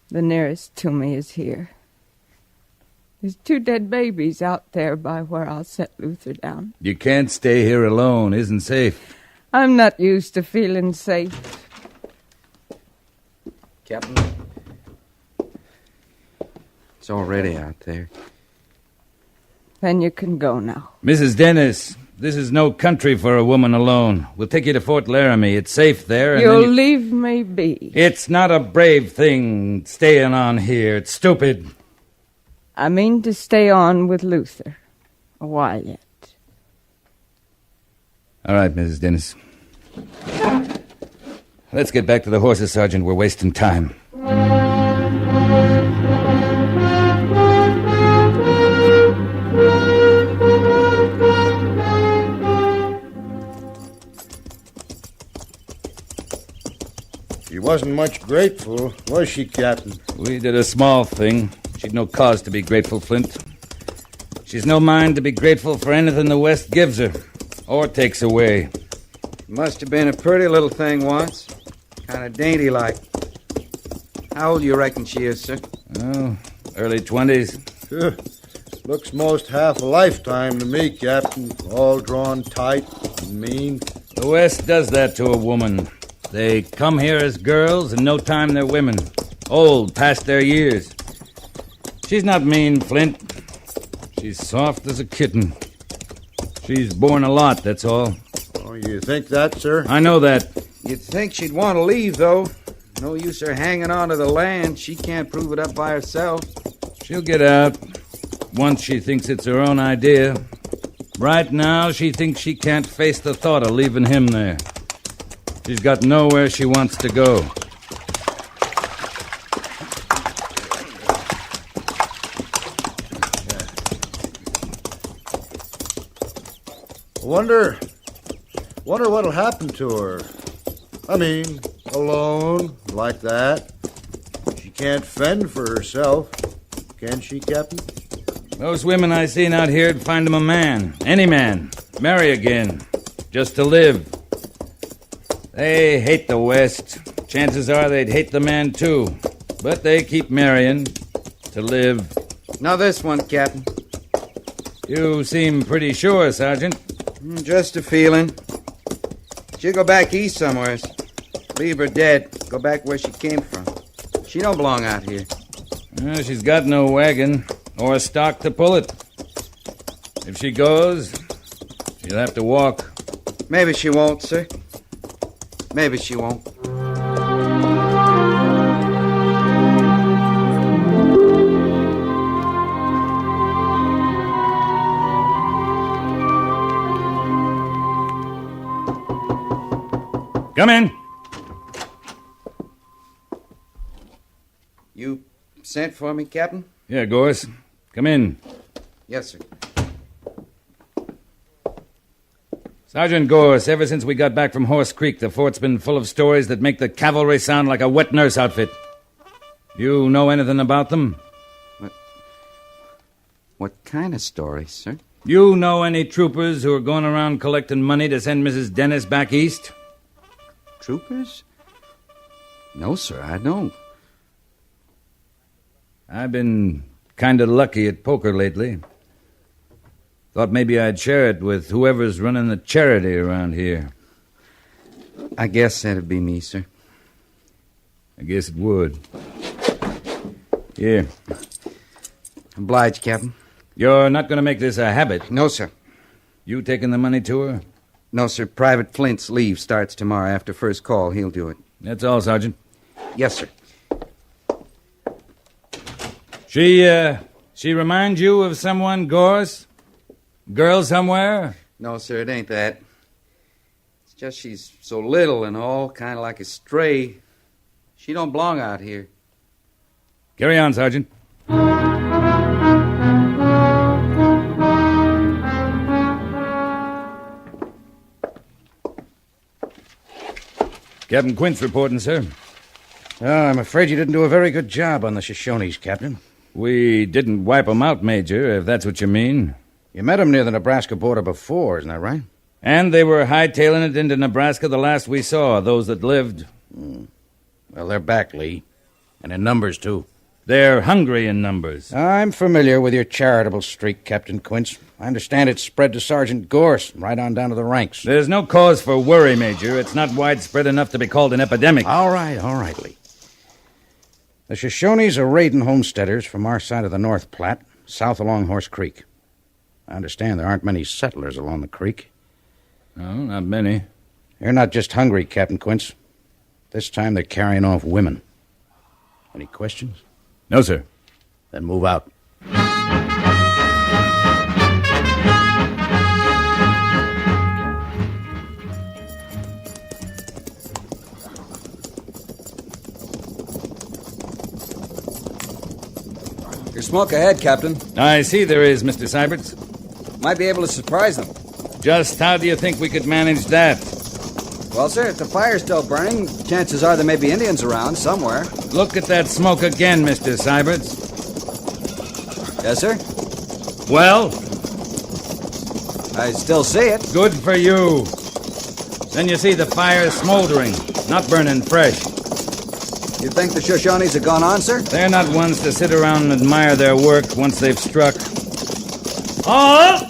The nearest to me is here. There's 2 dead babies out there by where I'll set Luther down. You can't stay here alone. Isn't safe. I'm not used to feeling safe. Captain, it's already out there. Then you can go now. Mrs. Dennis, this is no country for a woman alone. We'll take you to Fort Laramie. It's safe there. And You'll leave me be. It's not a brave thing staying on here. It's stupid. I mean to stay on with Luther a while yet. All right, Mrs. Dennis. Let's get back to the horses, Sergeant. We're wasting time. She wasn't much grateful, was she, Captain? We did a small thing. She'd no cause to be grateful, Flint. She's no mind to be grateful for anything the West gives her or takes away. Must have been a pretty little thing once. Kind of dainty-like. How old you reckon she is, sir? Oh, early 20s. Looks most half a lifetime to me, Captain. All drawn tight and mean. The West does that to a woman. They come here as girls, and no time they're women. Old, past their years. She's not mean, Flint. She's soft as a kitten. She's borne a lot, that's all. Oh, you think that, sir? I know that. You'd think she'd want to leave, though. No use her hanging on to the land. She can't prove it up by herself. She'll get out once she thinks it's her own idea. Right now, she thinks she can't face the thought of leaving him there. She's got nowhere she wants to go. Wonder what'll happen to her. I mean, alone, like that. She can't fend for herself, can she, Captain? Those women I seen out here'd find him a man. Any man. Marry again. Just to live. They hate the West. Chances are they'd hate the man, too. But they keep marrying. To live. Now this one, Captain. You seem pretty sure, Sergeant. Just a feeling. She'll go back east somewheres. Leave her dead. Go back where she came from. She don't belong out here. She's got no wagon or stock to pull it. If she goes, she'll have to walk. Maybe she won't, sir. Maybe she won't. Come in. You sent for me, Captain? Yeah, Gorse. Come in. Yes, sir. Sergeant Gorse, ever since we got back from Horse Creek, the fort's been full of stories that make the cavalry sound like a wet nurse outfit. You know anything about them? What kind of stories, sir? You know any troopers who are going around collecting money to send Mrs. Dennis back east? Troopers? No, sir, I don't. I've been kind of lucky at poker lately. Thought maybe I'd share it with whoever's running the charity around here. I guess that'd be me, sir. I guess it would. Here. Obliged, Captain. You're not going to make this a habit? No, sir. You taking the money to her? No, sir. Private Flint's leave starts tomorrow after first call. He'll do it. That's all, Sergeant. Yes, sir. She remind you of someone, Gorse? Girl somewhere? No, sir, it ain't that. It's just she's so little and all, kind of like a stray. She don't belong out here. Carry on, Sergeant. Captain Quince reporting, sir. Oh, I'm afraid you didn't do a very good job on the Shoshones, Captain. We didn't wipe 'em out, Major, if that's what you mean. You met 'em near the Nebraska border before, isn't that right? And they were hightailing it into Nebraska the last we saw, those that lived. Well, they're back, Lee. And in numbers, too. They're hungry in numbers. I'm familiar with your charitable streak, Captain Quince. I understand it's spread to Sergeant Gorse, right on down to the ranks. There's no cause for worry, Major. It's not widespread enough to be called an epidemic. All right, Lee. The Shoshones are raiding homesteaders from our side of the North Platte, south along Horse Creek. I understand there aren't many settlers along the creek. No, not many. They're not just hungry, Captain Quince. This time they're carrying off women. Any questions? No, sir. Then move out. There's smoke ahead, Captain. I see there is, Mr. Syberts. Might be able to surprise them. Just how do you think we could manage that? Well, sir, if the fire's still burning, chances are there may be Indians around somewhere. Look at that smoke again, Mr. Syberts. Yes, sir? Well? I still see it. Good for you. Then you see the fire smoldering, not burning fresh. You think the Shoshones have gone on, sir? They're not ones to sit around and admire their work once they've struck. Oh!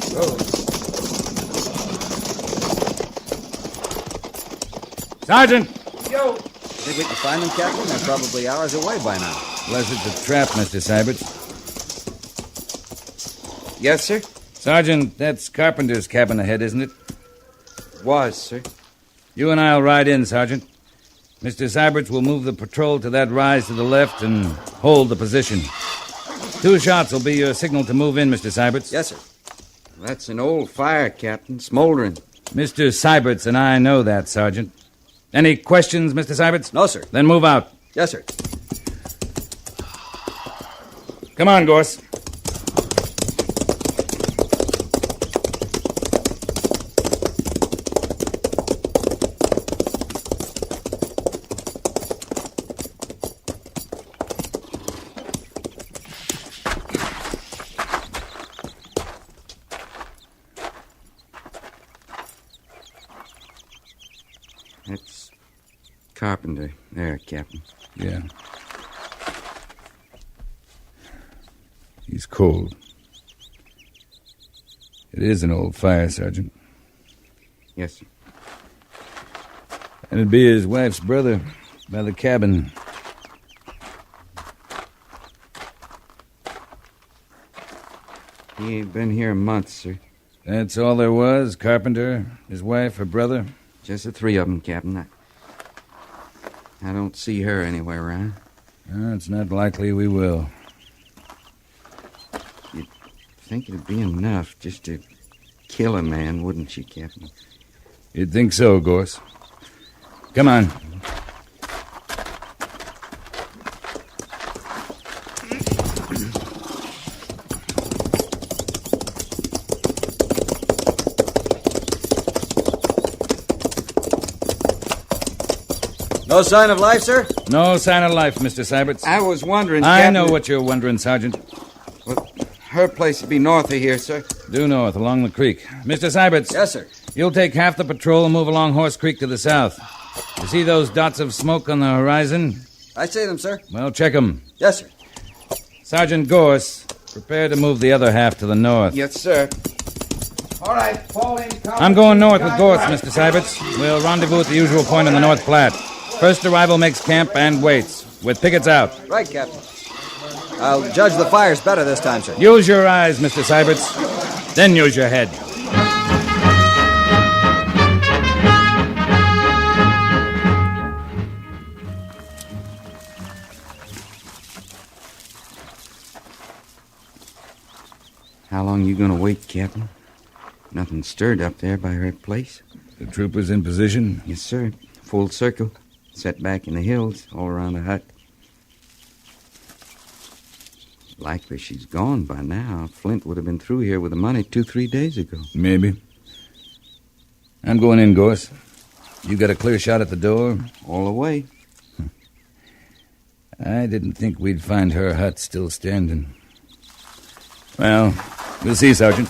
Sergeant! Yo! Think we can find them, Captain? They're probably hours away by now. Unless it's a trap, Mr. Syberts. Yes, sir? Sergeant, that's Carpenter's cabin ahead, isn't it? Was, sir. You and I'll ride in, Sergeant. Mr. Syberts will move the patrol to that rise to the left and hold the position. 2 shots will be your signal to move in, Mr. Syberts. Yes, sir. That's an old fire, Captain, smoldering. Mr. Syberts and I know that, Sergeant. Any questions, Mr. Syberts? No, sir. Then move out. Yes, sir. Come on, Gorse. That's Carpenter. There, Captain. Yeah. He's cold. It is an old fire, Sergeant. Yes, sir. And it'd be his wife's brother by the cabin. He ain't been here a month, sir. That's all there was? Carpenter, his wife, her brother? Just the 3 of them, Captain. I don't see her anywhere around. It's not likely we will. You'd think it'd be enough just to kill a man, wouldn't you, Captain? You'd think so, Gorse. Come on. No sign of life, sir? No sign of life, Mr. Syberts. I was wondering, I Captain... know what you're wondering, Sergeant. Well, her place would be north of here, sir. Due north, along the creek. Mr. Syberts. Yes, sir. You'll take half the patrol and move along Horse Creek to the south. You see those dots of smoke on the horizon? I see them, sir. Well, check them. Yes, sir. Sergeant Gorse, prepare to move the other half to the north. Yes, sir. All right, fall in. I'm going north with Gorse, Mr. Syberts. We'll rendezvous at the usual point on the North Platte. First arrival makes camp and waits, with pickets out. Right, Captain. I'll judge the fires better this time, sir. Use your eyes, Mr. Syberts. Then use your head. How long you gonna wait, Captain? Nothing stirred up there by her place. The troopers in position? Yes, sir. Full circle. Set back in the hills, all around the hut. Likely she's gone by now. Flint would have been through here with the money 2-3 days ago. Maybe. I'm going in, Gorse. You got a clear shot at the door? All the way. I didn't think we'd find her hut still standing. Well, we'll see, Sergeant.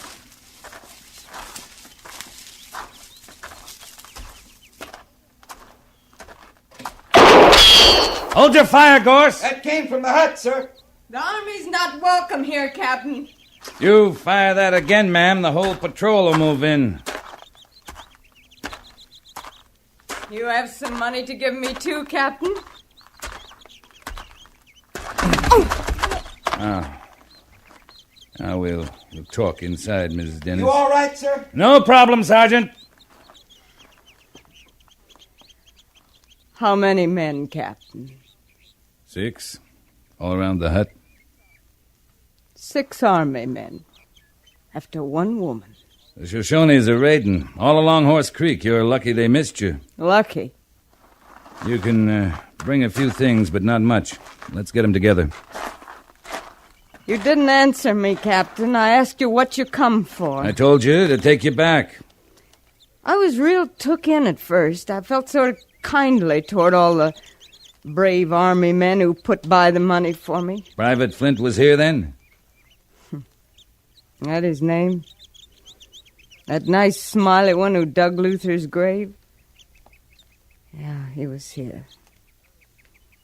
Hold your fire, Gorse! That came from the hut, sir. The Army's not welcome here, Captain. You fire that again, ma'am, the whole patrol will move in. You have some money to give me too, Captain? Now we'll talk inside, Mrs. Dennis. You all right, sir? No problem, Sergeant. How many men, Captain? 6. All around the hut. 6 Army men. After 1 woman. The Shoshones are raiding. All along Horse Creek. You're lucky they missed you. Lucky. You can bring a few things, but not much. Let's get them together. You didn't answer me, Captain. I asked you what you come for. I told you to take you back. I was real took in at first. I felt sort of kindly toward all the brave Army men who put by the money for me. Private Flint was here then? That his name? That nice smiley one who dug Luther's grave? Yeah, he was here.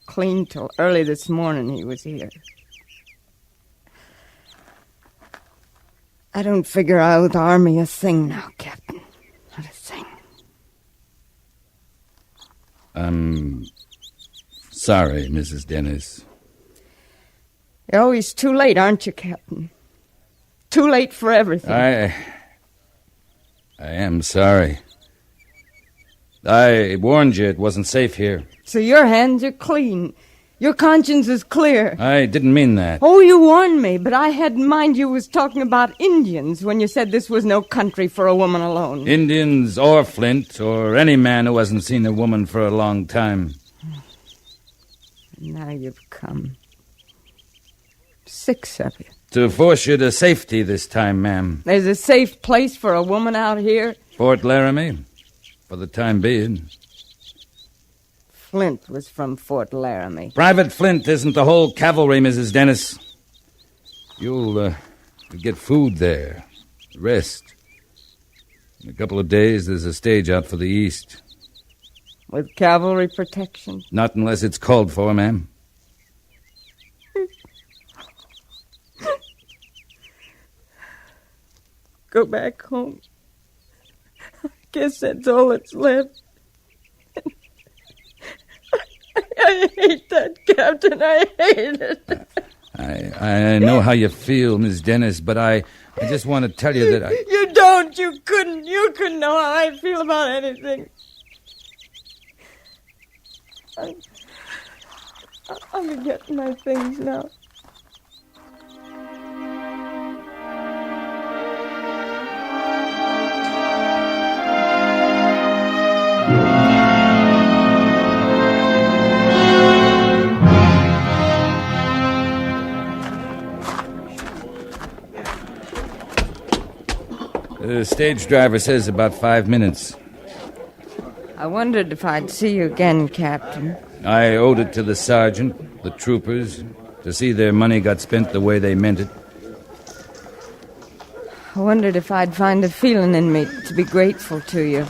Clean till early this morning he was here. I don't figure I owe the Army a thing now, Captain. Not a thing. I'm sorry, Mrs. Dennis. You're always too late, aren't you, Captain? Too late for everything. I am sorry. I warned you it wasn't safe here. So your hands are clean. Your conscience is clear. I didn't mean that. Oh, you warned me, but I had in mind you was talking about Indians when you said this was no country for a woman alone. Indians or Flint or any man who hasn't seen a woman for a long time. Now you've come. 6 of you. To force you to safety this time, ma'am. There's a safe place for a woman out here? Fort Laramie, for the time being. Flint was from Fort Laramie. Private Flint isn't the whole cavalry, Mrs. Dennis. You'll get food there. Rest. In a couple of days, there's a stage out for the east. With cavalry protection? Not unless it's called for, ma'am. Go back home. I guess that's all that's left. I hate that, Captain. I hate it. I know how you feel, Miss Dennis, but I just want to tell you that I... You don't. You couldn't know how I feel about anything. I'm getting my things now. The stage driver says about 5 minutes. I wondered if I'd see you again, Captain. I owed it to the sergeant, the troopers, to see their money got spent the way they meant it. I wondered if I'd find a feeling in me to be grateful to you.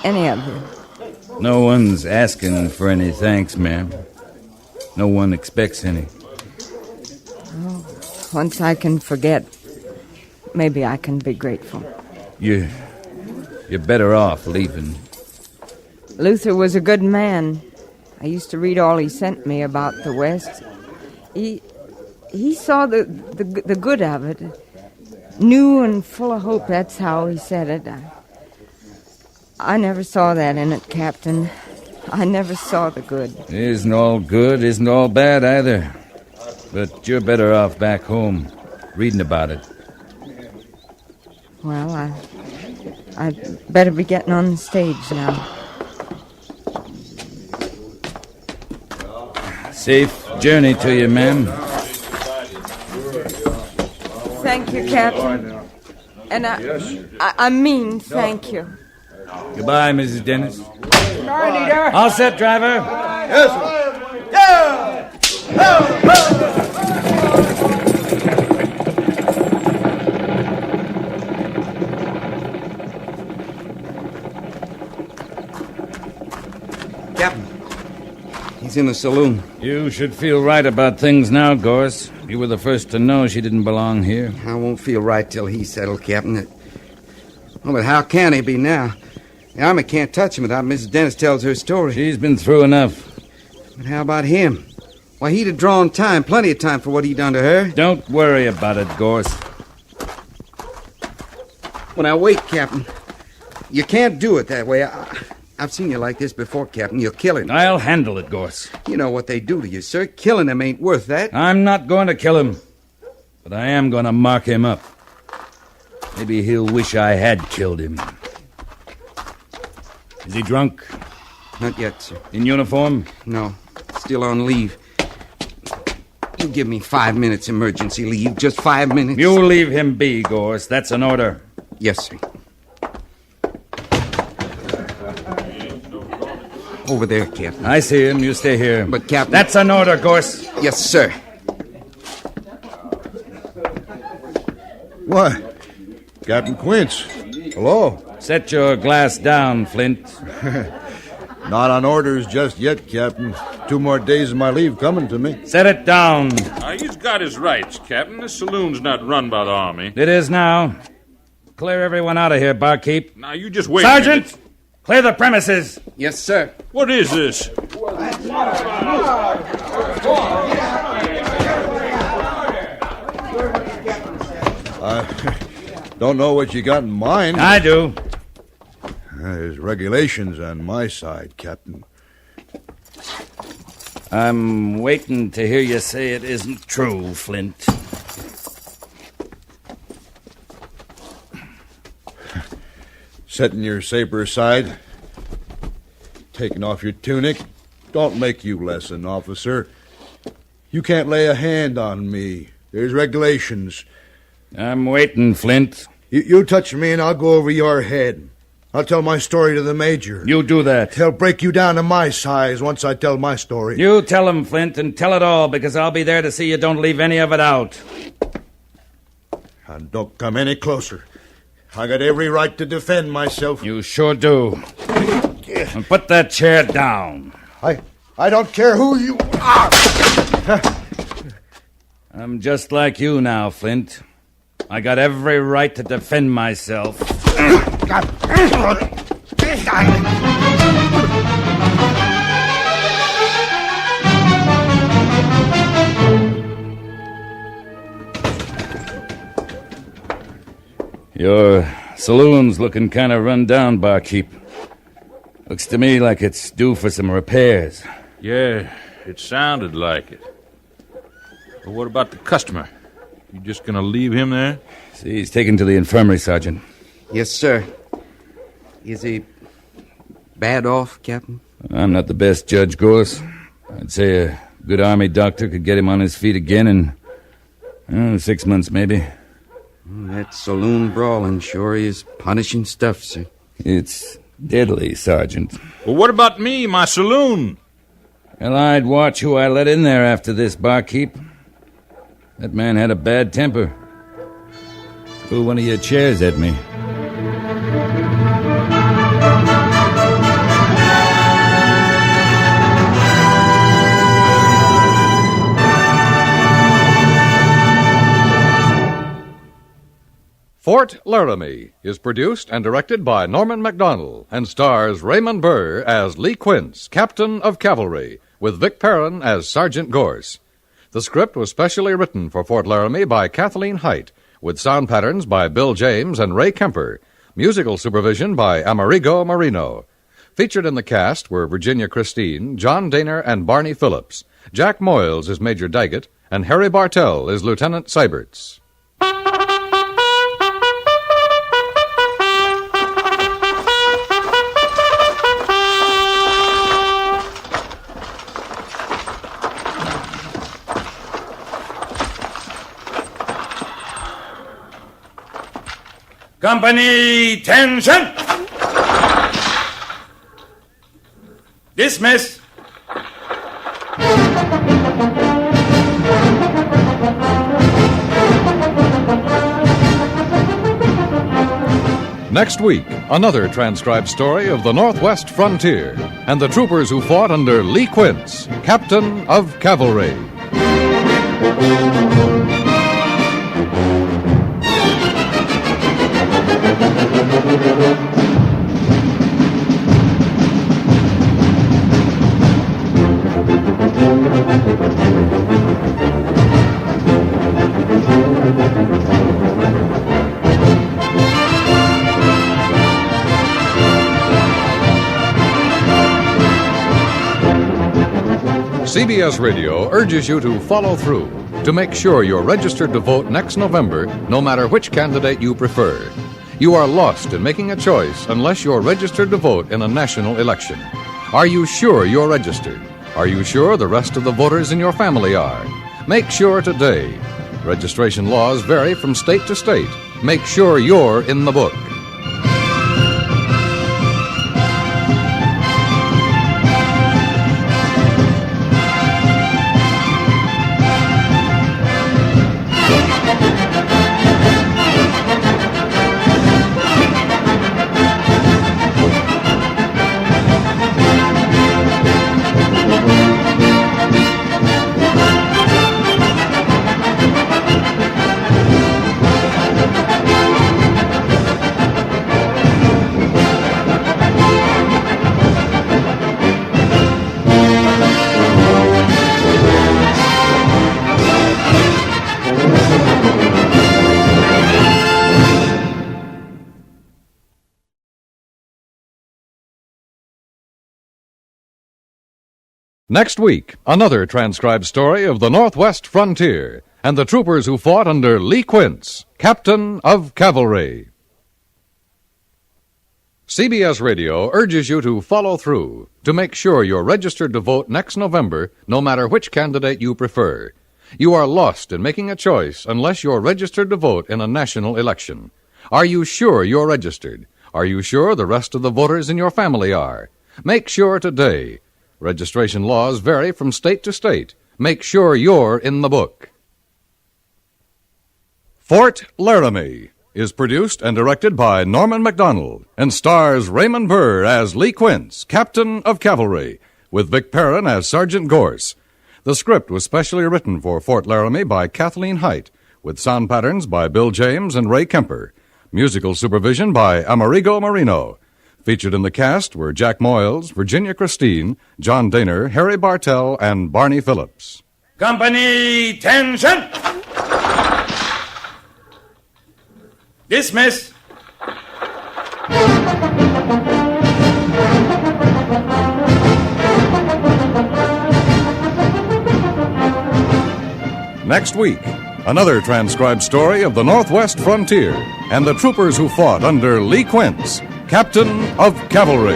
Any of you. No one's asking for any thanks, ma'am. No one expects any. Oh, once I can forget, maybe I can be grateful. You're better off leaving. Luther was a good man. I used to read all he sent me about the West. He saw the good of it. New and full of hope, that's how he said it. I never saw that in it, Captain. I never saw the good. Isn't all good, isn't all bad either. But you're better off back home, reading about it. Well, I'd better be getting on the stage now. Safe journey to you, ma'am. Thank you, Captain. And I mean thank you. Goodbye, Mrs. Dennis. Eater. All set, driver. Yes, sir. Yeah! Captain, he's in the saloon. You should feel right about things now, Gorse. You were the first to know she didn't belong here. I won't feel right till he's settled, Captain. Oh, but how can he be now? The Army can't touch him without Mrs. Dennis tells her story. She's been through enough. But how about him? Why, he'd have drawn time, plenty of time for what he done to her. Don't worry about it, Gorse. Well, now, wait, Captain. You can't do it that way. I've seen you like this before, Captain. You'll kill him. I'll handle it, Gorse. You know what they do to you, sir. Killing him ain't worth that. I'm not going to kill him, but I am going to mark him up. Maybe he'll wish I had killed him. Is he drunk? Not yet, sir. In uniform? No. Still on leave. You give me 5 minutes emergency leave. Just 5 minutes. You leave him be, Gorse. That's an order. Yes, sir. Over there, Captain. I see him. You stay here. But, Captain... That's an order, Gorse. Yes, sir. What? Captain Quince. Hello. Set your glass down, Flint. Not on orders just yet, Captain. 2 more days of my leave coming to me. Set it down. He's got his rights, Captain. This saloon's not run by the Army. It is now. Clear everyone out of here, barkeep. Now, you just wait Sergeant! Clear the premises. Yes, sir. What is this? I don't know what you got in mind. I do. There's regulations on my side, Captain. I'm waiting to hear you say it isn't true, Flint. Setting your saber aside, taking off your tunic, don't make you less an officer. You can't lay a hand on me. There's regulations. I'm waiting, Flint. You touch me and I'll go over your head. I'll tell my story to the major. You do that. He'll break you down to my size once I tell my story. You tell him, Flint, and tell it all, because I'll be there to see you don't leave any of it out. And don't come any closer. I got every right to defend myself. You sure do. And put that chair down. I don't care who you are. I'm just like you now, Flint. I got every right to defend myself. Your saloon's looking kind of run down, barkeep. Looks to me like it's due for some repairs. Yeah, it sounded like it. But what about the customer? You just gonna leave him there? See, he's taken to the infirmary, Sergeant. Yes, sir. Is he bad off, Captain? I'm not the best judge, Gorse. I'd say a good Army doctor could get him on his feet again in 6 months, maybe. That saloon brawling sure is punishing stuff, sir. It's deadly, Sergeant. Well, what about me, my saloon? Well, I'd watch who I let in there after this, barkeep. That man had a bad temper. Threw one of your chairs at me. Fort Laramie is produced and directed by Norman MacDonald and stars Raymond Burr as Lee Quince, Captain of Cavalry, with Vic Perrin as Sergeant Gorse. The script was specially written for Fort Laramie by Kathleen Height, with sound patterns by Bill James and Ray Kemper, musical supervision by Amerigo Marino. Featured in the cast were Virginia Christine, John Daner, and Barney Phillips. Jack Moyles is Major Daggett, and Harry Bartell is Lieutenant Seiberts. Company, tension! Dismiss. Next week, another transcribed story of the Northwest frontier and the troopers who fought under Lee Quince, Captain of Cavalry. CBS Radio urges you to follow through to make sure you're registered to vote next November, no matter which candidate you prefer. You are lost in making a choice unless you're registered to vote in a national election. Are you sure you're registered? Are you sure the rest of the voters in your family are? Make sure today. Registration laws vary from state to state. Make sure you're in the book. Next week, another transcribed story of the Northwest frontier and the troopers who fought under Lee Quince, Captain of Cavalry. CBS Radio urges you to follow through to make sure you're registered to vote next November, no matter which candidate you prefer. You are lost in making a choice unless you're registered to vote in a national election. Are you sure you're registered? Are you sure the rest of the voters in your family are? Make sure today. Registration laws vary from state to state. Make sure you're in the book. Fort Laramie is produced and directed by Norman MacDonald and stars Raymond Burr as Lee Quince, Captain of Cavalry, with Vic Perrin as Sergeant Gorse. The script was specially written for Fort Laramie by Kathleen Height, with sound patterns by Bill James and Ray Kemper. Musical supervision by Amerigo Marino. Featured in the cast were Jack Moyles, Virginia Christine, John Daner, Harry Bartell, and Barney Phillips. Company, tension! Dismiss. Next week, another transcribed story of the Northwest frontier and the troopers who fought under Lee Quince, Captain of Cavalry.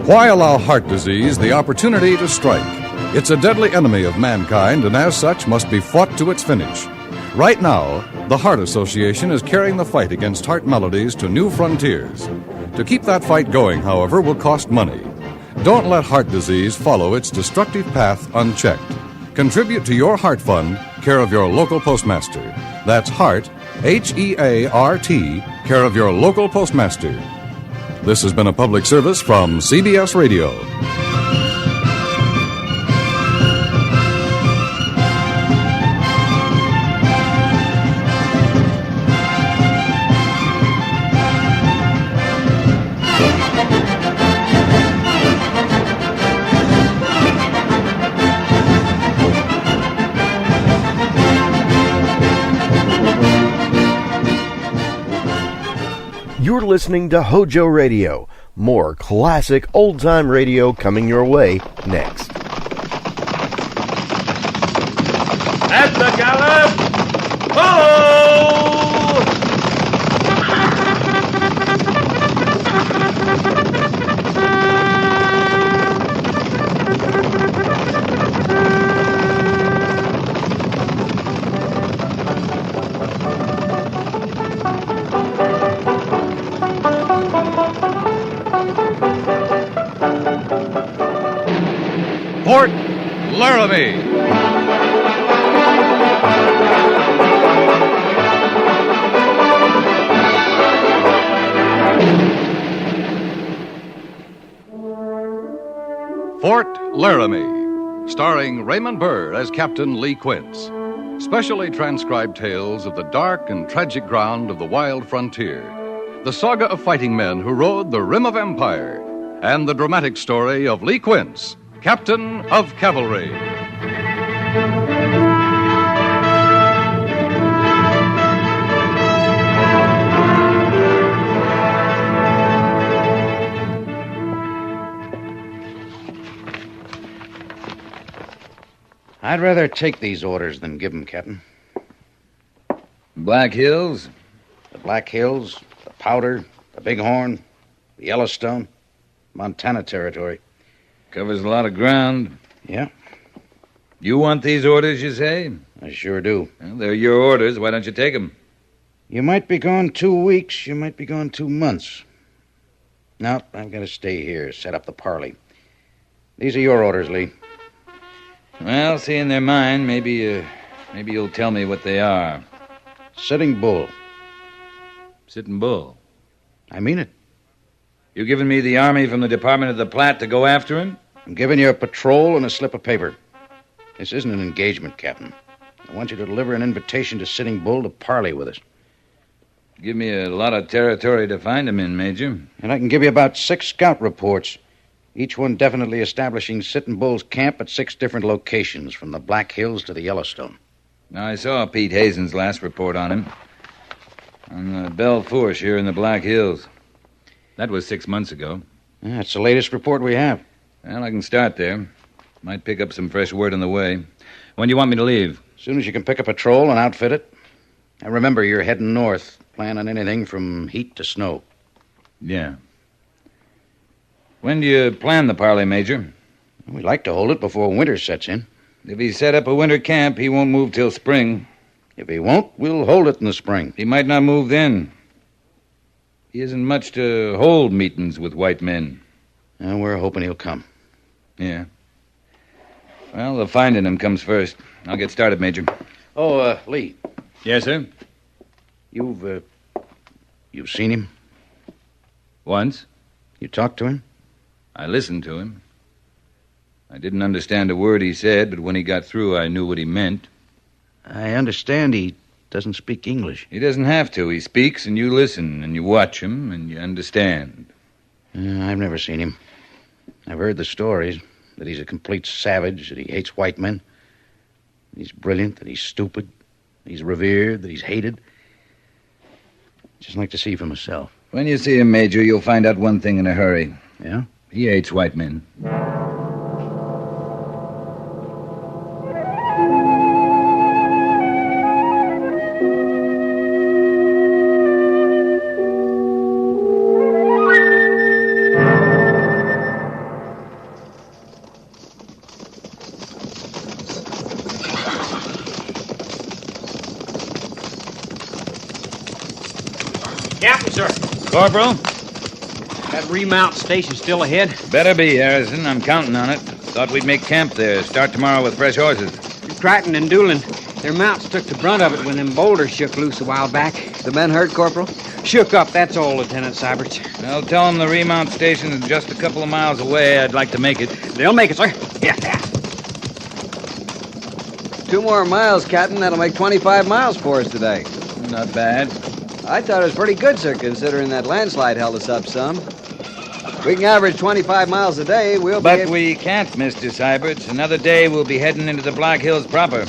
Why allow heart disease the opportunity to strike? It's a deadly enemy of mankind and as such must be fought to its finish. Right now, the Heart Association is carrying the fight against heart maladies to new frontiers. To keep that fight going, however, will cost money. Don't let heart disease follow its destructive path unchecked. Contribute to your Heart Fund, care of your local postmaster. That's Heart, H-E-A-R-T, care of your local postmaster. This has been a public service from CBS Radio. You're listening to HOJO Radio. More classic old-time radio coming your way next. At the gallop, follow! Fort Laramie. Fort Laramie, starring Raymond Burr as Captain Lee Quince. Specially transcribed tales of the dark and tragic ground of the wild frontier, the saga of fighting men who rode the rim of empire, and the dramatic story of Lee Quince, Captain of Cavalry. I'd rather take these orders than give them, Captain. Black Hills? The Black Hills, the Powder, the Bighorn, the Yellowstone, Montana Territory. Covers a lot of ground. Yeah. You want these orders, you say? I sure do. Well, they're your orders. Why don't you take them? You might be gone 2 weeks. You might be gone 2 months. No, I've got to stay here, set up the parley. These are your orders, Lee. Well, seeing they're mine, maybe you'll tell me what they are. Sitting Bull. Sitting Bull? I mean it. You giving me the army from the Department of the Platte to go after him? I'm giving you a patrol and a slip of paper. This isn't an engagement, Captain. I want you to deliver an invitation to Sitting Bull to parley with us. Give me a lot of territory to find him in, Major. And I can give you about 6 scout reports, each one definitely establishing Sitting Bull's camp at 6 different locations, from the Black Hills to the Yellowstone. Now, I saw Pete Hazen's last report on him. On the Belle Fourche here in the Black Hills. That was 6 months ago. Yeah, that's the latest report we have. Well, I can start there. Might pick up some fresh word on the way. When do you want me to leave? As soon as you can pick a patrol and outfit it. And remember, you're heading north. Plan on anything from heat to snow. Yeah. When do you plan the parley, Major? We'd like to hold it before winter sets in. If he set up a winter camp, he won't move till spring. If he won't, we'll hold it in the spring. He might not move then. He isn't much to hold meetings with white men. And we're hoping he'll come. Yeah. Well, the finding him comes first. I'll get started, Major. Oh, Lee. Yes, sir? You've seen him? Once. You talked to him? I listened to him. I didn't understand a word he said, but when he got through, I knew what he meant. I understand he doesn't speak English. He doesn't have to. He speaks, and you listen, and you watch him, and you understand. I've never seen him. I've heard the stories, that he's a complete savage, that he hates white men. He's brilliant, that he's stupid, that he's revered, that he's hated. I'd just like to see for myself. When you see him, Major, you'll find out one thing in a hurry. Yeah? He hates white men. Captain, sir. Corporal? That remount station still ahead? Better be, Harrison. I'm counting on it. Thought we'd make camp there. Start tomorrow with fresh horses. Crichton and Doolin, their mounts took the brunt of it when them boulders shook loose a while back. The men hurt, Corporal? Shook up, that's all, Lieutenant Syberts. Well, tell them the remount station is just a couple of miles away. I'd like to make it. They'll make it, sir. Yeah. 2 more miles, Captain. That'll make 25 miles for us today. Not bad. I thought it was pretty good, sir, considering that landslide held us up some. We can average 25 miles a day. But we can't, Mr. Syberts. Another day we'll be heading into the Black Hills proper.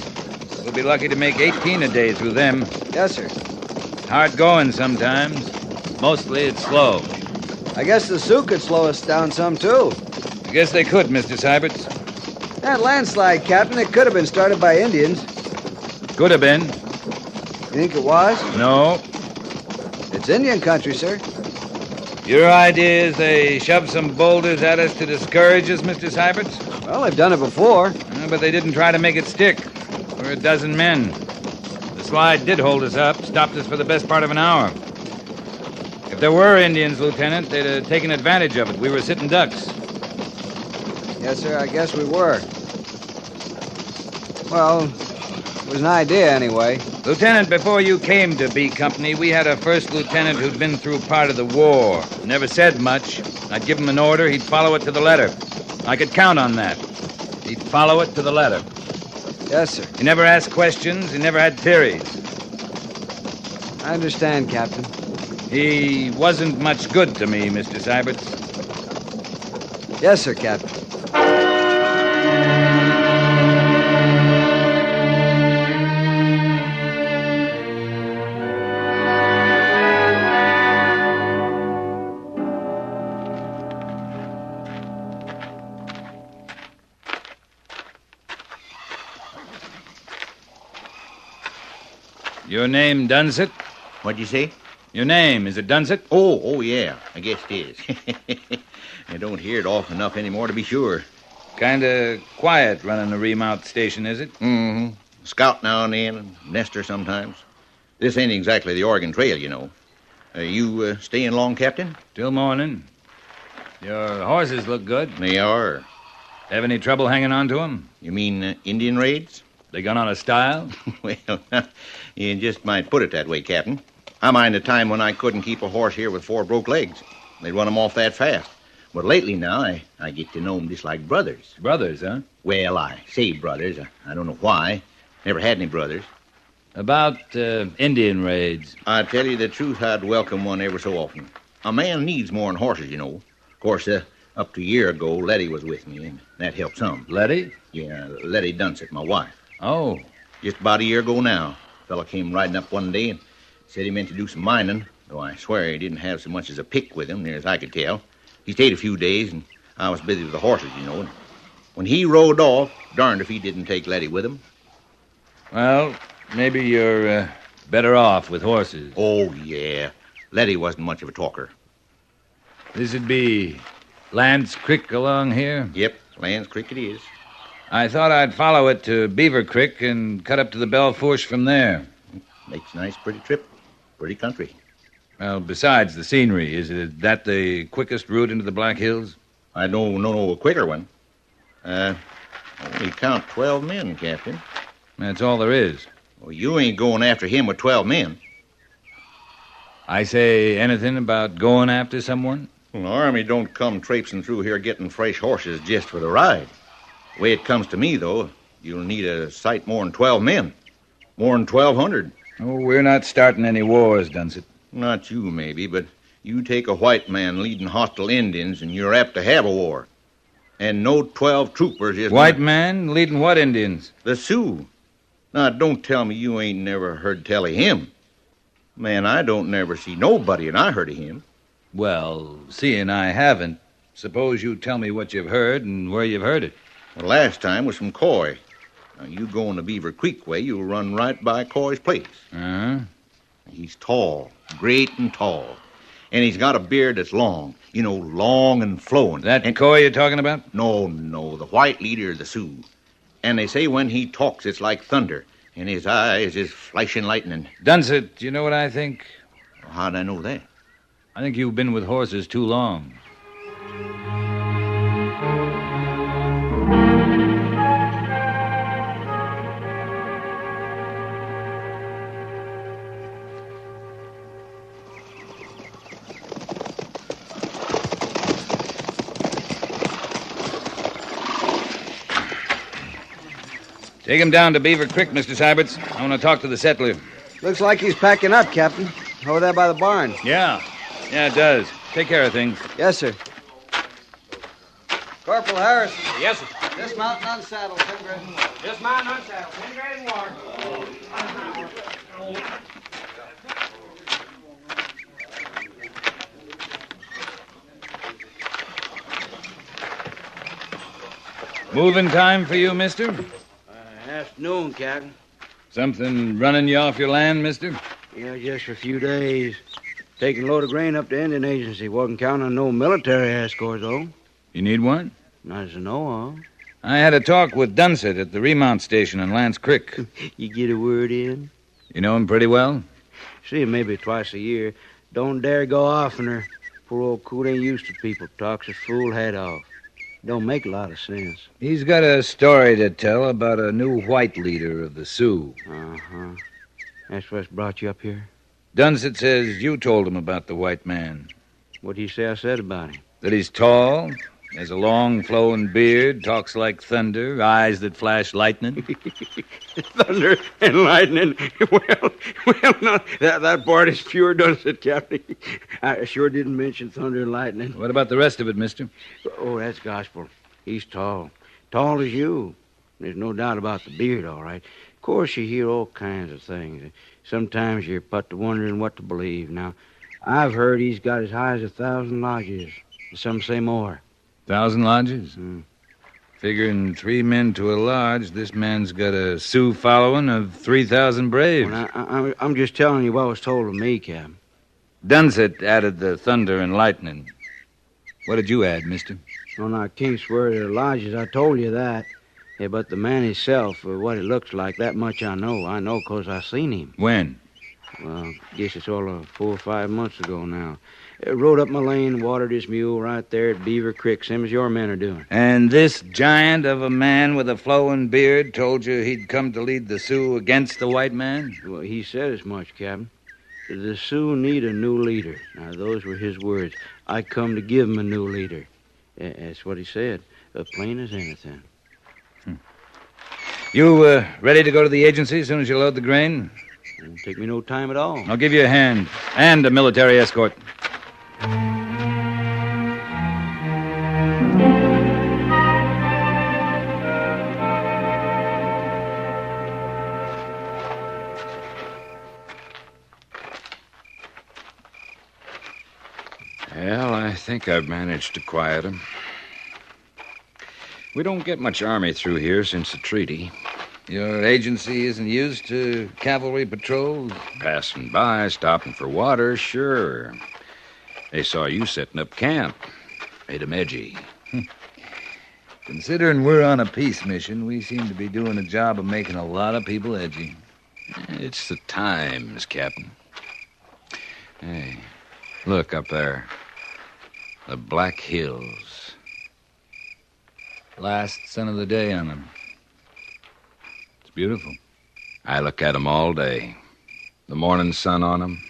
We'll be lucky to make 18 a day through them. Yes, sir. Hard going sometimes. Mostly it's slow. I guess the Sioux could slow us down some, too. I guess they could, Mr. Syberts. That landslide, Captain, it could have been started by Indians. Could have been. You think it was? No. It's Indian country, sir. Your idea is they shoved some boulders at us to discourage us, Mr. Syberts? Well, they've done it before. But they didn't try to make it stick. We're a dozen men. The slide did hold us up, stopped us for the best part of an hour. If there were Indians, Lieutenant, they'd have taken advantage of it. We were sitting ducks. Yes, sir, I guess we were. Well, it was an idea anyway. Lieutenant, before you came to B Company, we had a first lieutenant who'd been through part of the war. Never said much. I'd give him an order, he'd follow it to the letter. I could count on that. He'd follow it to the letter. Yes, sir. He never asked questions, he never had theories. I understand, Captain. He wasn't much good to me, Mr. Syberts. Yes, sir, Captain. Your name, Dunsett? What'd you say? Your name, is it Dunsett? Oh, yeah. I guess it is. I don't hear it often enough anymore to be sure. Kinda quiet running a remount station, is it? Mm-hmm. Scout now and then, and nester sometimes. This ain't exactly the Oregon Trail, you know. You staying long, Captain? Till morning. Your horses look good. They are. Have any trouble hanging on to them? You mean Indian raids? They gone on a style? Well, you just might put it that way, Captain. I mind a time when I couldn't keep a horse here with 4 broke legs. They'd run 'em off that fast. But lately now, I get to know 'em just like brothers. Brothers, huh? Well, I say brothers. I don't know why. Never had any brothers. About Indian raids. I tell you the truth, I'd welcome one ever so often. A man needs more than horses, you know. Of course, up to a year ago, Letty was with me, and that helped some. Letty? Yeah, Letty Dunsett, my wife. Oh. Just about a year ago now. A fella came riding up one day and said he meant to do some mining, though I swear he didn't have so much as a pick with him, near as I could tell. He stayed a few days, and I was busy with the horses, you know. And when he rode off, darned if he didn't take Letty with him. Well, maybe you're better off with horses. Oh, yeah. Letty wasn't much of a talker. This'd be Lance Creek along here? Yep, Lance Creek it is. I thought I'd follow it to Beaver Creek and cut up to the Belle Fourche from there. Makes a nice, pretty trip. Pretty country. Well, besides the scenery, is that the quickest route into the Black Hills? I don't know a quicker one. Only count 12 men, Captain. That's all there is. Well, you ain't going after him with 12 men. I say anything about going after someone? Well, the Army don't come traipsing through here getting fresh horses just for the ride. The way it comes to me, though, you'll need a sight more than 12 men. More than 1,200. Oh, we're not starting any wars, Dunsett. Not you, maybe, but you take a white man leading hostile Indians, and you're apt to have a war. And no 12 troopers is... White man leading what Indians? The Sioux. Now, don't tell me you ain't never heard tell of him. Man, I don't never see nobody, and I heard of him. Well, seeing I haven't, suppose you tell me what you've heard and where you've heard it. The last time was from Coy. Now, you go on the Beaver Creek way, you'll run right by Coy's place. Uh-huh. He's tall, great and tall. And he's got a beard that's long. You know, long and flowing. That Coy you're talking about? No, the white leader of the Sioux. And they say when he talks, it's like thunder. And his eyes is flashing lightning. Dunsett, do you know what I think? How'd I know that? I think you've been with horses too long. Take him down to Beaver Creek, Mr. Syberts. I want to talk to the settler. Looks like he's packing up, Captain. Over there by the barn. Yeah, it does. Take care of things. Yes, sir. Corporal Harris. Yes, sir. Dismount and unsaddle, Pingrid. Dismount and unsaddle. Pingrid and Ward. Moving time for you, mister? Afternoon, Captain. Something running you off your land, mister? Yeah, just for a few days. Taking a load of grain up to Indian Agency. Wasn't counting on no military escort, though. You need one? Not as I know of. I had a talk with Dunsett at the remount station on Lance Creek. You get a word in? You know him pretty well? See him maybe twice a year. Don't dare go oftener. Poor old coot ain't used to people. Talks a fool head off. Don't make a lot of sense. He's got a story to tell about a new white leader of the Sioux. Uh-huh. That's what's brought you up here? Dunsett says you told him about the white man. What did you say I said about him? That he's tall, has a long flowing beard, talks like thunder, eyes that flash lightning. Thunder and lightning. Well, no, that part is pure Dunsett, Captain. I sure didn't mention thunder and lightning. What about the rest of it, mister? Oh, that's gospel. He's tall. Tall as you. There's no doubt about the beard, all right. Of course, you hear all kinds of things. Sometimes you're put to wondering what to believe. Now, I've heard he's got as high as 1,000 lodges. Some say more. 1,000 lodges? Figuring 3 men to a lodge, this man's got a Sioux following of 3,000 braves. Well, I'm just telling you what was told of me, Cap. Dunsett added the thunder and lightning. What did you add, mister? Well, I can't swear to the lodges. I told you that. Yeah, but the man himself, what it looks like, that much I know. I know 'cause I seen him. When? Well, I guess it's all 4 or 5 months ago now. Rode up my lane, watered his mule right there at Beaver Creek, same as your men are doing. And this giant of a man with a flowing beard told you he'd come to lead the Sioux against the white man? Well, he said as much, Captain. The Sioux need a new leader. Now, those were his words. I come to give him a new leader. That's what he said, plain as anything. You ready to go to the agency as soon as you load the grain? It won't take me no time at all. I'll give you a hand and a military escort. Well, I think I've managed to quiet him. We don't get much army through here since the treaty. Your agency isn't used to cavalry patrols? Passing by, stopping for water, sure. They saw you setting up camp. Made 'em edgy. Considering we're on a peace mission, we seem to be doing a job of making a lot of people edgy. It's the times, Captain. Hey, look up there. The Black Hills. Last sun of the day on them. It's beautiful. I look at 'em all day. The morning sun on 'em,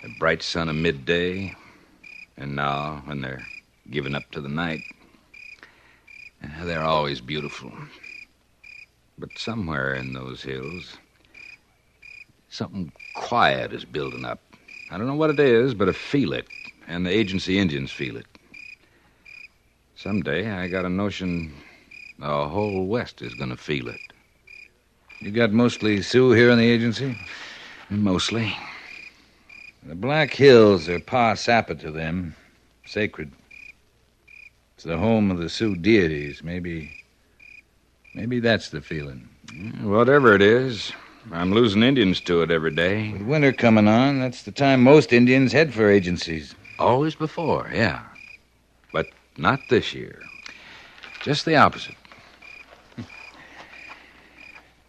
the bright sun of midday, and now when they're giving up to the night. They're always beautiful. But somewhere in those hills, something quiet is building up. I don't know what it is, but I feel it, and the agency Indians feel it. Someday I got a notion the whole West is going to feel it. You got mostly Sioux here in the agency? Mostly. The Black Hills are Pa Sappa to them, sacred. It's the home of the Sioux deities. Maybe that's the feeling. Whatever it is, I'm losing Indians to it every day. With winter coming on, that's the time most Indians head for agencies. Always before, yeah. But not this year. Just the opposite.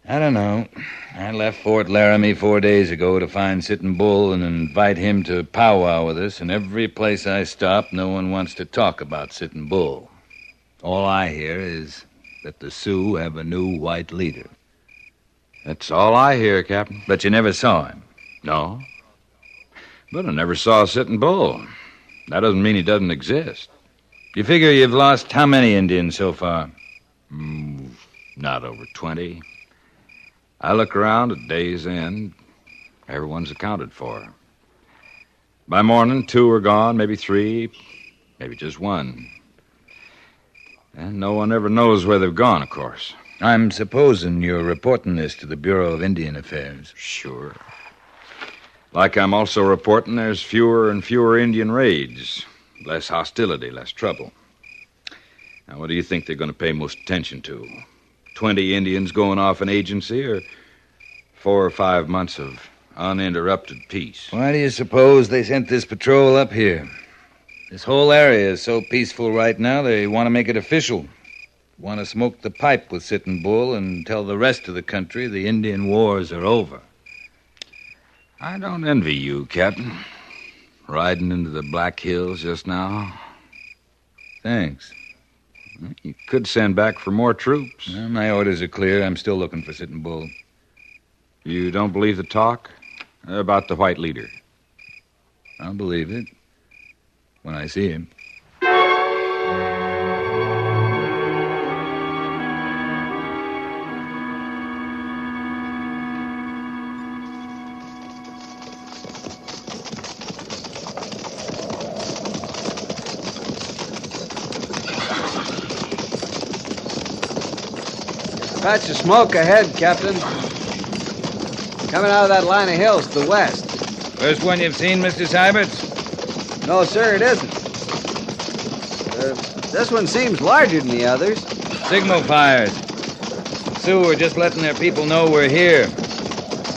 I don't know. I left Fort Laramie 4 days ago to find Sitting Bull and invite him to powwow with us, and every place I stop, no one wants to talk about Sitting Bull. All I hear is that the Sioux have a new white leader. That's all I hear, Captain. But you never saw him? No. But I never saw Sitting Bull. That doesn't mean he doesn't exist. You figure you've lost how many Indians so far? Not over 20. I look around at day's end. Everyone's accounted for. By morning, 2 are gone, maybe 3, maybe just 1. And no one ever knows where they've gone, of course. I'm supposing you're reporting this to the Bureau of Indian Affairs. Sure. Like I'm also reporting there's fewer and fewer Indian raids. Less hostility, less trouble. Now, what do you think they're going to pay most attention to? 20 Indians going off an agency, or 4 or 5 months of uninterrupted peace? Why do you suppose they sent this patrol up here? This whole area is so peaceful right now, they want to make it official. Want to smoke the pipe with Sitting Bull and tell the rest of the country the Indian wars are over. I don't envy you, Captain. Riding into the Black Hills just now. Thanks. You could send back for more troops. Well, my orders are clear. I'm still looking for Sitting Bull. You don't believe the talk about the white leader? I'll believe it when I see him. Patch of smoke ahead, Captain. Coming out of that line of hills to the west. First one you've seen, Mr. Syberts? No, sir, it isn't. This one seems larger than the others. Signal fires. Sioux are just letting their people know we're here.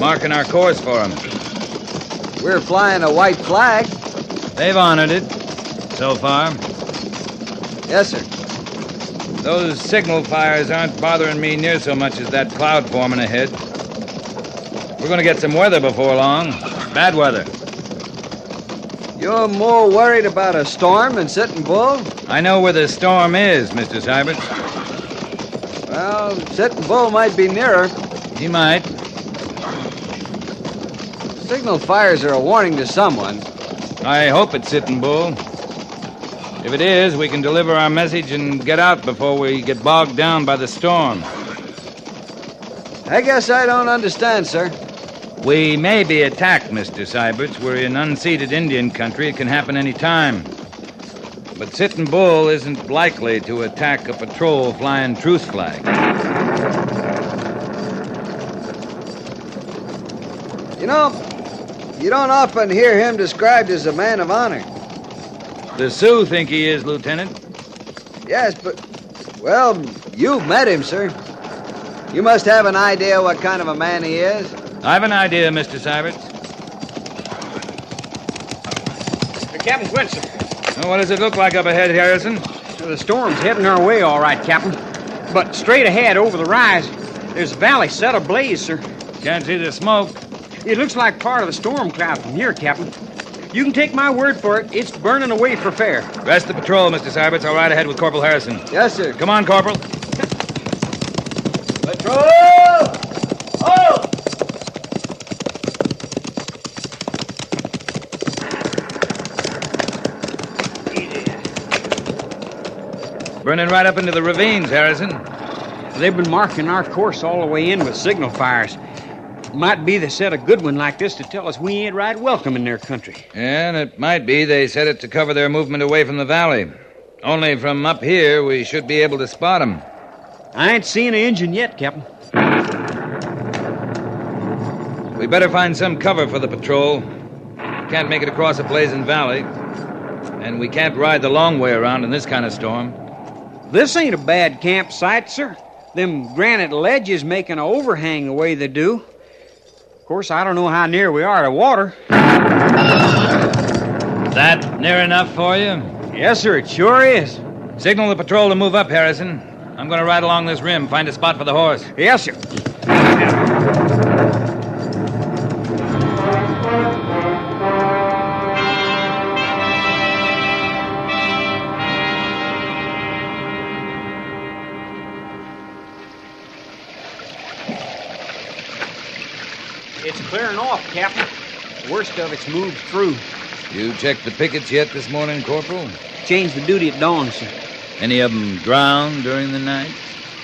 Marking our course for them. We're flying a white flag. They've honored it. So far. Yes, sir. Those signal fires aren't bothering me near so much as that cloud forming ahead. We're going to get some weather before long. Bad weather. You're more worried about a storm than Sitting Bull? I know where the storm is, Mr. Syberts. Well, Sitting Bull might be nearer. He might. Signal fires are a warning to someone. I hope it's Sitting Bull. If it is, we can deliver our message and get out before we get bogged down by the storm. I guess I don't understand, sir. We may be attacked, Mr. Syberts. We're in unceded Indian country. It can happen any time. But Sitting Bull isn't likely to attack a patrol flying truce flag. You know, you don't often hear him described as a man of honor. The Sioux think he is, Lieutenant. Yes, but, well, you've met him, sir. You must have an idea what kind of a man he is. I've an idea, Mr. Syberts. Captain Quincy. Well, what does it look like up ahead, Harrison? The storm's heading our way, all right, Captain. But straight ahead, over the rise, there's a valley set ablaze, sir. Can't see the smoke. It looks like part of the storm cloud from here, Captain. You can take my word for it, it's burning away for fair. Rest the patrol, Mr. Syberts. I'll ride ahead with Corporal Harrison. Yes, sir. Come on, Corporal. Patrol! Oh! Burning right up into the ravines, Harrison. They've been marking our course all the way in with signal fires. Might be they set a good one like this to tell us we ain't right welcome in their country. And it might be they set it to cover their movement away from the valley. Only from up here we should be able to spot them. I ain't seen an engine yet, Captain. We better find some cover for the patrol. Can't make it across a blazing valley. And we can't ride the long way around in this kind of storm. This ain't a bad campsite, sir. Them granite ledges making an overhang the way they do. Of course, I don't know how near we are to water. That near enough for you? Yes, sir, it sure is. Signal the patrol to move up, Harrison. I'm going to ride along this rim, find a spot for the horse. Yes, sir. It's clearing off, Captain. The worst of it's moved through. You checked the pickets yet this morning, Corporal? Changed the duty at dawn, sir. Any of them drowned during the night?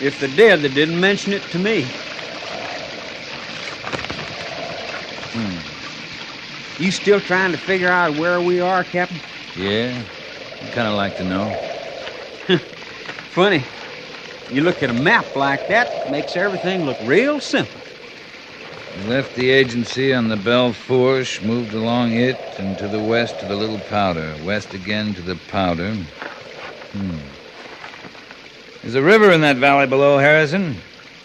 If they did, they didn't mention it to me. You still trying to figure out where we are, Captain? Yeah, I'd kind of like to know. Funny. You look at a map like that, it makes everything look real simple. We left the agency on the Belle Fourche, moved along it, and to the west to the Little Powder, west again to the Powder. There's a river in that valley below, Harrison.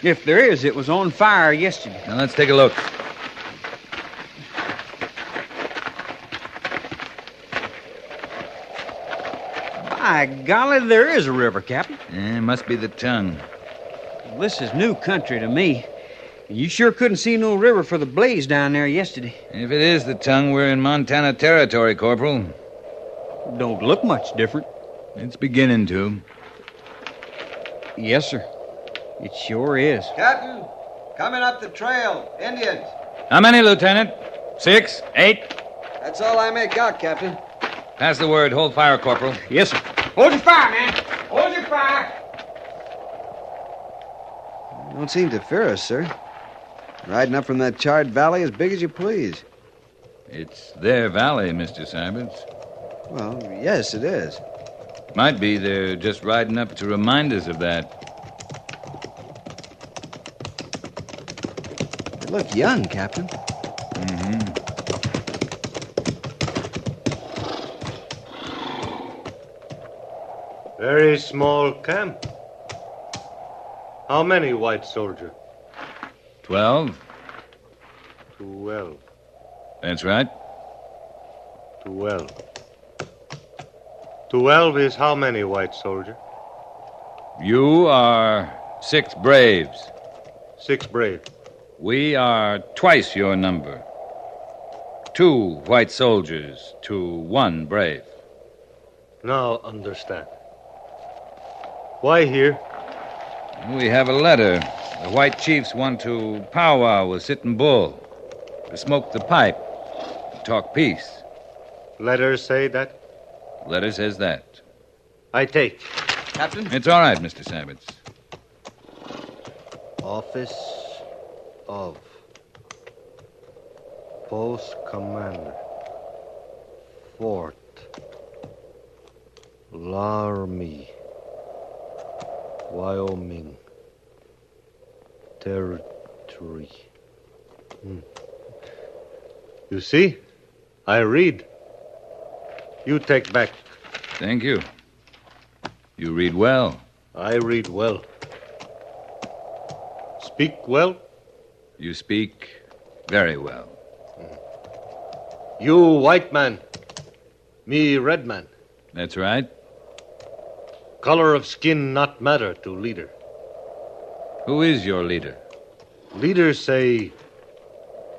If there is, it was on fire yesterday. Now, let's take a look. By golly, there is a river, Captain. Yeah, must be the tongue. Well, this is new country to me. You sure couldn't see no river for the blaze down there yesterday. If it is the tongue, we're in Montana territory, Corporal. Don't look much different. It's beginning to. Yes, sir. It sure is. Captain, coming up the trail. Indians. How many, Lieutenant? 6? 8? That's all I make out, Captain. Pass the word. Hold fire, Corporal. Yes, sir. Hold your fire, man. Hold your fire. Don't seem to fear us, sir. Riding up from that charred valley as big as you please. It's their valley, Mr. Syberts. Well, yes, it is. Might be they're just riding up to remind us of that. They look young, Captain. Mm-hmm. Very small camp. How many white soldiers? 12. 12. That's right. 12. 12 is how many white soldiers? You are 6 braves. 6 brave. We are twice your number. 2 white soldiers to 1 brave. Now understand. Why here? We have a letter. The white chiefs want to powwow with Sitting Bull, to smoke the pipe, to talk peace. Letters say that? Letter says that. I take. Captain? It's all right, Mr. Syberts. Office of Post Commander, Fort Laramie, Wyoming Territory. You see? I read. You take back. Thank you. You read well. I read well. Speak well? You speak very well. You white man. Me red man. That's right. Color of skin not matter to leader. Who is your leader? Leaders say,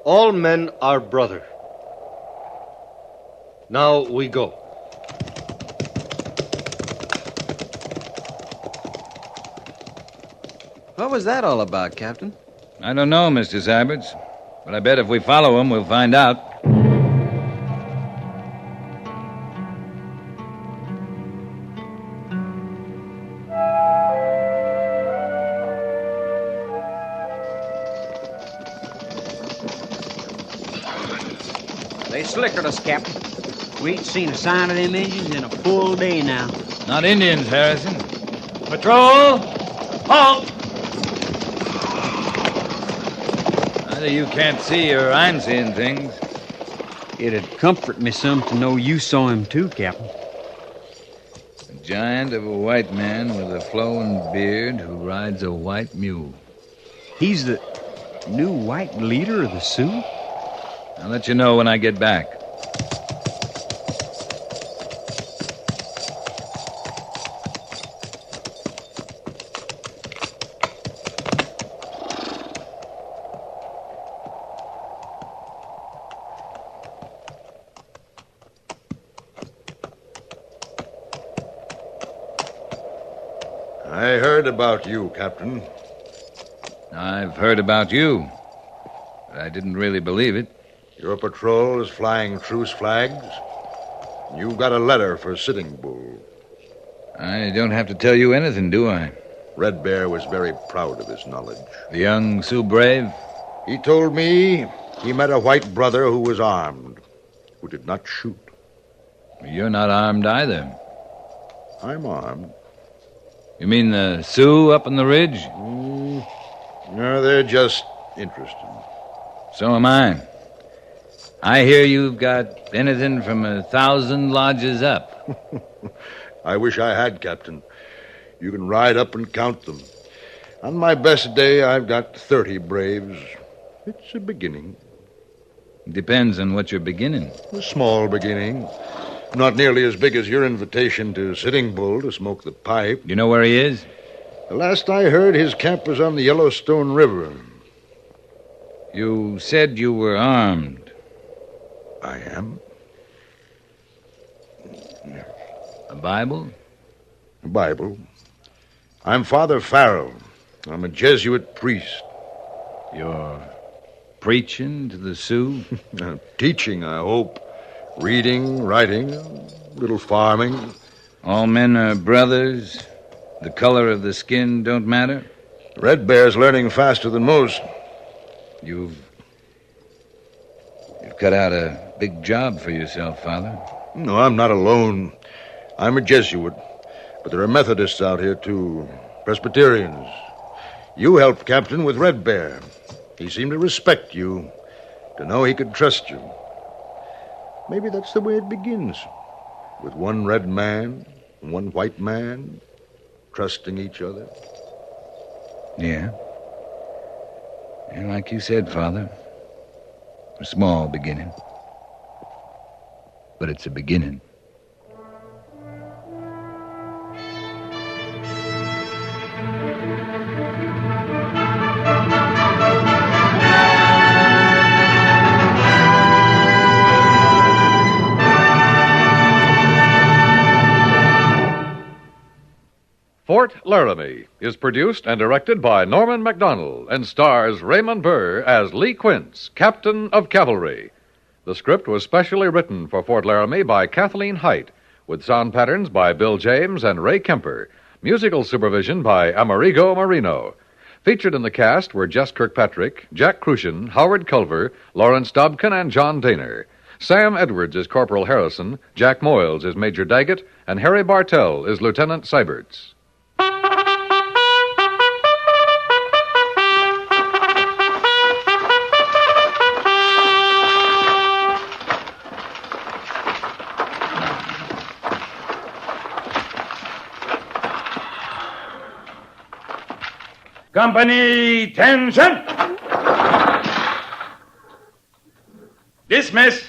all men are brother. Now we go. What was that all about, Captain? I don't know, Mr. Syberts, but I bet if we follow him, we'll find out. They slickered us, Captain. We ain't seen a sign of them Indians in a full day now. Not Indians, Harrison. Patrol! Halt! Either you can't see or I'm seeing things. It'd comfort me some to know you saw him too, Captain. A giant of a white man with a flowing beard who rides a white mule. He's the new white leader of the Sioux? I'll let you know when I get back. I heard about you, Captain. I've heard about you, but I didn't really believe it. Your patrol is flying truce flags. You've got a letter for Sitting Bull. I don't have to tell you anything, do I? Red Bear was very proud of his knowledge. The young Sioux brave? He told me he met a white brother who was armed, who did not shoot. You're not armed either. I'm armed. You mean the Sioux up on the ridge? No, they're just interested. So am I. I hear you've got anything from 1,000 lodges up. I wish I had, Captain. You can ride up and count them. On my best day, I've got 30 braves. It's a beginning. Depends on what you're beginning. A small beginning. Not nearly as big as your invitation to Sitting Bull to smoke the pipe. You know where he is? The last I heard, his camp was on the Yellowstone River. You said you were armed. I am. A Bible? A Bible. I'm Father Farrell. I'm a Jesuit priest. You're preaching to the Sioux? Teaching, I hope. Reading, writing, a little farming. All men are brothers? The color of the skin don't matter? Red Bear's learning faster than most. You've cut out a big job for yourself, Father. No, I'm not alone. I'm a Jesuit. But there are Methodists out here, too. Presbyterians. You helped Captain with Red Bear. He seemed to respect you, to know he could trust you. Maybe that's the way it begins. With one red man and one white man trusting each other. Yeah. And like you said, Father, a small beginning. But it's a beginning. Fort Laramie is produced and directed by Norman MacDonald and stars Raymond Burr as Lee Quince, Captain of Cavalry. The script was specially written for Fort Laramie by Kathleen Height, with sound patterns by Bill James and Ray Kemper, musical supervision by Amerigo Marino. Featured in the cast were Jess Kirkpatrick, Jack Crucian, Howard Culver, Lawrence Dobkin, and John Daner. Sam Edwards is Corporal Harrison, Jack Moyles is Major Daggett, and Harry Bartell is Lieutenant Seiberts. Company, tension! Dismiss!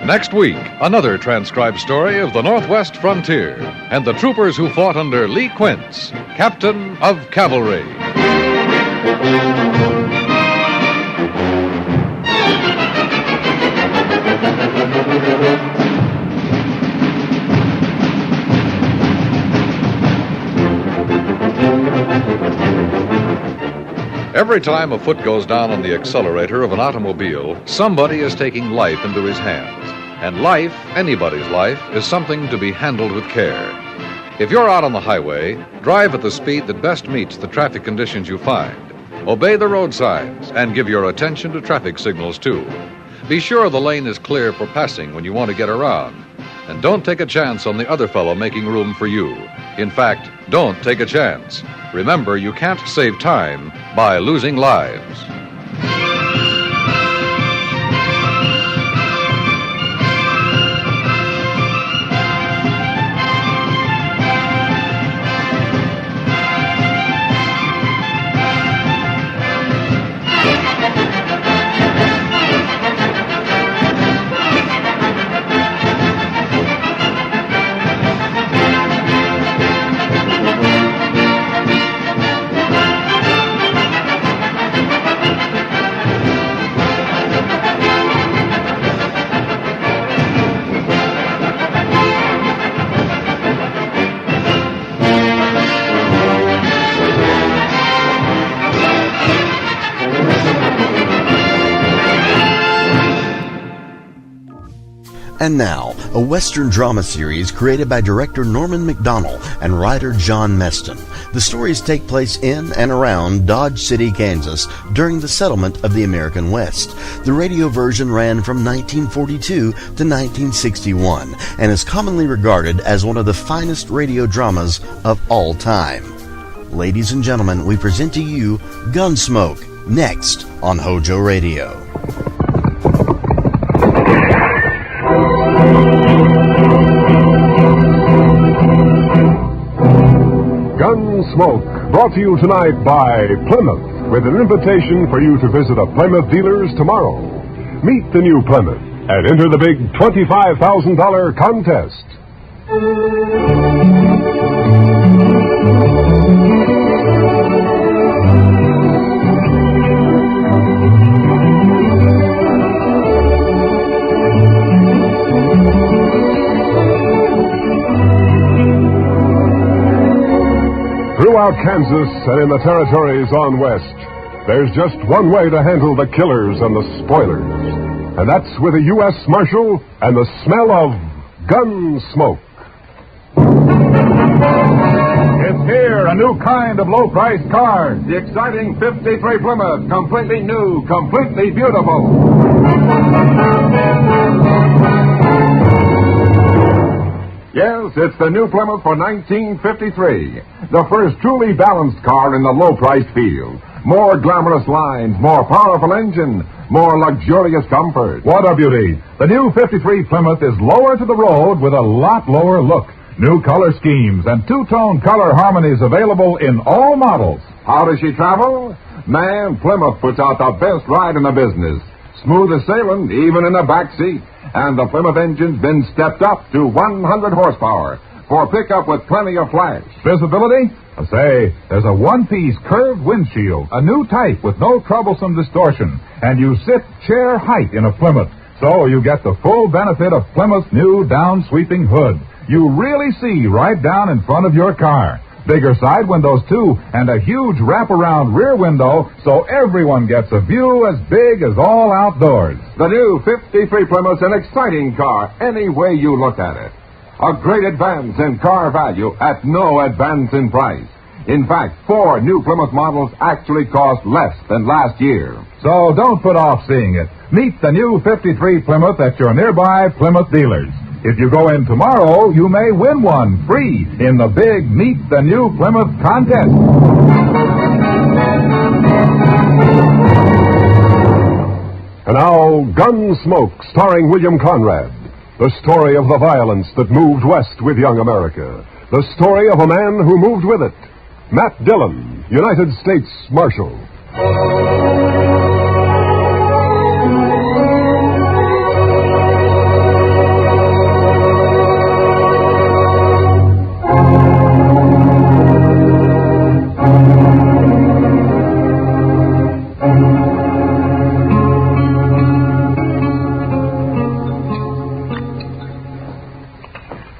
Next week, another transcribed story of the Northwest frontier and the troopers who fought under Lee Quince, Captain of Cavalry. Every time a foot goes down on the accelerator of an automobile, somebody is taking life into his hands. And life, anybody's life, is something to be handled with care. If you're out on the highway, drive at the speed that best meets the traffic conditions you find. Obey the road signs and give your attention to traffic signals, too. Be sure the lane is clear for passing when you want to get around. And don't take a chance on the other fellow making room for you. In fact, don't take a chance. Remember, you can't save time by losing lives. And now, a Western drama series created by director Norman MacDonald and writer John Meston. The stories take place in and around Dodge City, Kansas, during the settlement of the American West. The radio version ran from 1942 to 1961 and is commonly regarded as one of the finest radio dramas of all time. Ladies and gentlemen, we present to you Gunsmoke, next on HOJO Radio. Gunsmoke, brought to you tonight by Plymouth, with an invitation for you to visit a Plymouth dealer's tomorrow. Meet the new Plymouth and enter the big $25,000 contest. about Kansas and in the territories on west, there's just one way to handle the killers and the spoilers. And that's with a U.S. Marshal and the smell of gun smoke. It's here, a new kind of low-priced car. The exciting 53 Plymouth, completely new, completely beautiful. Yes, it's the new Plymouth for 1953. The first truly balanced car in the low-priced field. More glamorous lines, more powerful engine, more luxurious comfort. What a beauty. The new 53 Plymouth is lower to the road with a lot lower look. New color schemes and two-tone color harmonies available in all models. How does she travel? Man, Plymouth puts out the best ride in the business. Smooth as sailing, even in the back seat. And the Plymouth engine's been stepped up to 100 horsepower for pickup with plenty of flash. Visibility? Say, there's a one-piece curved windshield, a new type with no troublesome distortion, and you sit chair height in a Plymouth, so you get the full benefit of Plymouth's new down-sweeping hood. You really see right down in front of your car. Bigger side windows, too, and a huge wraparound rear window, so everyone gets a view as big as all outdoors. The new 53 Plymouth's an exciting car, any way you look at it. A great advance in car value at no advance in price. In fact, 4 new Plymouth models actually cost less than last year. So don't put off seeing it. Meet the new 53 Plymouth at your nearby Plymouth dealers. If you go in tomorrow, you may win one free in the big Meet the New Plymouth contest. And now, Gunsmoke, starring William Conrad. The story of the violence that moved west with young America. The story of a man who moved with it. Matt Dillon, United States Marshal.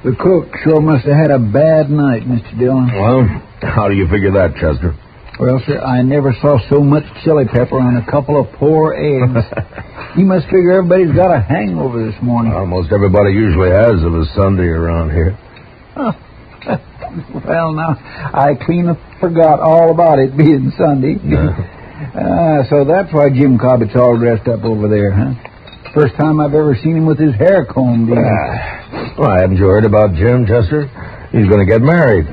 The cook sure must have had a bad night, Mr. Dillon. Well, how do you figure that, Chester? Well, sir, I never saw so much chili pepper on a couple of poor eggs. You must figure everybody's got a hangover this morning. Almost everybody usually has of a Sunday around here. Well, now, I clean forgot all about it being Sunday. So that's why Jim Cobbett's all dressed up over there, huh? First time I've ever seen him with his hair combed in. Well, haven't you heard about Jim, Chester? He's going to get married.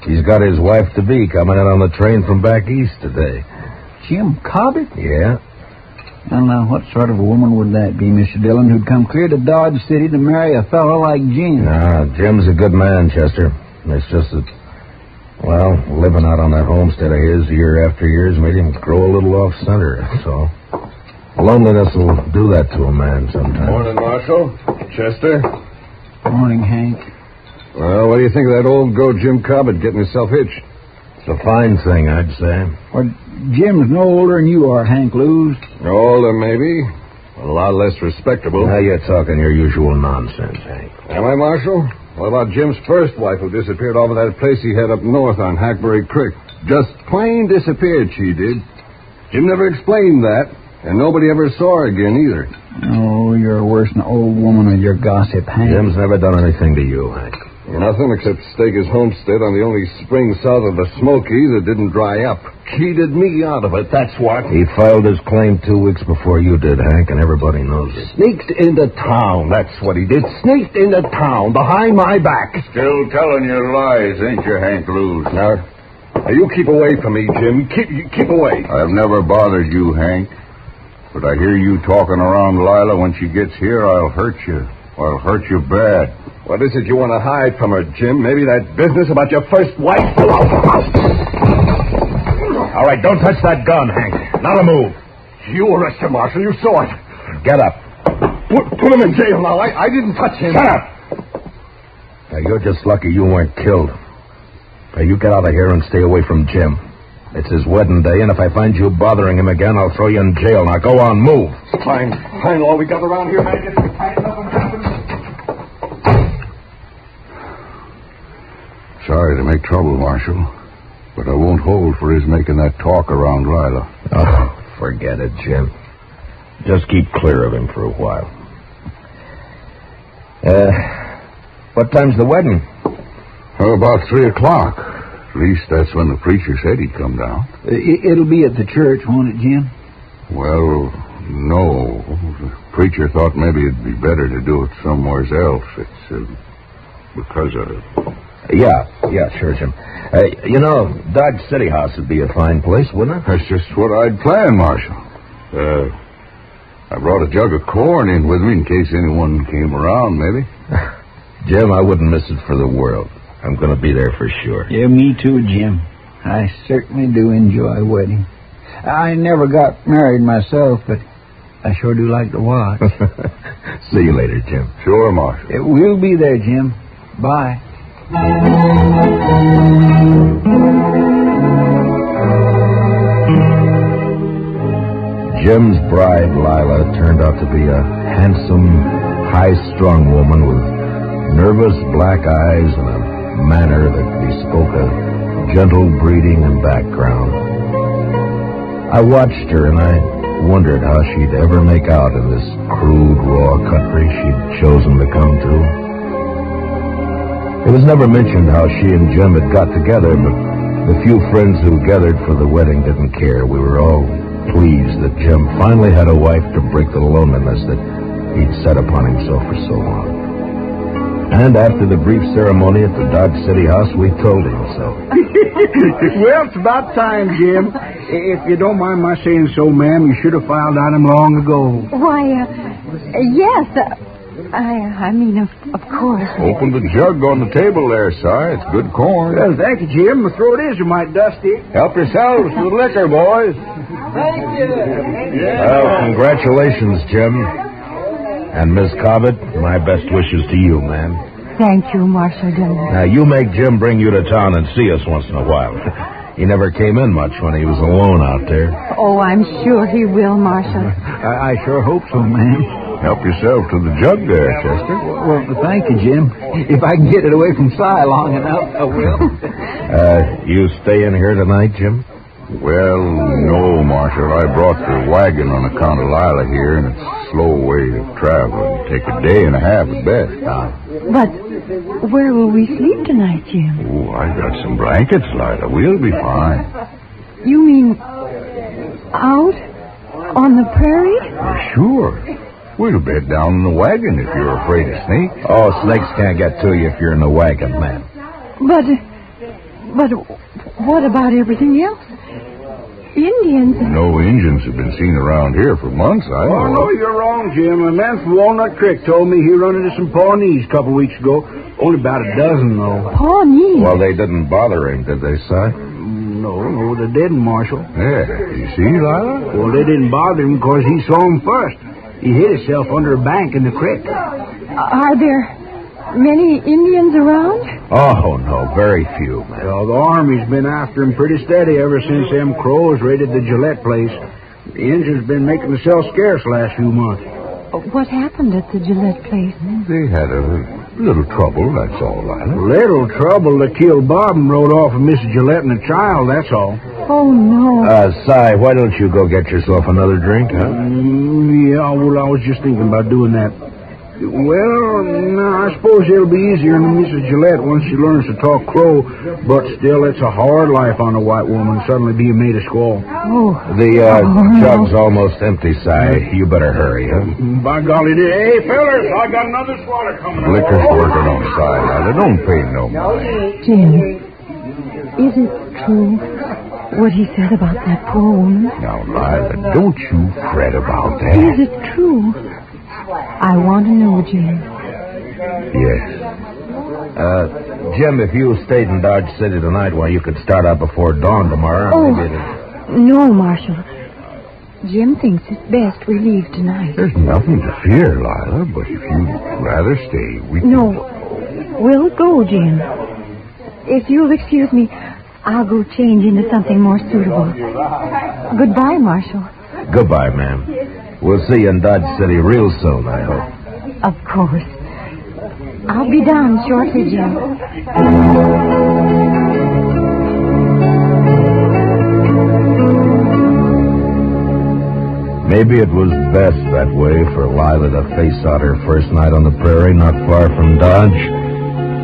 He's got his wife-to-be coming in on the train from back east today. Jim Cobbett? Yeah. Well, now, what sort of a woman would that be, Mr. Dillon, who'd come clear to Dodge City to marry a fellow like Jim? Jim's a good man, Chester. It's just that, well, living out on that homestead of his year after year's made him grow a little off-center, so... Loneliness will do that to a man sometimes. Morning, Marshal. Chester. Morning, Hank. Well, what do you think of that old goat Jim Cobbett getting himself hitched? It's a fine thing, I'd say. Well, Jim's no older than you are, Hank Lewis. Older, maybe. A lot less respectable. Now you're talking your usual nonsense, Hank. Am I, Marshal? What about Jim's first wife who disappeared off of that place he had up north on Hackberry Creek? Just plain disappeared, she did. Jim never explained that. And nobody ever saw her again, either. Oh, you're worse than an old woman with your gossip, Hank. Jim's never done anything to you, Hank. Nothing except stake his homestead on the only spring south of the Smokies that didn't dry up. Cheated me out of it, that's what. He filed his claim 2 weeks before you did, Hank, and everybody knows it. Sneaked into town, that's what he did. Sneaked into town, behind my back. Still telling your lies, ain't you, Hank Lewis? Now, you keep away from me, Jim. Keep away. I've never bothered you, Hank. But I hear you talking around Lila. When she gets here, I'll hurt you. I'll hurt you bad. What is it you want to hide from her, Jim? Maybe that business about your first wife? All right, don't touch that gun, Hank. Not a move. You arrest him, Marshal. You saw it. Get up. Put him in jail now. I didn't touch him. Shut up. Now, you're just lucky you weren't killed. Now, you get out of here and stay away from Jim. It's his wedding day, and if I find you bothering him again, I'll throw you in jail. Now, go on, move. Fine. All we got around here, man. Get tightened up and happened. Sorry to make trouble, Marshal. But I won't hold for his making that talk around Lila. Oh, forget it, Jim. Just keep clear of him for a while. What time's the wedding? About 3 o'clock. At least that's when the preacher said he'd come down. It'll be at the church, won't it, Jim? Well, no. The preacher thought maybe it'd be better to do it somewhere else. It's because of it. Yeah, sure, Jim. Dodge City House would be a fine place, wouldn't it? That's just what I'd planned, Marshal. I brought a jug of corn in with me in case anyone came around, maybe. Jim, I wouldn't miss it for the world. I'm going to be there for sure. Yeah, me too, Jim. I certainly do enjoy weddings. I never got married myself, but I sure do like to watch. See you later, Jim. Sure, Marshal. We'll be there, Jim. Bye. Jim's bride, Lila, turned out to be a handsome, high-strung woman with nervous black eyes and a manner that bespoke a gentle breeding and background. I watched her and I wondered how she'd ever make out in this crude, raw country she'd chosen to come to. It was never mentioned how she and Jim had got together, but the few friends who gathered for the wedding didn't care. We were all pleased that Jim finally had a wife to break the loneliness that he'd set upon himself for so long. And after the brief ceremony at the Dodge City House, we told him so. Well, it's about time, Jim. If you don't mind my saying so, ma'am, you should have filed on him long ago. Why, yes. I mean, of course. Open the jug on the table there, Si. It's good corn. Well, thank you, Jim. The throat is a mite dusty. Help yourselves to the liquor, boys. Thank you. Well, congratulations, Jim. And Miss Cobbett, my best wishes to you, ma'am. Thank you, Marshal Dillon. Now, you make Jim bring you to town and see us once in a while. He never came in much when he was alone out there. Oh, I'm sure he will, Marshal. I sure hope so, ma'am. Help yourself to the jug there, Chester. Well, thank you, Jim. If I can get it away from Si long enough, I will. You stay in here tonight, Jim? Well, no, Marshal. I brought the wagon on account of Lila here, and it's a slow way to travel. It'll take a day and a half at best. But where will we sleep tonight, Jim? Oh, I got some blankets, Lila. We'll be fine. You mean out on the prairie? Sure. We'll bed down in the wagon if you're afraid of snakes. Oh, snakes can't get to you if you're in the wagon, man. But what about everything else? Indians. No Indians have been seen around here for months, I know. Oh, no, you're wrong, Jim. A man from Walnut Creek told me he run into some Pawnees a couple weeks ago. Only about a dozen, though. Pawnees? Well, they didn't bother him, did they, Si? No, they didn't, Marshal. Yeah, you see, Lila? Well, they didn't bother him because he saw him first. He hid himself under a bank in the creek. Are there many Indians around? Oh, no, very few, man. Well, the Army's been after him pretty steady ever since them Crows raided the Gillette place. The Indians been making themselves scarce last few months. What happened at the Gillette place? They had a little trouble, that's all, Lila. Little trouble. They killed Bob and rode off with Mrs. Gillette and a child, that's all. Oh, no. Si, why don't you go get yourself another drink, huh? Yeah, well, I was just thinking about doing that. Well, no, I suppose it'll be easier on Mrs. Gillette once she learns to talk Crow, but still, it's a hard life on a white woman suddenly being made a squaw. Oh. The jug's almost empty, Si. You better hurry, huh? By golly, hey, fellas, I got another swatter coming. Liquor's working on the side, Lila. Don't pay no mind. Jim, is it true what he said about that poor woman? Now, Lila, don't you fret about that. Is it true? I want to know, Jim. Yes. Jim, if you stayed in Dodge City tonight, well, you could start out before dawn tomorrow. No, Marshal. Jim thinks it's best we leave tonight. There's nothing to fear, Lila, but if you'd rather stay, we can... No, we'll go, Jim. If you'll excuse me, I'll go change into something more suitable. Goodbye, Marshal. Goodbye, ma'am. We'll see you in Dodge City real soon, I hope. Of course. I'll be down shortly, Jim. Maybe it was best that way for Lila to face out her first night on the prairie, not far from Dodge.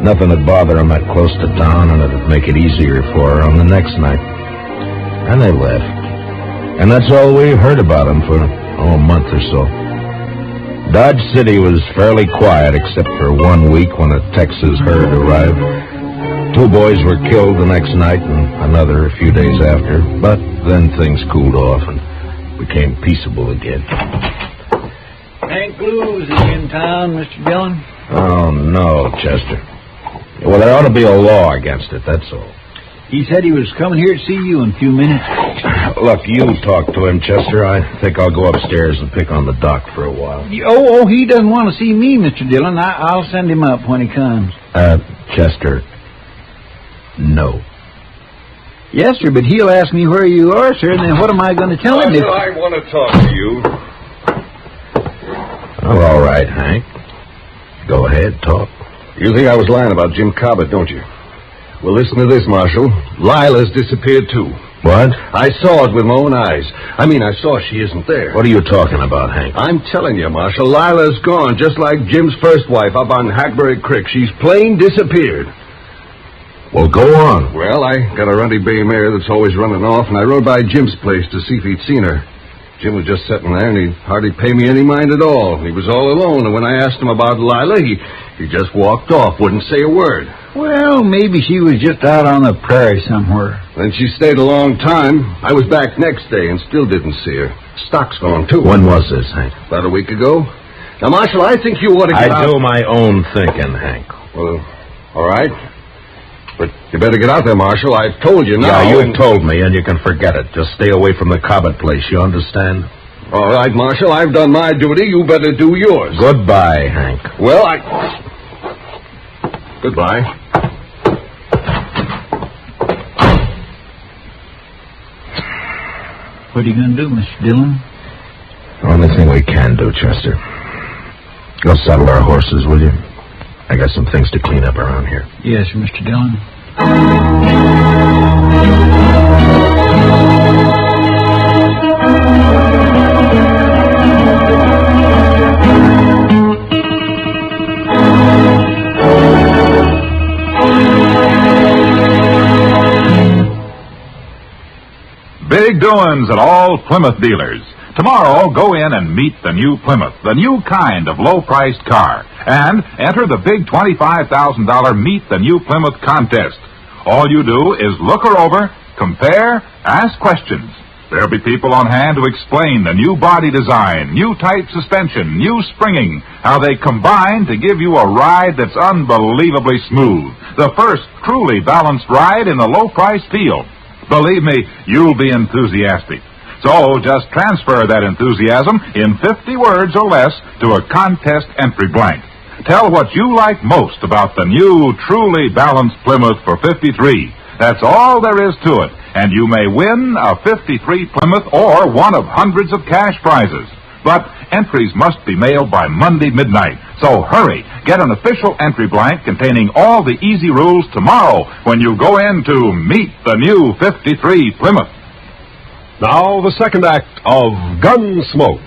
Nothing would bother them that close to town, and it'd make it easier for her on the next night. And they left. And that's all we've heard about them for, a month or so. Dodge City was fairly quiet, except for 1 week when a Texas herd arrived. 2 boys were killed the next night, and another a few days after. But then things cooled off and became peaceable again. Hank Blues is in town, Mr. Dillon. Oh, no, Chester. Well, there ought to be a law against it, that's all. He said he was coming here to see you in a few minutes. Look, you talk to him, Chester. I think I'll go upstairs and pick on the doc for a while. Oh, he doesn't want to see me, Mr. Dillon. I'll send him up when he comes. Chester, no. Yes, sir, but he'll ask me where you are, sir, and then what am I going to tell him? I want to talk to you. Oh, all right, Hank. Go ahead, talk. You think I was lying about Jim Cobbett, don't you? Well, listen to this, Marshal. Lila's disappeared, too. What? I saw it with my own eyes. I mean, I saw she isn't there. What are you talking about, Hank? I'm telling you, Marshal, Lila's gone, just like Jim's first wife up on Hackberry Creek. She's plain disappeared. Well, go on. Well, I got a ruddy bay mare that's always running off, and I rode by Jim's place to see if he'd seen her. Jim was just sitting there, and he'd hardly pay me any mind at all. He was all alone, and when I asked him about Lila, he just walked off, wouldn't say a word. Well, maybe she was just out on the prairie somewhere. Then she stayed a long time. I was back next day and still didn't see her. Stock's gone, too. When was this, Hank? About a week ago. Now, Marshal, I think you ought to get out... I do my own thinking, Hank. Well, all right. But you better get out there, Marshal. I've told you now. Yeah, you've told me, and you can forget it. Just stay away from the Cobbett place, you understand? All right, Marshal, I've done my duty. You better do yours. Goodbye, Hank. Well, Goodbye. What are you going to do, Mr. Dillon? The only thing we can do, Chester. Go saddle our horses, will you? I got some things to clean up around here. Yes, Mr. Dillon. Big doings at all Plymouth dealers. Tomorrow, go in and meet the new Plymouth, the new kind of low-priced car, and enter the big $25,000 Meet the New Plymouth contest. All you do is look her over, compare, ask questions. There'll be people on hand to explain the new body design, new type suspension, new springing, how they combine to give you a ride that's unbelievably smooth. The first truly balanced ride in the low-price field. Believe me, you'll be enthusiastic. So just transfer that enthusiasm in 50 words or less to a contest entry blank. Tell what you like most about the new, truly balanced Plymouth for 53. That's all there is to it, and you may win a 53 Plymouth or one of hundreds of cash prizes. But entries must be mailed by Monday midnight. So hurry, get an official entry blank containing all the easy rules tomorrow when you go in to meet the new 53 Plymouth. Now, the second act of Gunsmoke.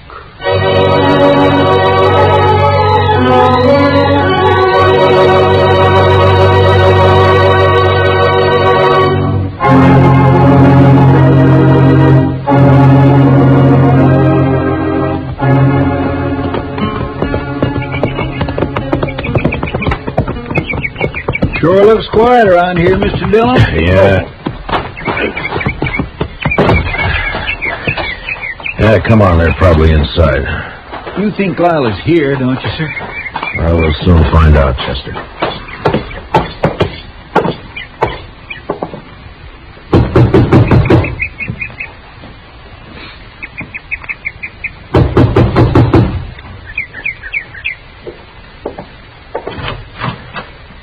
Sure looks quiet around here, Mr. Dillon. Yeah. Yeah, come on, they're probably inside. You think Lila's here, don't you, sir? I will soon find out, Chester.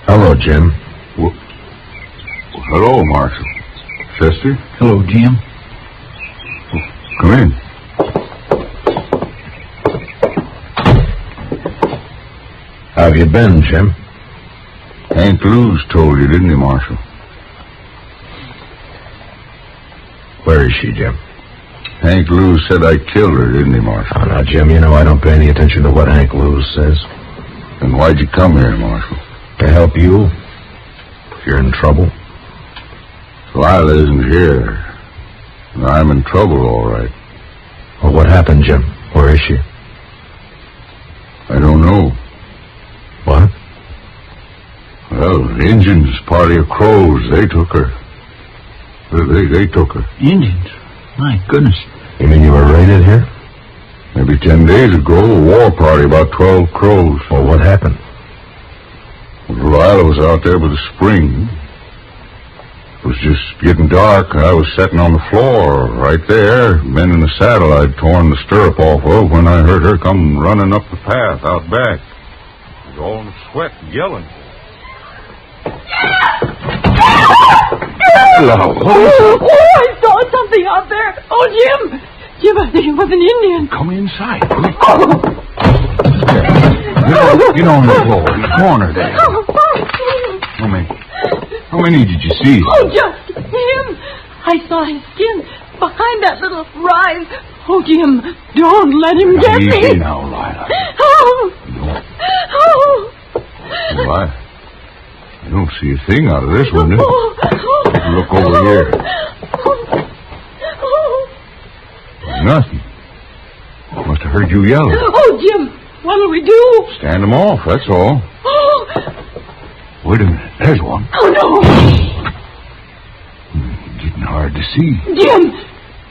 Hello, Jim. Hello, Marshal. Chester? Hello, Jim. Come in. How have you been, Jim? Hank Blues told you, didn't he, Marshal? Where is she, Jim? Hank Lewis said I killed her, didn't he, Marshal? Oh, now, Jim, you know I don't pay any attention to what Hank Lewis says. Then why'd you come here, Marshal? To help you. If you're in trouble. Lila isn't here. And I'm in trouble, all right. Well, what happened, Jim? Where is she? I don't know. What? Well, the Indians, party of Crows, they took her. They took her. Indians? My goodness. You mean you were raided here? Maybe 10 days ago, a war party, about 12 Crows. Well, what happened? Well, Lila was out there by the spring. It was just getting dark. I was sitting on the floor right there, men in the saddle I'd torn the stirrup off of when I heard her come running up the path out back. She was all in a sweat and yelling. Hello. Oh, I saw something out there. Oh, Jim. Jim, I think it was an Indian. Come inside. Get on the floor in the corner there. How many did you see? Oh, just him. I saw his skin behind that little rise. Oh, Jim, don't let him get me. Easy now, Lila. Oh. Oh. Well, I don't see a thing out of this window. Look over here. Nothing. Must have heard you yelling. Oh, Jim, what'll we do? Stand them off, that's all. Oh. Wait a minute. There's one. Oh, no. Getting hard to see. Jim,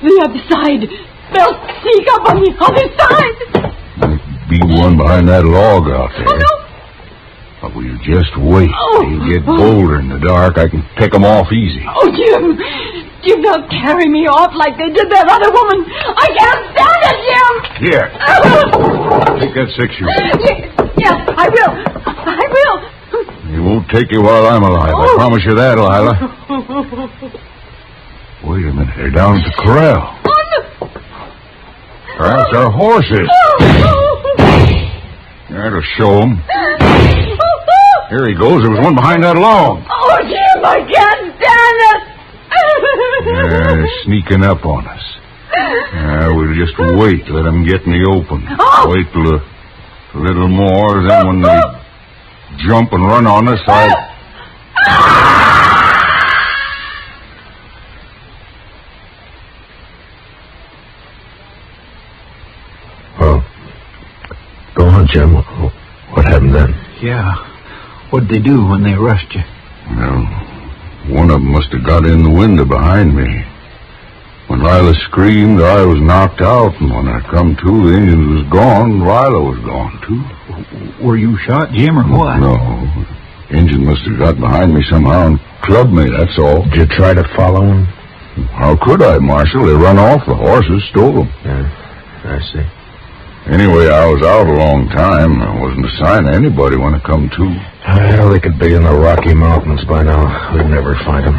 the other side. They'll sneak up on the other side. Be one behind that log out there. Oh, no. But will you just wait? Oh. They get bolder in the dark. I can pick them off easy. Oh, Jim. Jim, they'll carry me off like they did that other woman. I can't stand it, Jim. Here. Take that 6-shooter. Yes, I will. I will. It won't take you while I'm alive. I promise you that, Lila. Wait a minute. They're down at the corral. Perhaps our horses. That'll show them. Here he goes. There was one behind that log. Oh, Jim, I can't stand it. They're sneaking up on us. We'll just wait. Let them get in the open. Wait till a little more. Then when they jump and run on us, Well, go on, Jim. What happened then? Yeah. What'd they do when they rushed you? Well, one of them must have got in the window behind me. When Lila screamed, I was knocked out, and when I come to, the Indian was gone, Lila was gone, too. Were you shot, Jim, or what? No. Indian must have got behind me somehow and clubbed me, that's all. Did you try to follow him? How could I, Marshal? They run off. The horses stole them. Yeah, I see. Anyway, I was out a long time. I wasn't a sign of anybody when I come to. Well, they could be in the Rocky Mountains by now. We'd never find them.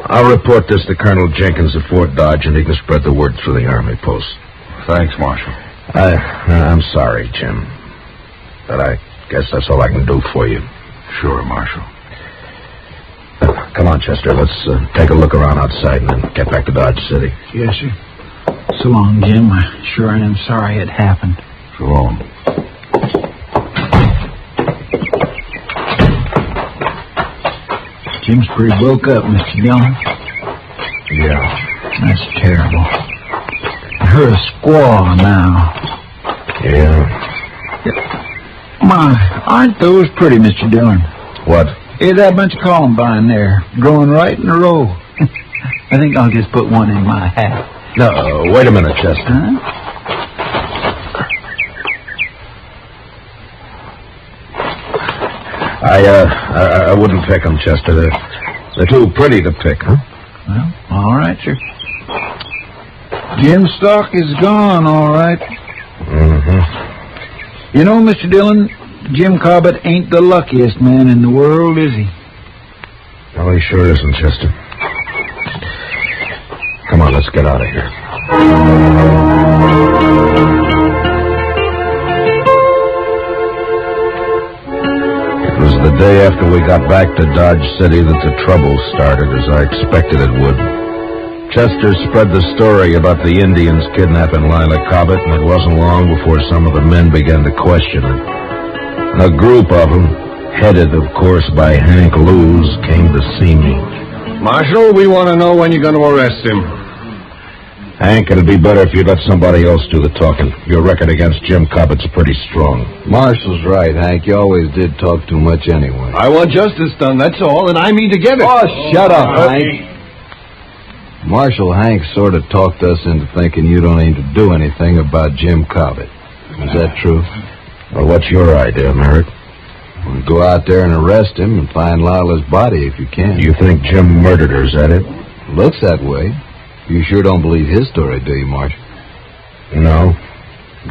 I'll report this to Colonel Jenkins at Fort Dodge, and he can spread the word through the Army post. Thanks, Marshal. I'm sorry, Jim. But I guess that's all I can do for you. Sure, Marshal. Come on, Chester. Let's take a look around outside and then get back to Dodge City. Yes, sir. So long, Jim. I sure am sorry it happened. So long. Jim's pretty broke up, Mr. Dillon. Yeah. That's terrible. I heard a squaw now. Yeah. My, aren't those pretty, Mr. Dillon? What? Hey, that bunch of columbine there, growing right in a row. I think I'll just put one in my hat. No, wait a minute, Chester. Huh? I wouldn't pick them, Chester. They're too pretty to pick, huh? Well, all right, sir. Jim's stock is gone, all right. Mm-hmm. You know, Mr. Dillon, Jim Cobbett ain't the luckiest man in the world, is he? No, he sure isn't, Chester. Come on, let's get out of here. It was the day after we got back to Dodge City that the trouble started, as I expected it would. Chester spread the story about the Indians kidnapping Lila Cobbett, and it wasn't long before some of the men began to question it. A group of them, headed, of course, by Hank Lewis, came to see me. Marshal, we want to know when you're going to arrest him. Hank, it'd be better if you let somebody else do the talking. Your record against Jim Cobbett's pretty strong. Marshall's right, Hank. You always did talk too much anyway. I want justice done, that's all, and I mean to get it. Oh, shut up, Hank. Marshal, Hank sort of talked us into thinking you don't aim to do anything about Jim Cobbett. Is that true? Well, what's your idea, Merritt? Well, go out there and arrest him and find Lila's body if you can. You think Jim murdered her, is that it? Looks that way. You sure don't believe his story, do you, Marshal? No,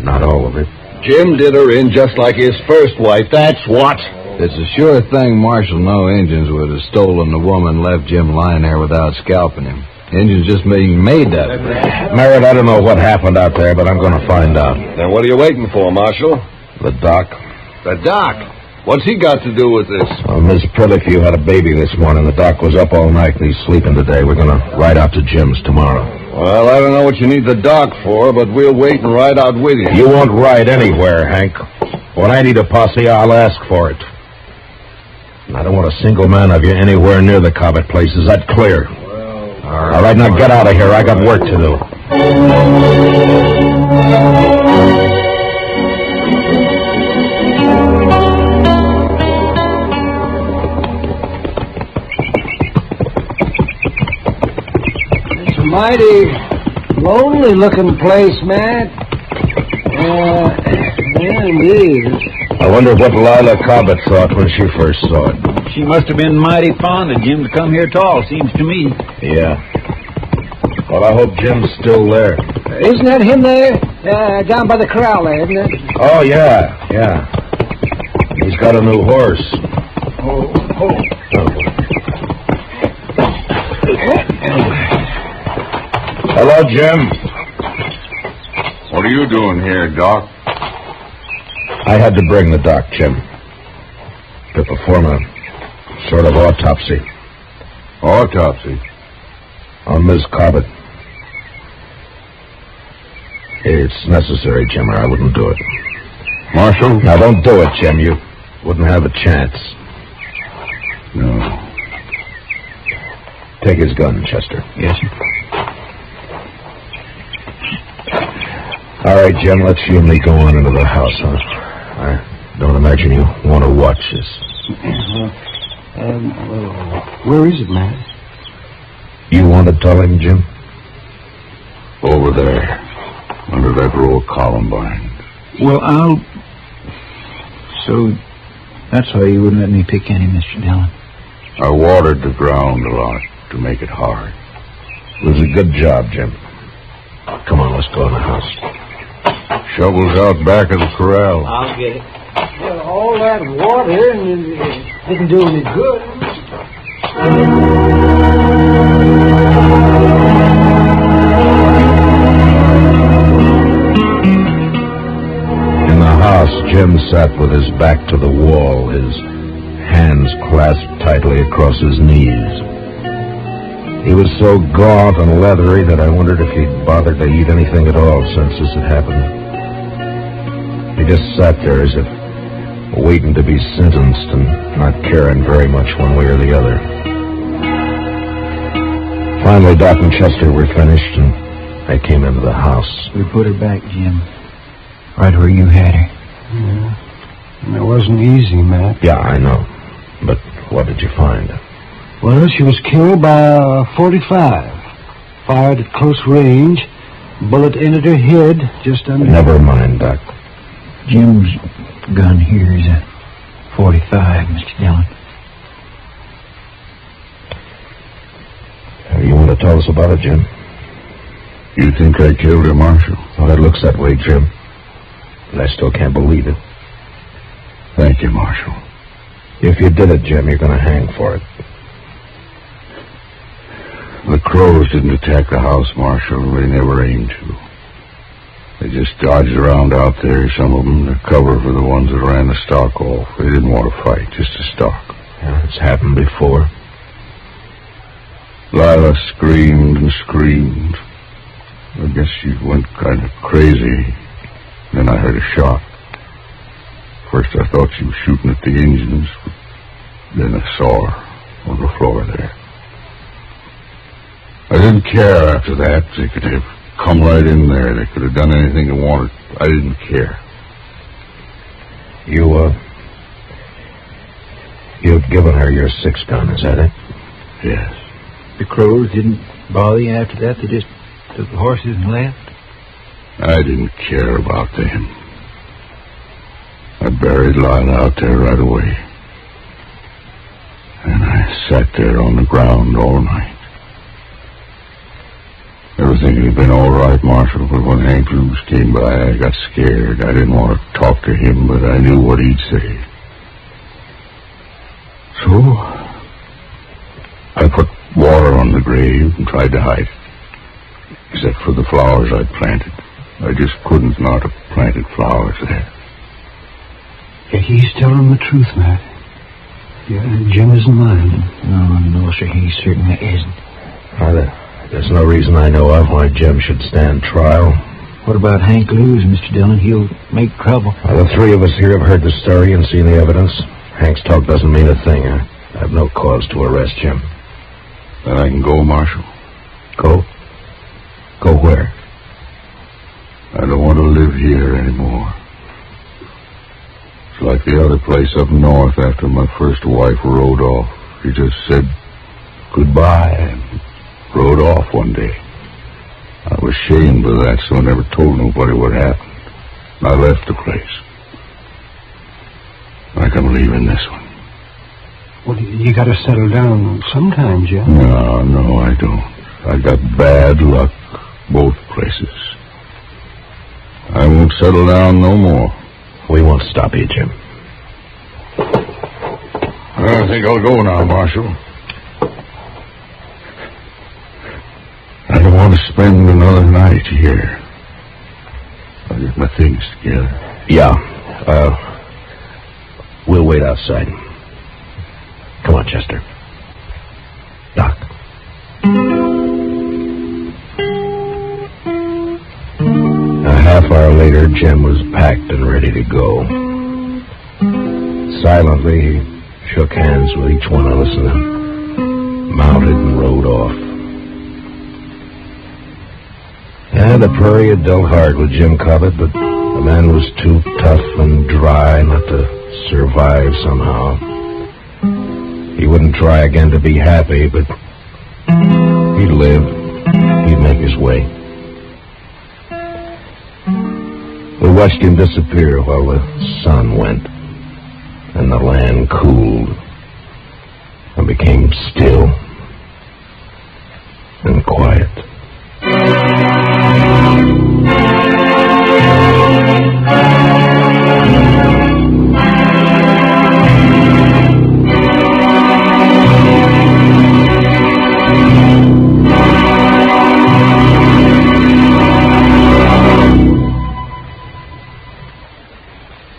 not all of it. Jim did her in just like his first wife, that's what. It's a sure thing, Marshal. No Indians would have stolen the woman and left Jim lying there without scalping him. Indians just being made that way. Merritt, I don't know what happened out there, but I'm going to find out. Then what are you waiting for, Marshal? The doc. The doc? What's he got to do with this? Well, Miss Prillick had a baby this morning. The doc was up all night and he's sleeping today. We're going to ride out to Jim's tomorrow. Well, I don't know what you need the doc for, but we'll wait and ride out with you. You won't ride anywhere, Hank. When I need a posse, I'll ask for it. And I don't want a single man of you anywhere near the Cobbett place. Is that clear? All right, now get out of here. I got work to do. It's a mighty lonely-looking place, Matt. Yeah, indeed. I wonder what Lila Cobbett thought when she first saw it. She must have been mighty fond of Jim to come here at all, seems to me. Yeah. Well, I hope Jim's still there. Isn't that him there? Down by the corral there, isn't it? Oh, yeah. He's got a new horse. Hello, Jim. What are you doing here, Doc? I had to bring the doc, Jim, to perform a sort of autopsy. Autopsy? On Miss Cobbett. It's necessary, Jim, or I wouldn't do it. Marshal? Now, don't do it, Jim. You wouldn't have a chance. No. Take his gun, Chester. Yes, sir. All right, Jim, let's you and me go on into the house, huh? I don't imagine you want to watch this. Where is it, man? You want to tell him, Jim? Over there, under that row of columbine. Well, So, that's why you wouldn't let me pick any, Mr. Dillon. I watered the ground a lot to make it hard. It was a good job, Jim. Come on, let's go in the house. Shovels out back of the corral. I'll get it. Well, all that water and it didn't do any good. In the house, Jim sat with his back to the wall, his hands clasped tightly across his knees. He was so gaunt and leathery that I wondered if he'd bothered to eat anything at all since this had happened. He just sat there as if waiting to be sentenced and not caring very much one way or the other. Finally, Doc and Chester were finished, and I came into the house. We put her back, Jim. Right where you had her. Yeah. And it wasn't easy, Matt. Yeah, I know. But what did you find? Well, she was killed by a .45. Fired at close range. Bullet entered her head just under... Never mind, Doc. Jim's gun here is a .45, Mr. Dillon. You want to tell us about it, Jim? You think I killed her, Marshal? Well, it looks that way, Jim. And I still can't believe it. Thank you, Marshal. If you did it, Jim, you're going to hang for it. The crows didn't attack the house, Marshal. They never aimed to. They just dodged around out there, some of them, to cover for the ones that ran the stock off. They didn't want to fight, just to stalk. Yeah, it's happened before. Lila screamed and screamed. I guess she went kind of crazy. Then I heard a shot. First I thought she was shooting at the engines, but then I saw her on the floor there. I didn't care after that. They could have come right in there. They could have done anything they wanted. I didn't care. You'd given her your 6-gun, is that it? Yes. The crows didn't bother you after that? They just took the horses and left? I didn't care about them. I buried Lila out there right away. And I sat there on the ground all night. Everything had been all right, Marshal, but when Hank Lewis came by, I got scared. I didn't want to talk to him, but I knew what he'd say. So, I put water on the grave and tried to hide it, except for the flowers I'd planted. I just couldn't not have planted flowers there. Yeah, he's telling the truth, Matt. Yeah, Jim isn't lying. No, sir, he certainly isn't. There's no reason I know of why Jim should stand trial. What about Hank Lewis, Mr. Dillon? He'll make trouble. The three of us here have heard the story and seen the evidence. Hank's talk doesn't mean a thing. I have no cause to arrest Jim. Then I can go, Marshal. Go? Go where? I don't want to live here anymore. It's like the other place up north after my first wife rode off. She just said goodbye and rode off one day. I was ashamed of that, so I never told nobody what happened. I left the place. Like I'm leaving this one. Well, you gotta settle down sometime, Jim. No, I don't. I got bad luck both places. I won't settle down no more. We won't stop you, Jim. I think I'll go now, Marshal. I don't want to spend another night here. I'll get my things together. Yeah. We'll wait outside. Come on, Chester. Doc. A half hour later, Jim was packed and ready to go. Silently, he shook hands with each one of us and then mounted and rode off. And the prairie had dealt hard with Jim Cobbett, but the man was too tough and dry not to survive somehow. He wouldn't try again to be happy, but he'd live. He'd make his way. We watched him disappear while the sun went, and the land cooled and became still and quiet.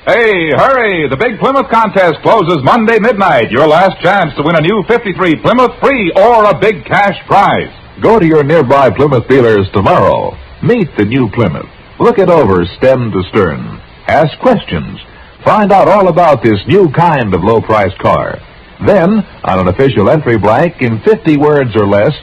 Hey, hurry! The Big Plymouth Contest closes Monday midnight. Your last chance to win a new 53 Plymouth free or a big cash prize. Go to your nearby Plymouth dealers tomorrow. Meet the new Plymouth. Look it over stem to stern. Ask questions. Find out all about this new kind of low-priced car. Then, on an official entry blank in 50 words or less,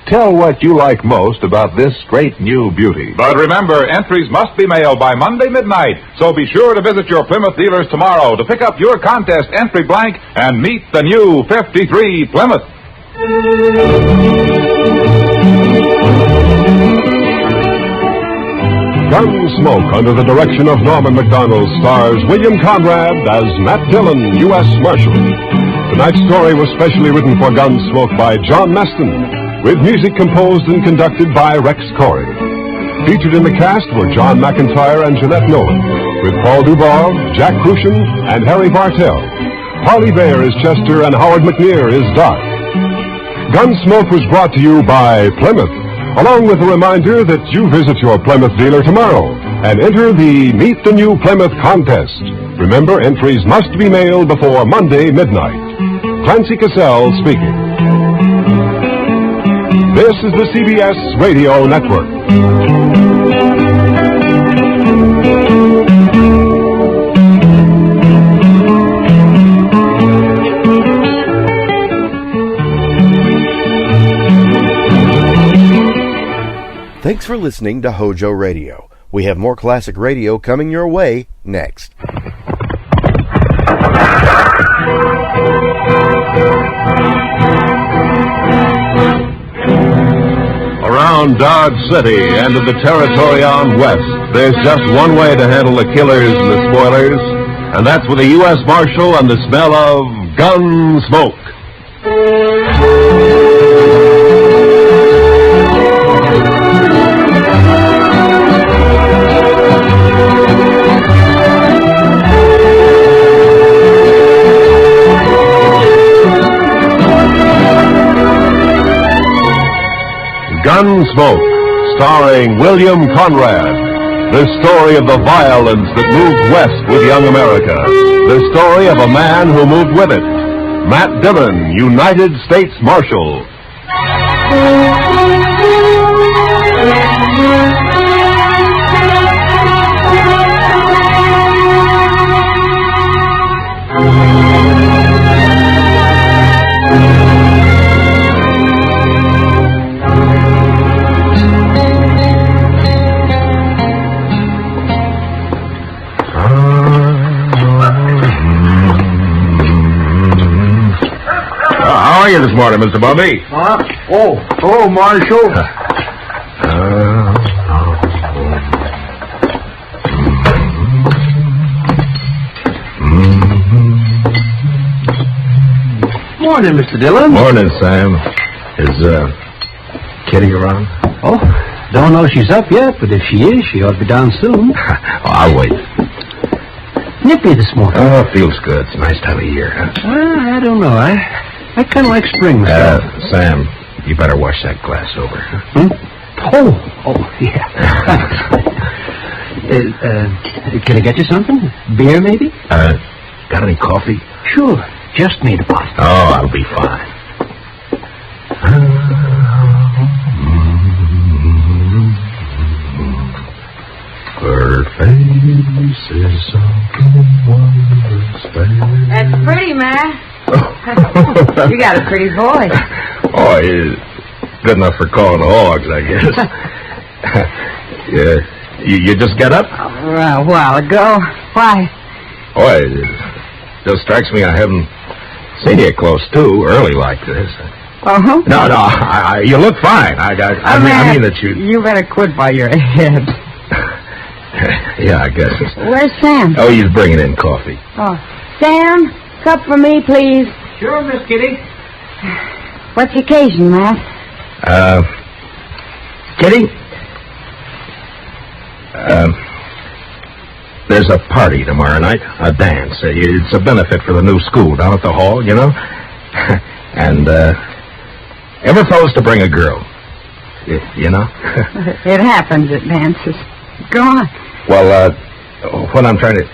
tell what you like most about this great new beauty. But remember, entries must be mailed by Monday midnight, so be sure to visit your Plymouth dealers tomorrow to pick up your contest entry blank and meet the new 53 Plymouth. Gunsmoke, under the direction of Norman MacDonald, stars William Conrad as Matt Dillon, U.S. Marshal. Tonight's story was specially written for Gunsmoke by John Meston, with music composed and conducted by Rex Corey. Featured in the cast were John McIntyre and Jeanette Nolan, with Paul Duval, Jack Crucian, and Harry Bartell. Harley Bear is Chester and Howard McNear is Doc. Gunsmoke was brought to you by Plymouth, along with a reminder that you visit your Plymouth dealer tomorrow and enter the Meet the New Plymouth contest. Remember, entries must be mailed before Monday midnight. Clancy Cassell speaking. This is the CBS Radio Network. Thanks for listening to HOJO Radio. We have more classic radio coming your way next. Around Dodge City and in the territory on west, there's just one way to handle the killers and the spoilers, and that's with a U.S. Marshal and the smell of gun smoke. Gunsmoke, starring William Conrad. The story of the violence that moved west with young America. The story of a man who moved with it. Matt Dillon, United States Marshal. How are you this morning, Mr. Bubby? Oh, Marshal. Morning, Mr. Dillon. Morning, Sam. Is, Kitty around? Oh, don't know she's up yet, but if she is, she ought to be down soon. I'll wait. Nippy this morning. Oh, feels good. It's a nice time of year, huh? Well, I don't know. I kind of like spring myself. Sam, you better wash that glass over. Hmm? Oh, yeah. Can I get you something? Beer, maybe? Got any coffee? Sure. Just need a pot. Oh, I'll be fine. Her face is something wondrous fair. That's pretty, man. You got a pretty voice. Oh, he's good enough for calling hogs, I guess. Yeah, you just got up? A while ago. Why? Boy, it just strikes me I haven't seen you close too early like this. Uh-huh. No, you look fine. I mean that you... You better quit by your head. Yeah, I guess. Where's Sam? Oh, he's bringing in coffee. Oh, Sam, cup for me, please. Sure, Miss Kitty. What's the occasion, Matt? Kitty? There's a party tomorrow night, a dance. It's a benefit for the new school down at the hall, you know? And, every fellow's to bring a girl. You know? It happens at dances. Go on. Well, what I'm trying to...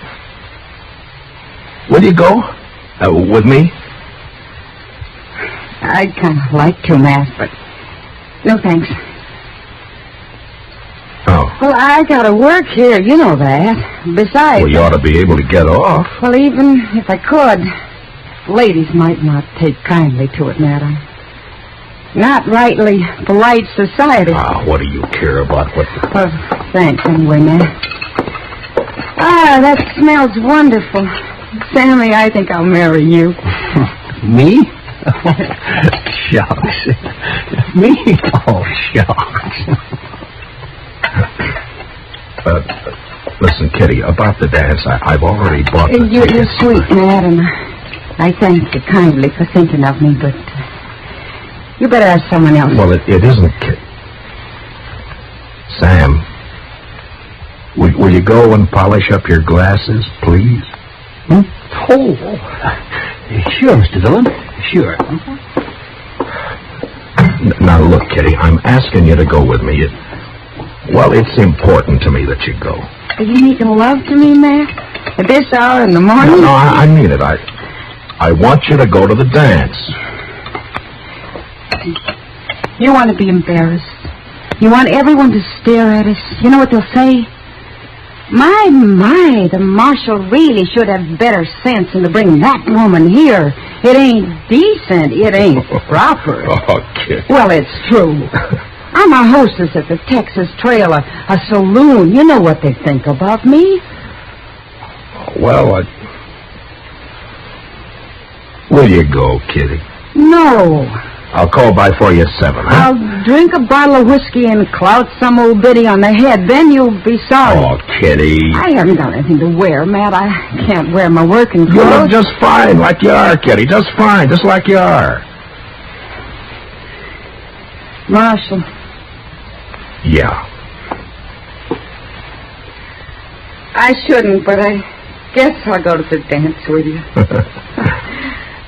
Will you go? With me? I'd kind of like to, Matt, but no thanks. Oh. Well, I gotta work here, you know that. Besides... Well, you ought to be able to get off. Well, even if I could, ladies might not take kindly to it, Matt. I'm not rightly polite society. What do you care about what... Well, thanks anyway, Matt. That smells wonderful. Sammy, I think I'll marry you. Me? Shucks. Me? Oh, shucks. Listen, Kitty, about the dance, I've already bought the You're tickets. sweet, Matt, and I thank you kindly for thinking of me, but you better ask someone else. Well, it isn't, Kitty. Sam, will you go and polish up your glasses, please? Hmm? Oh, sure, Mr. Dillon. Sure. Now, look, Kitty, I'm asking you to go with me. It's important to me that you go. You making love to me, Matt? At this hour in the morning? No, I mean it. I want you to go to the dance. You want to be embarrassed. You want everyone to stare at us. You know what they'll say? My, the marshal really should have better sense than to bring that woman here. It ain't decent. It ain't proper. Oh, kid. Well, it's true. I'm a hostess at the Texas Trail, a saloon. You know what they think about me. Well, where you go, Kitty? No. I'll call by for you at 7, huh? I'll drink a bottle of whiskey and clout some old biddy on the head. Then you'll be sorry. Oh, Kitty. I haven't got anything to wear, Matt. I can't wear my working clothes. You look just fine like you are, Kitty. Just fine, just like you are. Marshal. Yeah. I shouldn't, but I guess I'll go to the dance with you.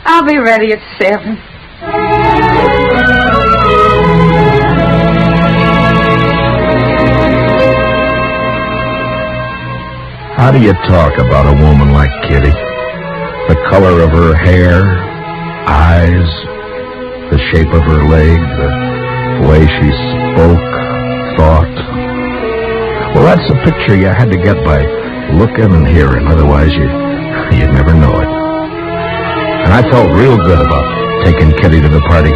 I'll be ready at 7. How do you talk about a woman like Kitty? The color of her hair, eyes, the shape of her leg, the way she spoke, thought. Well, that's a picture you had to get by looking and hearing, otherwise you'd never know it. And I felt real good about taking Kitty to the party.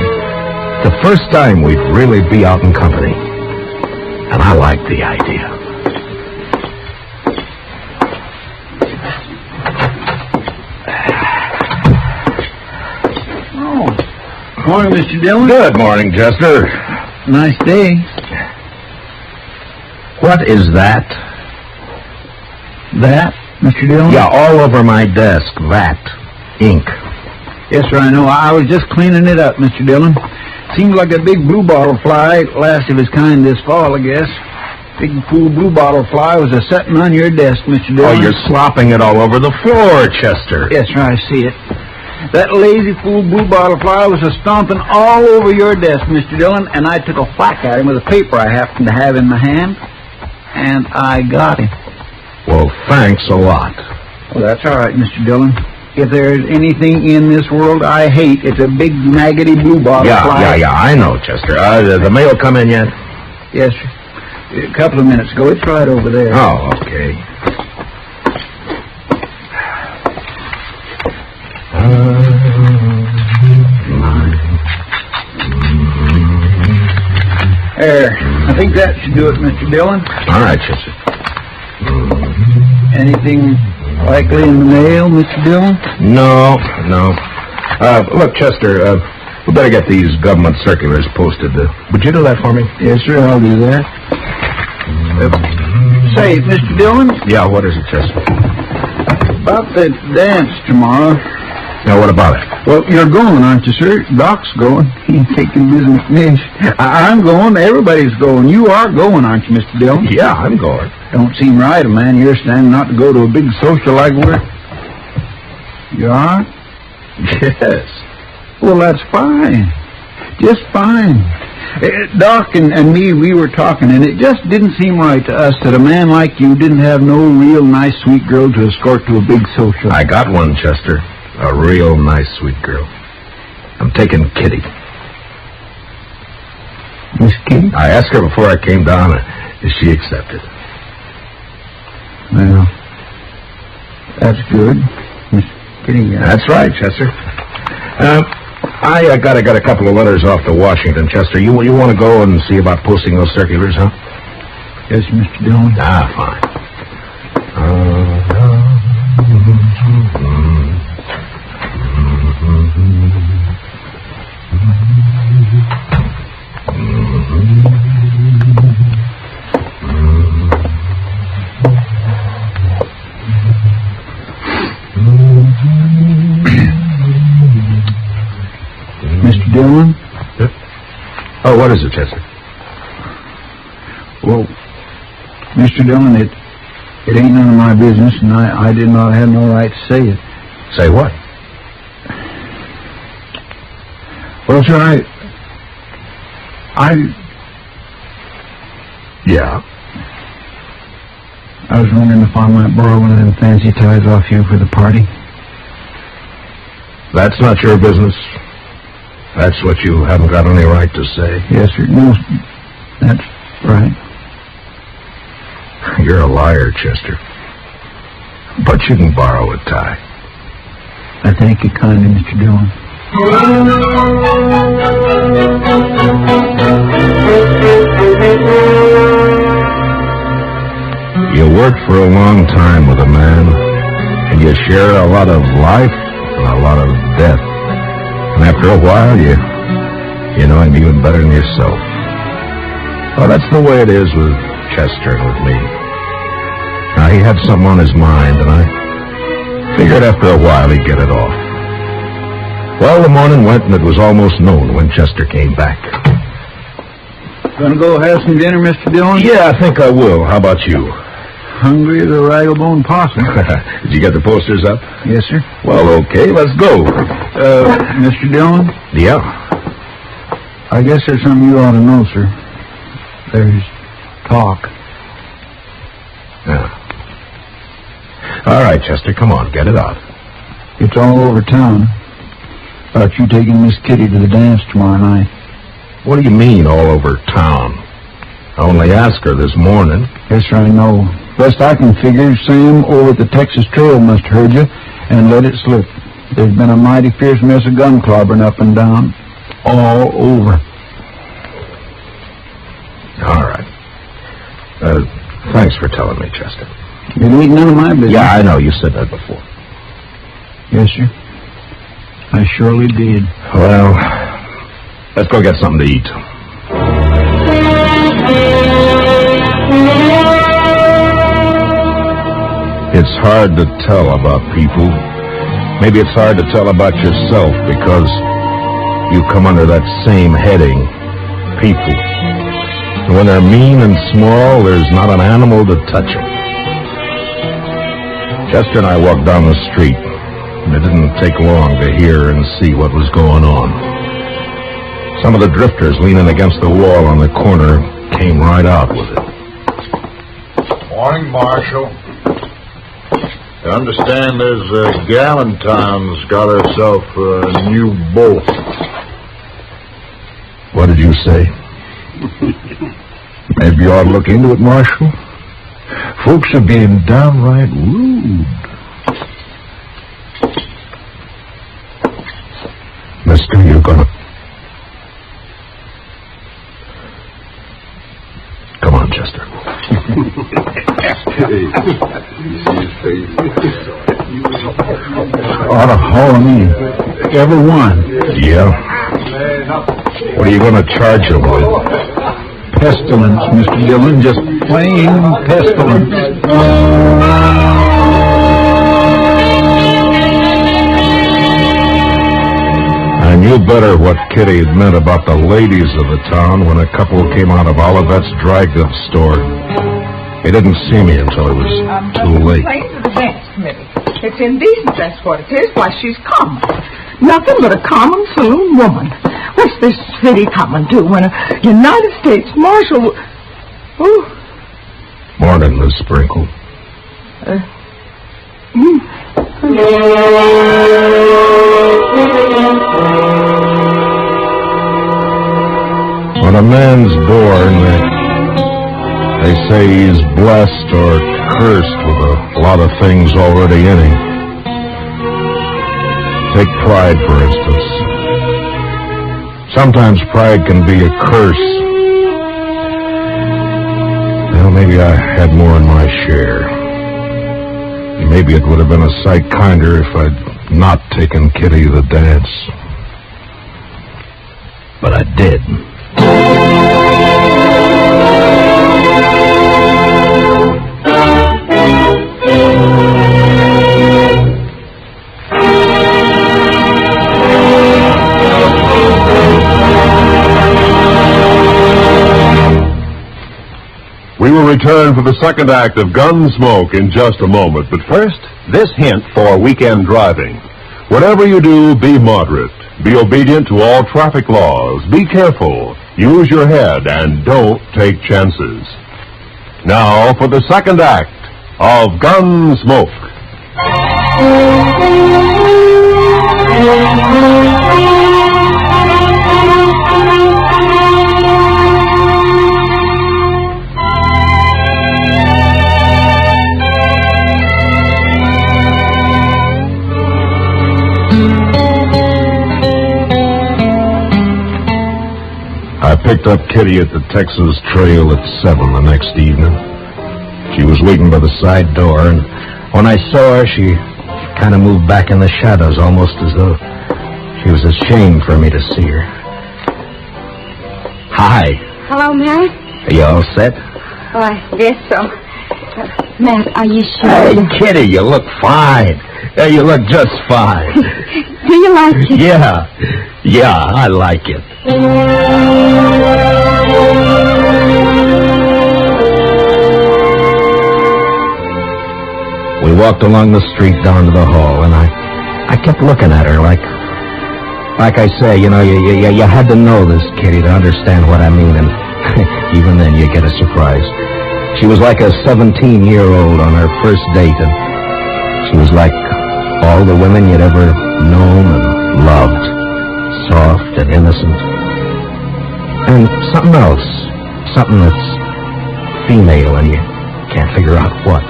The first time we'd really be out in company. And I liked the idea. Oh, morning, Mr. Dillon. Good morning, Chester. Nice day. What is that? That, Mr. Dillon? Yeah, all over my desk. That. Ink. Yes, sir, I know. I was just cleaning it up, Mr. Dillon. Seems like a big blue bottle fly, last of his kind this fall, I guess. Big fool blue bottle fly was a-setting on your desk, Mr. Dillon. Oh, you're slopping it all over the floor, Chester. Yes, sir, I see it. That lazy fool blue bottle fly was a-stomping all over your desk, Mr. Dillon, and I took a whack at him with a paper I happened to have in my hand, and I got him. Well, thanks a lot. Well, that's all right, Mr. Dillon. If there's anything in this world I hate, it's a big, maggoty blue bottle fly. Yeah, I know, Chester. The mail come in yet? Yes, sir. A couple of minutes ago. It's right over there. Oh, okay. There. I think that should do it, Mr. Dillon. All right, Chester. Anything likely in the mail, Mr. Dillon? No. Look, Chester, we better get these government circulars posted. Would you do that for me? Yes, sir, I'll do that. Say, Mr. Dillon? Yeah, what is it, Chester? About that dance tomorrow. Now, what about it? Well, you're going, aren't you, sir? Doc's going. He's taking business niche. I'm going. Everybody's going. You are going, aren't you, Mr. Dillon? Yeah, I'm going. Don't seem right, a man your standing not to go to a big social like we're... You are? Yes. Well, that's fine. Just fine. Doc and me, we were talking, and it just didn't seem right to us that a man like you didn't have no real nice, sweet girl to escort to a big social. I got one, Chester. A real nice, sweet girl. I'm taking Kitty. Miss Kitty? I asked her before I came down, and she accepted. Well, that's good. Miss Kitty. That's right, Chester. I got a couple of letters off to Washington, Chester. You want to go and see about posting those circulars, huh? Yes, Mr. Dillon. Fine. Mr. Dillon? Oh, what is it, Chester? Well, Mr. Dillon, it ain't none of my business, and I did not have no right to say it. Say what? Well, sir, Yeah? I was wondering if I might borrow one of them fancy ties off you for the party. That's not your business. That's what you haven't got any right to say. Yes, sir. No, that's right. You're a liar, Chester. But you can borrow a tie. I thank you kindly, Mr. Dillon. You work for a long time with a man, and you share a lot of life and a lot of death. And after a while, you know him even better than yourself. Well, that's the way it is with Chester and with me. Now, he had something on his mind, and I figured after a while he'd get it off. Well, the morning went, and it was almost noon when Chester came back. Gonna go have some dinner, Mr. Dillon? Yeah, I think I will. How about you? Hungry as a rag-a-bone possum. Did you get the posters up? Yes, sir. Well, okay, let's go. Mr. Dillon? Yeah? I guess there's something you ought to know, sir. There's talk. Yeah. All right, Chester, come on, get it out. It's all over town about you taking Miss Kitty to the dance tomorrow night. What do you mean, all over town? I only asked her this morning. Yes, sir, I know. Best I can figure, Sam over at the Texas Trail must have heard you and let it slip. There's been a mighty fierce mess of gun clobbering up and down. All over. All right. Thanks for telling me, Chester. It ain't none of my business. Yeah, I know. You said that before. Yes, sir. I surely did. Well, let's go get something to eat. It's hard to tell about people. Maybe it's hard to tell about yourself because you come under that same heading, people. And when they're mean and small, there's not an animal to touch them. Chester and I walked down the street, and it didn't take long to hear and see what was going on. Some of the drifters leaning against the wall on the corner came right out with it. Morning, Marshal. I understand there's Gallantine's got herself a new boat. What did you say? Maybe you ought to look into it, Marshal. Folks are being downright rude. Mister, you're gonna... Come on, Chester. Ought to haul me. Every one. Yeah? What are you going to charge him with? Pestilence, Mr. Dillon. Just plain pestilence. I knew better what Kitty had meant about the ladies of the town when a couple came out of Olivet's dry goods store. They didn't see me until it was too late. Complain to the dance committee. It's indecent, that's what it is. Why, she's common. Nothing but a common saloon woman. What's this city coming to when a United States Marshal... Ooh. Morning, Miss Sprinkle. On a man's door, they say he's blessed or cursed with a lot of things already in him. Take pride, for instance. Sometimes pride can be a curse. Well, maybe I had more in my share. Maybe it would have been a sight kinder if I'd not taken Kitty to the dance. But I did. We will return for the second act of Gunsmoke in just a moment. But first, this hint for weekend driving. Whatever you do, be moderate. Be obedient to all traffic laws. Be careful. Use your head and don't take chances. Now for the second act of Gunsmoke. picked up Kitty at the Texas Trail at 7 the next evening. She was waiting by the side door, and when I saw her, she kind of moved back in the shadows, almost as though she was ashamed for me to see her. Hi. Hello, Matt. Are you all set? Oh, I guess so. Matt, are you sure? Hey, Kitty, you look fine. Yeah, you look just fine. Do you like it? Yeah, I like it. We walked along the street down to the hall, and I kept looking at her like I say, you know, you had to know this, Kitty, to understand what I mean, and even then you get a surprise. She was like a 17-year-old on her first date, and she was like all the women you'd ever known and loved, soft and innocent. And something else, something that's female and you can't figure out what.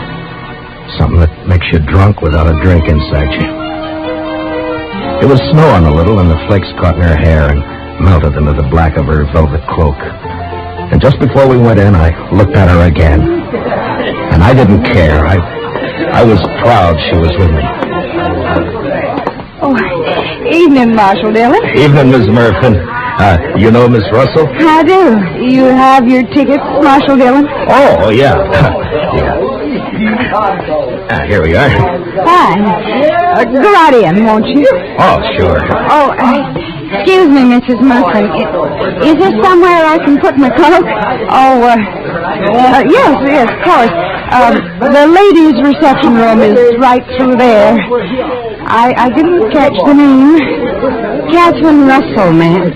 Something that makes you drunk without a drink inside you. It was snowing a little, and the flakes caught in her hair and melted into the black of her velvet cloak. And just before we went in, I looked at her again. And I didn't care. I was proud she was with me. Oh, evening, Marshal Dillon. Evening, Miss Murphy. You know Miss Russell? I do. You have your tickets, Marshal Dillon? Oh, yeah. Yeah. Here we are. Hi. Go right in, won't you? Oh, sure. Oh, excuse me, Mrs. Murphy. Is there somewhere I can put my coat? Oh, yes, of course. The ladies' reception room is right through there. I didn't catch the name. Catherine Russell, ma'am.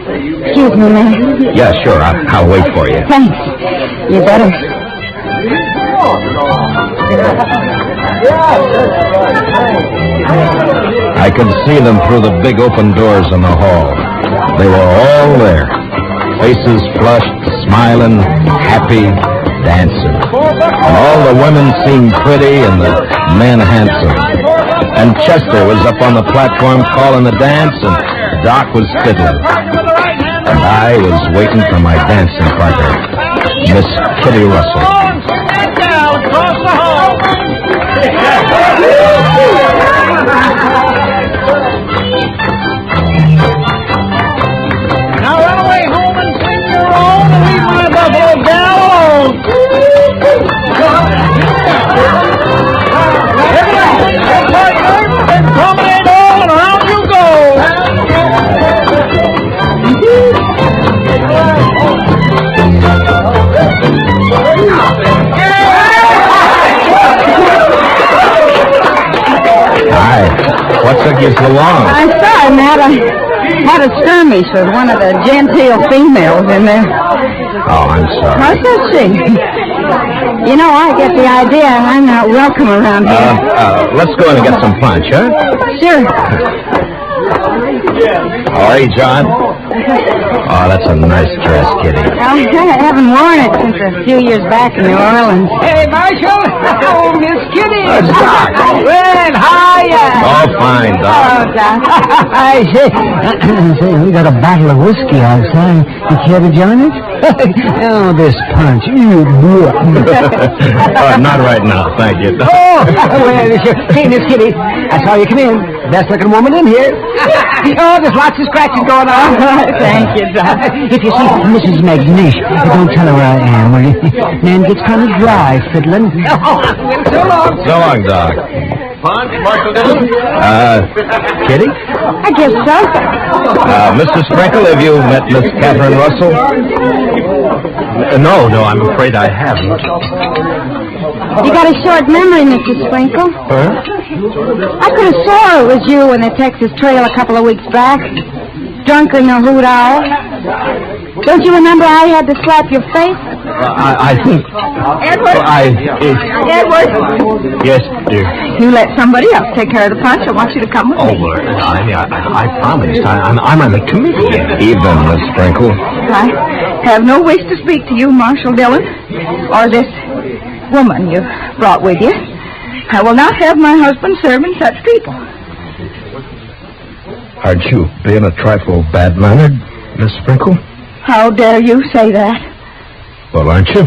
Excuse me, ma'am. Yeah, sure. I'll wait for you. Thanks. You better. I could see them through the big open doors in the hall. They were all there. Faces flushed, smiling, happy, dancing. And all the women seemed pretty and the men handsome. And Chester was up on the platform calling the dance, and Doc was fiddling. And I was waiting for my dancing partner, Miss Kitty Russell. Across the hall. Now run away home and sing your own and leave my buffalo gal alone. Everything's a partner, and promenade all, and around you go. Hi. What took you so long? I'm sorry, Matt. I had a skirmish with one of the genteel females in there. Oh, I'm sorry. How's that she? You know, I get the idea I'm not welcome around here. Let's go in and get some punch, huh? Sure. All right, John. Oh, that's a nice dress, Kitty. I haven't worn it since a few years back in New Orleans. Hey, Marshal. Oh, Miss Kitty. That's Doc. Well, hiya. Oh, fine, Doc. Oh, Doc. I say, we got a bottle of whiskey outside. You care to join us? Oh, this punch. Not right now, thank you. Oh, well, sure. Hey, Miss Kitty, I saw you come in. Best looking woman in here. Oh, there's lots of scratches going on. Thank you, Doc. If you see Mrs. McNish, don't tell her where I am, will you? Man gets kind of dry fiddling. So long. So long, Doc. Punch, Marshal Dillon. Kitty? I guess so. Mr. Sprinkle, have you met Miss Catherine Russell? No, I'm afraid I haven't. You got a short memory, Mr. Sprinkle. Huh? I could have swore it was you in the Texas Trail a couple of weeks back. Drunk in the hoot owl. Don't you remember I had to slap your face? I think... Edward? Edward? Yes, dear. You let somebody else take care of the punch. I want you to come with me. I promised. I'm on the committee. Even, Miss Sprinkle. I have no wish to speak to you, Marshal Dillon, or this woman you brought with you. I will not have my husband serving such people. Aren't you being a trifle bad-mannered, Miss Sprinkle? How dare you say that? Well, aren't you?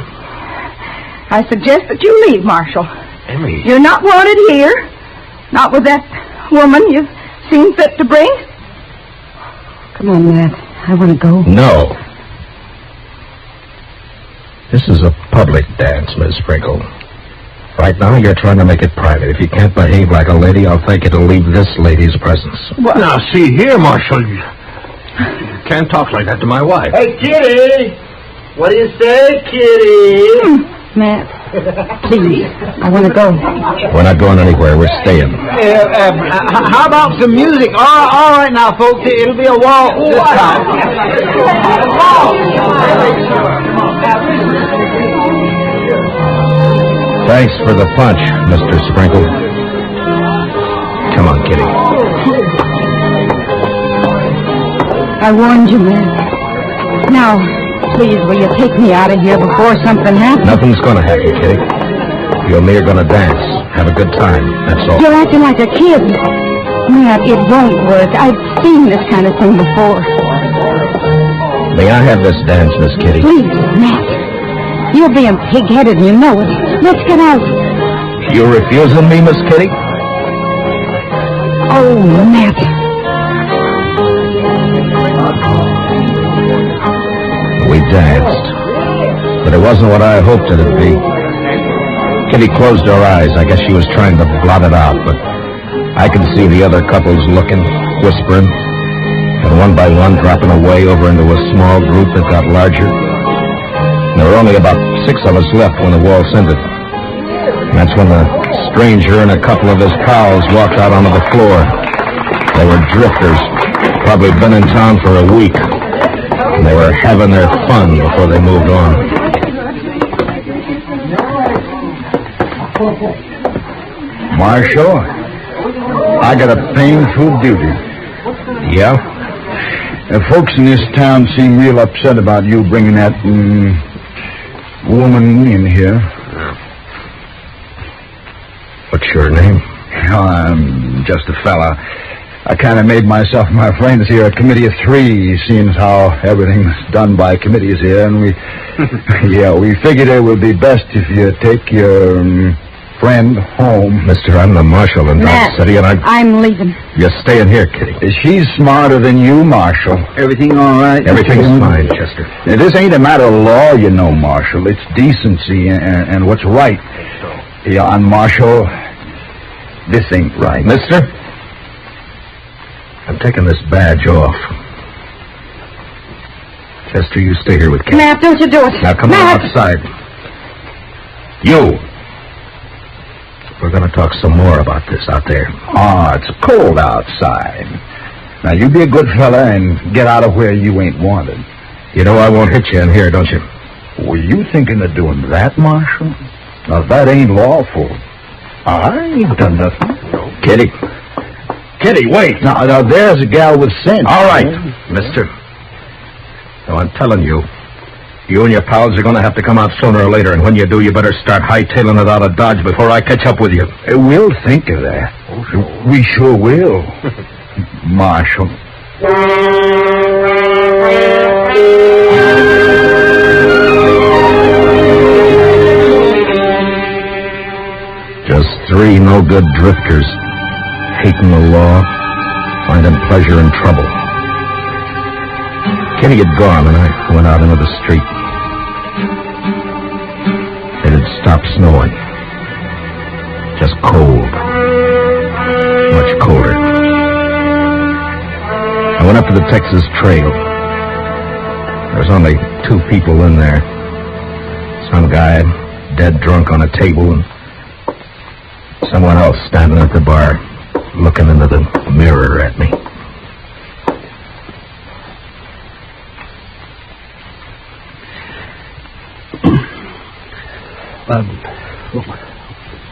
I suggest that you leave, Marshal. Emmy. You're not wanted here. Not with that woman you've seen fit to bring. Come on, Matt. I want to go. No. This is a public dance, Miss Sprinkle. Right now, you're trying to make it private. If you can't behave like a lady, I'll think it'll leave this lady's presence. What? Now, see here, Marshal. You can't talk like that to my wife. Hey, Kitty! What do you say, Kitty? Matt, please. I want to go. We're not going anywhere. We're staying. How about some music? All right now, folks. It'll be a waltz this time. Thanks for the punch, Mr. Sprinkle. Come on, Kitty. I warned you, Matt. Now, please, will you take me out of here before something happens? Nothing's going to happen, Kitty. You and me are going to dance. Have a good time. That's all. You're acting like a kid. Matt, it won't work. I've seen this kind of thing before. May I have this dance, Miss Kitty? Please, Matt. You're being pig-headed and you know it. Let's get out. You refusing me, Miss Kitty? Oh, Matt. We danced. But it wasn't what I hoped it'd be. Kitty closed her eyes. I guess she was trying to blot it out, but I could see the other couples looking, whispering, and one by one dropping away over into a small group that got larger. There were only about 6 of us left when the waltz ended. And that's when the stranger and a couple of his pals walked out onto the floor. They were drifters, probably been in town for a week. And they were having their fun before they moved on. Marshal, I got a painful duty. Yeah? Folks in this town seem real upset about you bringing that woman in here. What's your name? Oh, I'm just a fella. I kind of made myself and my friends here a committee of 3, seeing as how everything's done by committees here, and we figured it would be best if you take your friend home. Mister, I'm the marshal in Dodge City, and I'm leaving. You're staying here, Kitty. She's smarter than you, Marshal. Everything all right? Everything's fine, Chester. Now, this ain't a matter of law, you know, Marshal. It's decency and what's right. Yeah, and Marshal, this ain't right. Mister, I'm taking this badge off. Chester, you stay here with Kitty. Matt, don't you do it. Now, come on outside. You. We're going to talk some more about this out there. Oh, it's cold outside. Now, you be a good fella and get out of where you ain't wanted. You know I won't hit you in here, don't you? Were you thinking of doing that, Marshal? Now, that ain't lawful. I ain't done nothing. Kitty. Kitty, wait. Now, there's a gal with sense. All right, mister. Now, I'm telling you, you and your pals are going to have to come out sooner or later, and when you do, you better start hightailing it out of Dodge before I catch up with you. We'll think of that. We sure will, Marshal. Just 3 no-good drifters, hating the law, finding pleasure in trouble. Kitty had gone, and I went out into the street. It had stopped snowing. Just cold. Much colder. I went up to the Texas Trail. There was only 2 people in there. Some guy dead drunk on a table, and someone else standing at the bar, looking into the mirror at me.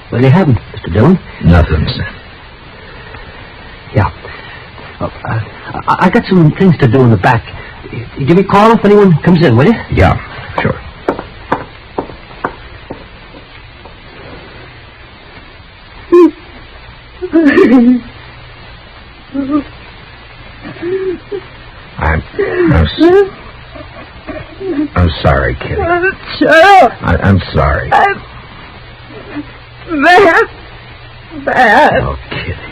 What happened, Mr. Dillon? Nothing, sir. Yeah. I got some things to do in the back. Give me a call if anyone comes in, will you? Yeah, sure. I'm sorry, Kitty. Shut up. I'm sorry. I'm bad. Oh, Kitty.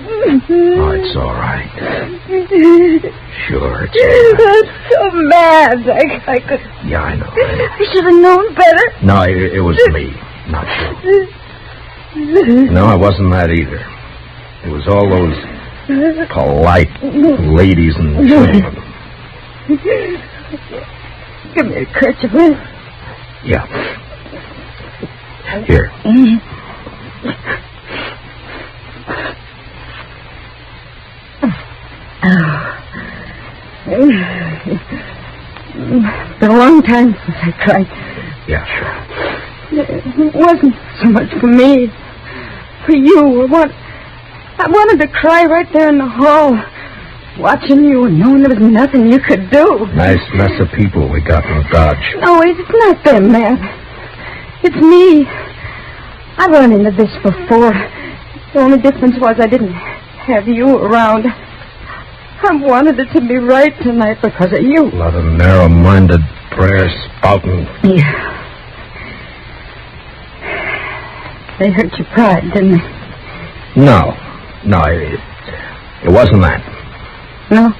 Oh, it's all right. Sure, it's all right. I'm so mad. I could... Yeah, I know. I should have known better. No, it was me, not you. No, it wasn't that either. It was all those polite ladies and gentlemen. Give me a kerchief, will you? Yeah. Here. It's been a long time since I cried. Yeah, sure. It wasn't so much for me, for you. I wanted to cry right there in the hall, watching you and knowing there was nothing you could do. Nice mess of people we got in Dodge. No, it's not them, man. It's me. I've run into this before. The only difference was I didn't have you around. I wanted it to be right tonight because of you. A lot of narrow-minded prayer spouting. Yeah. They hurt your pride, didn't they? No, it wasn't that. No?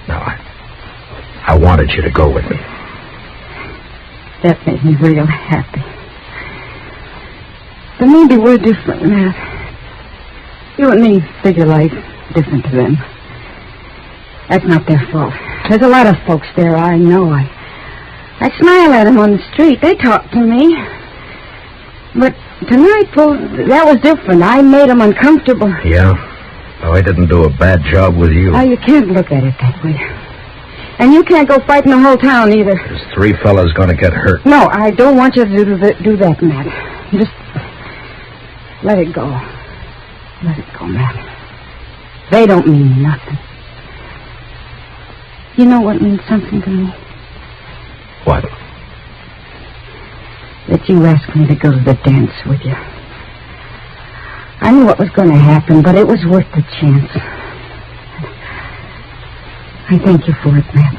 No, I wanted you to go with me. That made me real happy. But maybe we're different, Matt. You and me figure life different to them. That's not their fault. There's a lot of folks there I know. I smile at them on the street. They talk to me. But tonight, well, that was different. I made them uncomfortable. Yeah? Oh, I didn't do a bad job with you. Oh, you can't look at it that way. And you can't go fighting the whole town either. There's 3 fellas going to get hurt. No, I don't want you to do that, Matt. Just let it go. Let it go, Matt. They don't mean nothing. You know what means something to me? What? That you asked me to go to the dance with you. I knew what was going to happen, but it was worth the chance. I thank you for it, Matt.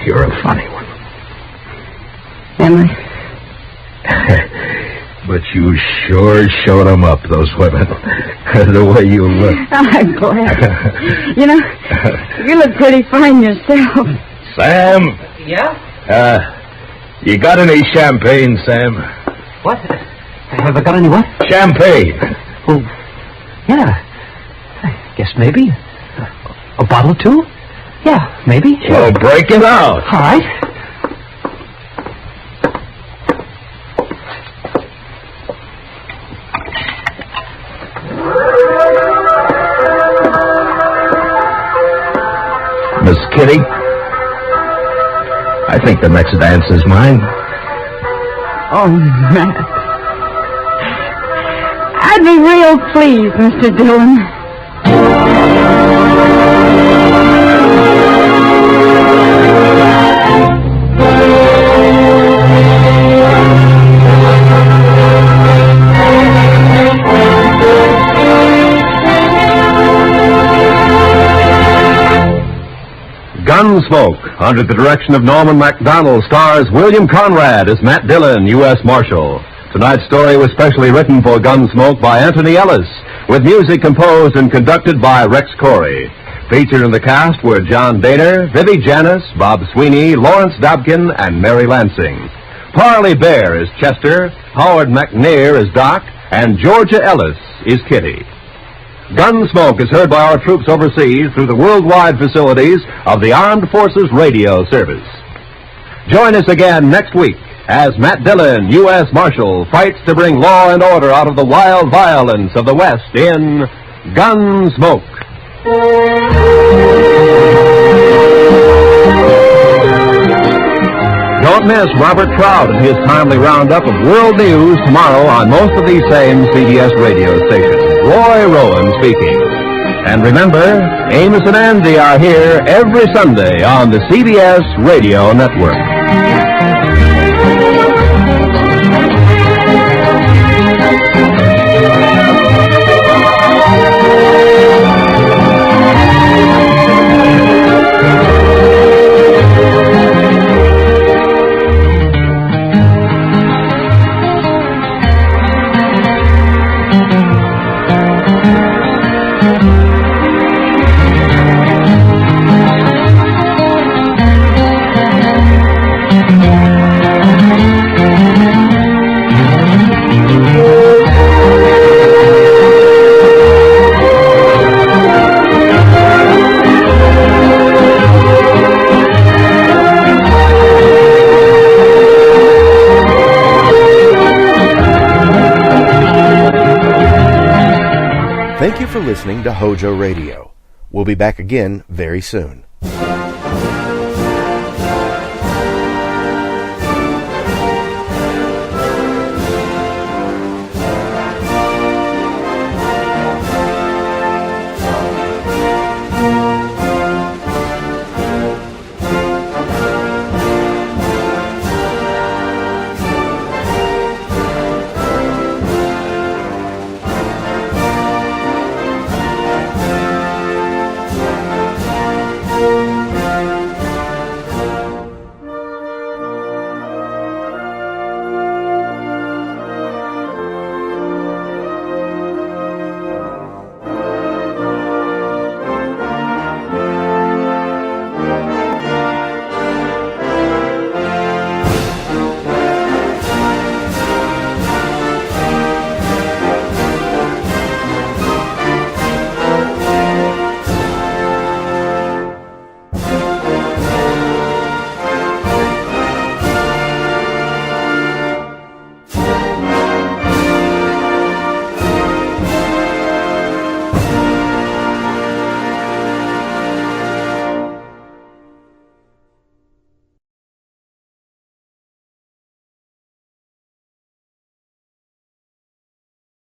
You're a funny one. Am I? But you sure showed them up, those women. The way you look. I'm glad. You know, you look pretty fine yourself. Sam? Yeah? You got any champagne, Sam? What? Have I got any what? Champagne. Oh, yeah. I guess maybe. A bottle or two? Yeah, maybe. Well, break it out. All right. Miss Kitty, I think the next dance is mine. Oh, Matt. I'd be real pleased, Mr. Dillon. Gunsmoke, under the direction of Norman MacDonald, stars William Conrad as Matt Dillon, U.S. Marshal. Tonight's story was specially written for Gunsmoke by Anthony Ellis, with music composed and conducted by Rex Corey. Featured in the cast were John Daner, Vivi Janis, Bob Sweeney, Lawrence Dobkin, and Mary Lansing. Parley Bear is Chester, Howard McNair is Doc, and Georgia Ellis is Kitty. Gunsmoke is heard by our troops overseas through the worldwide facilities of the Armed Forces Radio Service. Join us again next week as Matt Dillon, U.S. Marshal, fights to bring law and order out of the wild violence of the West in Gunsmoke. Don't miss Robert Trout and his timely roundup of world news tomorrow on most of these same CBS radio stations. Roy Rowan speaking. And remember, Amos and Andy are here every Sunday on the CBS Radio Network. for listening to HOJO Radio. We'll be back again very soon.